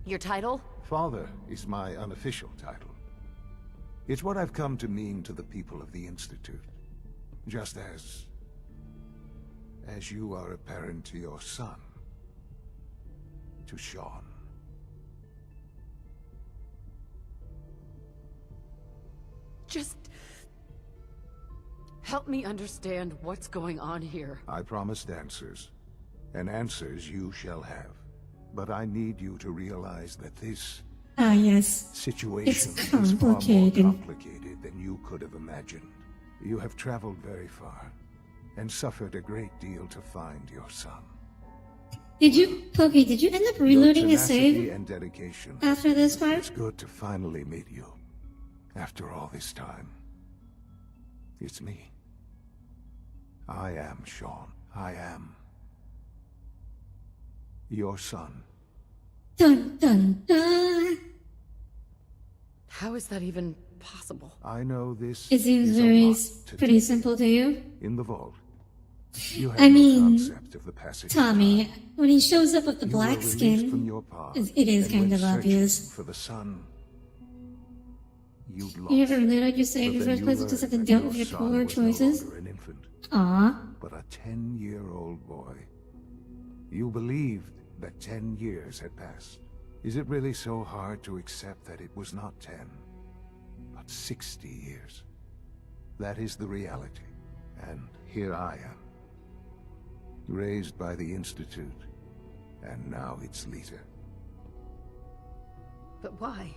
Your title? Father is my unofficial title. It's what I've come to mean to the people of the Institute. Just as you are a parent to your son. To Sean. Just help me understand what's going on here. I promised answers, and answers you shall have. But I need you to realize that this Yes. situation It's is far more complicated. complicated than you could have imagined. You have traveled very far, and suffered a great deal to find your son. Did you, Pokey, did you end up reloading Your his tenacity save and dedication. after this part? It's good to finally meet you. After all this time. It's me. I am Sean. I am your son. Dun dun dun. How is that even possible? I know this It seems is a very lot to pretty take. simple to you. In the vault. You have I no mean, concept of the passage of Tommy, when he shows up with the You were black released skin, from your past it is and kind went of searching obvious. for the son you'd lost. You ever reloaded your save in But the then first you place with just like the learned dealt that with your son poor was no choices? longer an infant, Aw. but a 10-year-old boy. You believed that 10 years had passed. Is it really so hard to accept that it was not 10, but 60 years? That is the reality. And here I am. Raised by the Institute, and now its leader. But why?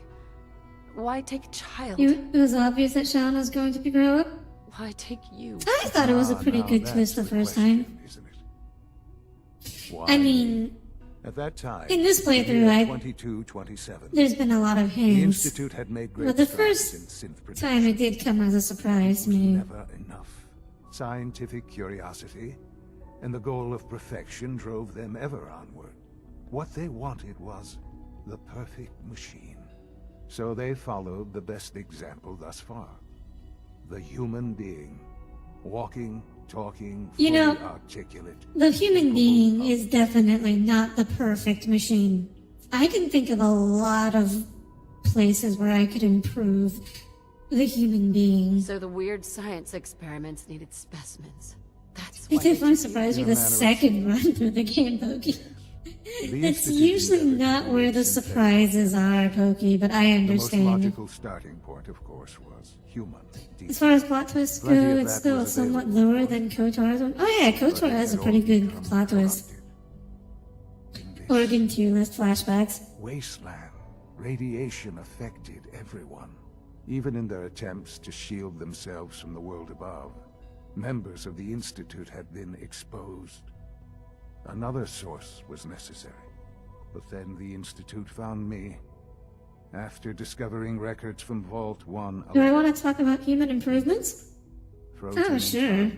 Why take a child? It was obvious that Sean was going to grow up. Why take you? I thought it was a pretty now good that's twist the the first question, time. isn't it? Why I mean, at that time, in this the playthrough, year 2227, there's been a lot of the hints. Institute had made great But the strides first in synth production. time it did come as a surprise to me. Never enough. Scientific curiosity and the goal of perfection drove them ever onward. What they wanted was the perfect machine. So they followed the best example thus far. The human being. Walking, talking, You know, fully articulate. The human being is definitely not the perfect machine. I can think of a lot of places where I could improve the human being. So the weird science experiments needed specimens. That's It why they definitely took you. surprised me In a the manner of second run through the game, Pokey. The That's Institute usually endeavored to not where create the synthetic surprises are, Pokey, but I The most understand. logical starting point, of course, was human. As far as plot twists go, Plenty of it's that still was somewhat available, lower than KOTOR's one. Oh yeah, KOTOR has a pretty good plot twist. Organ tier list flashbacks. Wasteland. Radiation affected everyone. Even in their attempts to shield themselves from the world above, members of the Institute had been exposed. Another source was necessary. But then the Institute found me. After discovering records from Vault 1... Do I want to talk about human improvements? Oh, sure.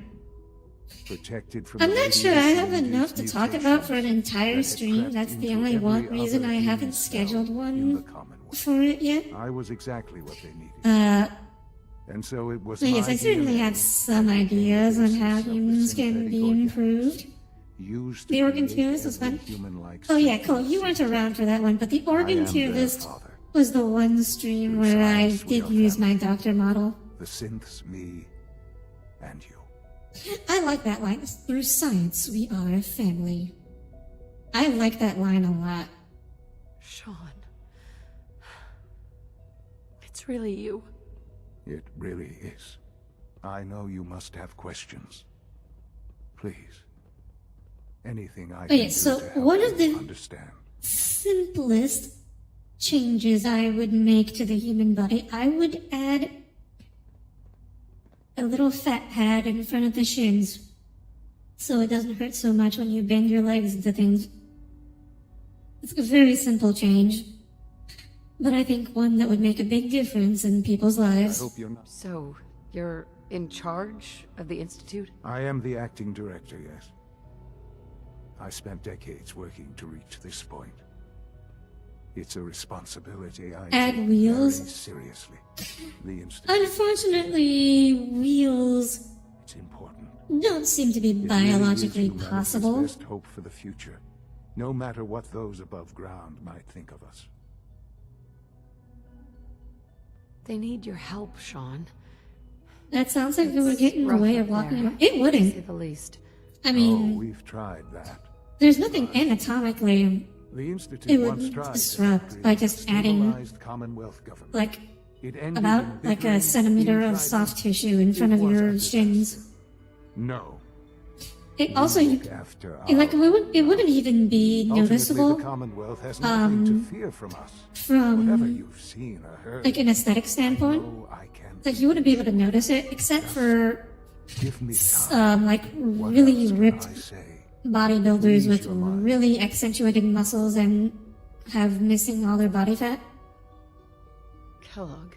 Protected from I'm not sure I have enough to talk about for an entire stream. That's the only one reason I haven't scheduled one for it yet. I was exactly what they needed. And so it was yes, I certainly have some ideas on how humans can be improved. The organ tier list was fun. Oh yeah, cool. You weren't around for that one, but the organ tier list was the one stream where I did use my doctor model. The synths, me, and you. I like that line. Through science, we are a family. I like that line a lot. Sean. It's really you. It really is. I know you must have questions. Please. Anything I can do so to help one of the understand. Simplest changes I would make to the human body, I would add a little fat pad in front of the shins so it doesn't hurt so much when you bend your legs into things. It's a very simple change, but I think one that would make a big difference in people's lives. I hope you're not. So, you're in charge of the Institute? I am the acting director, yes. I spent decades working to reach this point. It's a responsibility I take wheels? very seriously. The Institute. Unfortunately, wheels It's important. don't seem to be It biologically really is possible. humanity's best hope for the future, no matter what those above ground might think of us. They need your help, Sean. That sounds like we were getting in the rough way up of walking there, around. It to wouldn't. say the least. I mean, we've tried that. there's nothing anatomically The Institute it once would tried disrupt by just adding stabilized Commonwealth government. like It ended about in like a bickering, centimeter of infighting. soft tissue in front of It was your a shins. No. It also you, look after it, like our- it wouldn't even be Ultimately, noticeable the Commonwealth has nothing to fear from us. Whatever from you've seen or heard. like an aesthetic standpoint. Like you wouldn't be able to notice it except for Give me time. like really ripped bodybuilders with really accentuated muscles and have missing all their body fat. Kellogg.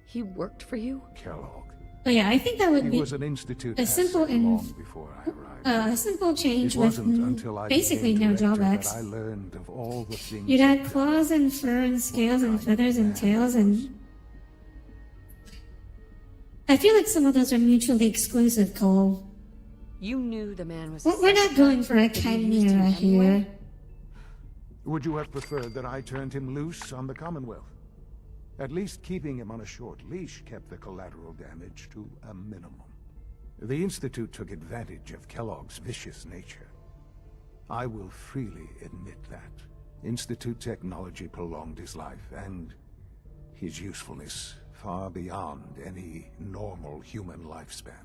He worked for you? Kellogg. But yeah, I think that would He be was an institute a simple asset and long before I arrived. a simple change It with wasn't until I basically became no director drawbacks. that I learned of all the things. You'd add claws and fur and scales and feathers and tails and... I feel like some of those are mutually exclusive, Cole. You knew the man was... We're not going for a chimera here. Would you have preferred that I turned him loose on the Commonwealth? At least keeping him on a short leash kept the collateral damage to a minimum. The Institute took advantage of Kellogg's vicious nature. I will freely admit that. Institute technology prolonged his life, and his usefulness far beyond any normal human lifespan.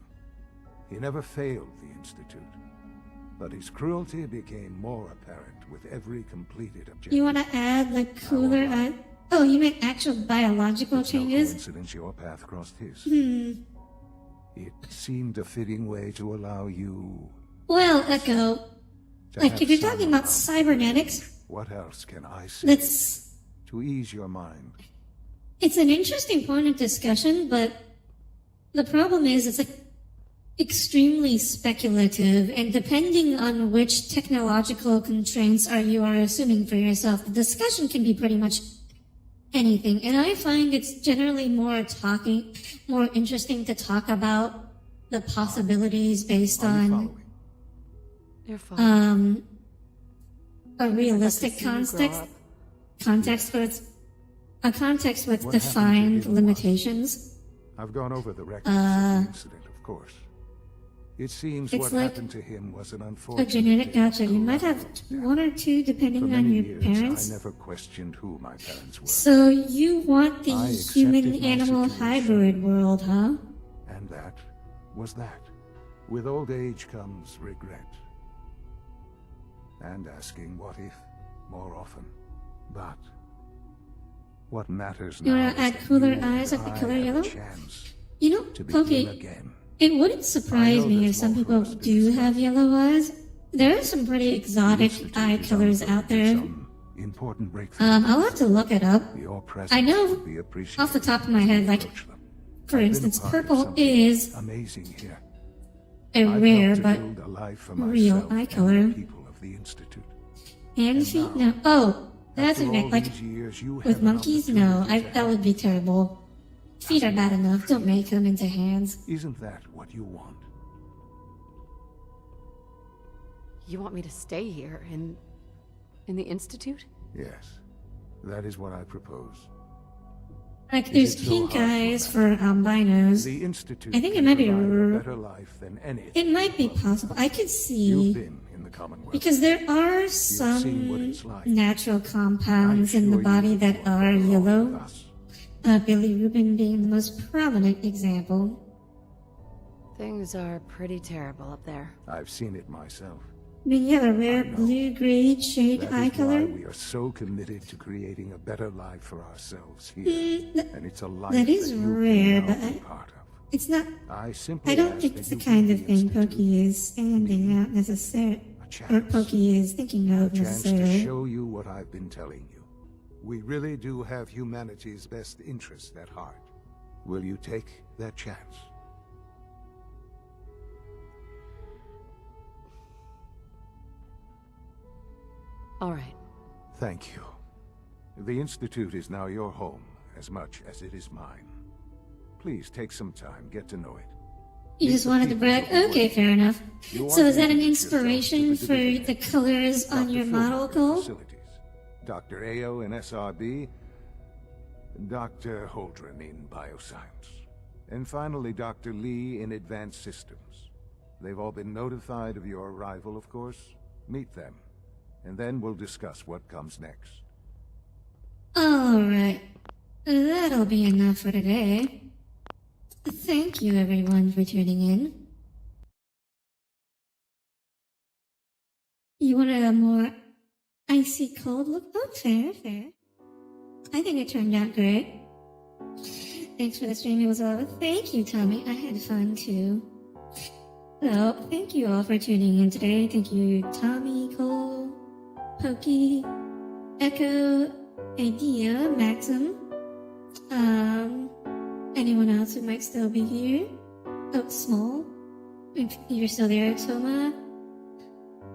He never failed the Institute, but his cruelty became more apparent with every completed objective. You want to add the cooler eye? Oh, you meant actual biological changes? Coincidence your path crossed his. Hmm. It seemed a fitting way to allow you... Well, Echo, to like have if you're some talking about amount. cybernetics, What else can I say that's... to ease your mind? It's an interesting point of discussion, but the problem is it's like extremely speculative, and depending on which technological constraints you are assuming for yourself, the discussion can be pretty much anything. And I find it's generally more interesting to talk about the possibilities based on You're fine. a realistic context with a context with defined limitations. I've gone over the records of the incident, of course. It seems It's what like happened to him was an a unfortunate... genetic gotcha. You might have one or two For depending on many your years, parents. I never questioned who my parents were. So you want the I accepted human-animal my situation. hybrid world, huh? And that was that. With old age comes regret. And asking what if more often. But what matters You now want is to add that cooler you eyes and like the I color have a yellow? chance You know, to begin Pokey, again. it wouldn't I surprise know me if there's some more for people us to do have yellow eyes. There are some pretty exotic eye colors out there. Important breakthrough. I'll have to look it up. Your presence I know will be appreciated. off the top of my head, like, for instance, purple is amazing here. a rare but build a life for real myself eye color. People of the Institute. And feet? No. Oh, that's after a all like these years, you have with an monkeys. No, opportunity to that would be terrible. Feet are bad enough. Don't make them into hands. Isn't that what you want? You want me to stay here in the Institute? Yes, that is what I propose. Like, there's pink eyes for albinos. The Institute I think it might be. better life than anything. It might be possible. I could see. You've been in the Commonwealth. Because there are some natural compounds in the body that are yellow. Billy Rubin being the most prominent example. Things are pretty terrible up there. I've seen it myself. I mean, you have a rare blue-grade shade That eye is color. why we are so committed to creating a better life for ourselves here. And it's a life That is you can rare, now but be part of. it's not. I simply I don't ask think that it's the you kind give of the thing Pokey is standing out necessarily, or Pokey is thinking of a chance to necessarily. show you what I've been telling you. We really do have humanity's best interest at heart. Will you take that chance? All right. Thank you. The Institute is now your home, as much as it is mine. Please take some time, get to know it. You just wanted to brag? Okay, fair enough. So is that an inspiration for the colors on your model, Cole? Dr. Ayo in SRB, Dr. Holdren in Bioscience, and finally Dr. Lee in Advanced Systems. They've all been notified of your arrival, of course. Meet them, and then we'll discuss what comes next. Alright. That'll be enough for today. Thank you everyone for tuning in. You wanted a more icy cold look? Oh, fair, fair. I think it turned out great. Thanks for the stream, it was over. Thank you, Tommy. I had fun too. So, thank you all for tuning in today. Thank you, Tommy, Cole, Pokey, Echo, Idea, Maxim, anyone else who might still be here. Oh, Small, if you're still there, Toma.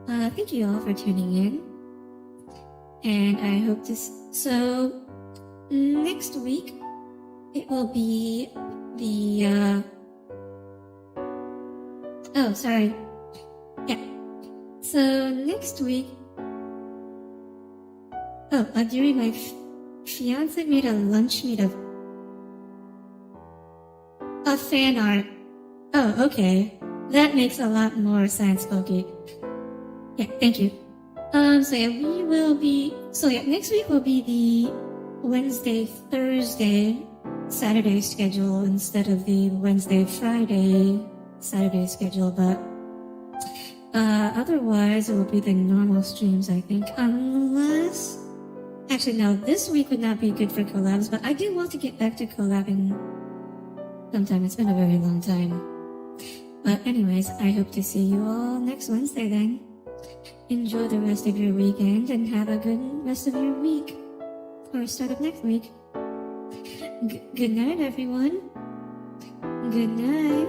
Thank you all for tuning in. And I hope this. So, next week, it will be the, oh, sorry. Yeah. So, next week, during my fiance made a lunch meat of fan art. Oh, okay. That makes a lot more sense, Pokey. Yeah, thank you. So yeah, next week will be the Wednesday, Thursday, Saturday schedule instead of the Wednesday, Friday, Saturday schedule, but otherwise it will be the normal streams, I think, unless... Actually, no, this week would not be good for collabs, but I do want to get back to collabing sometime. It's been a very long time. But anyways, I hope to see you all next Wednesday then. Enjoy the rest of your weekend and have a good rest of your week. Or start of next week. Good night, everyone. Good night.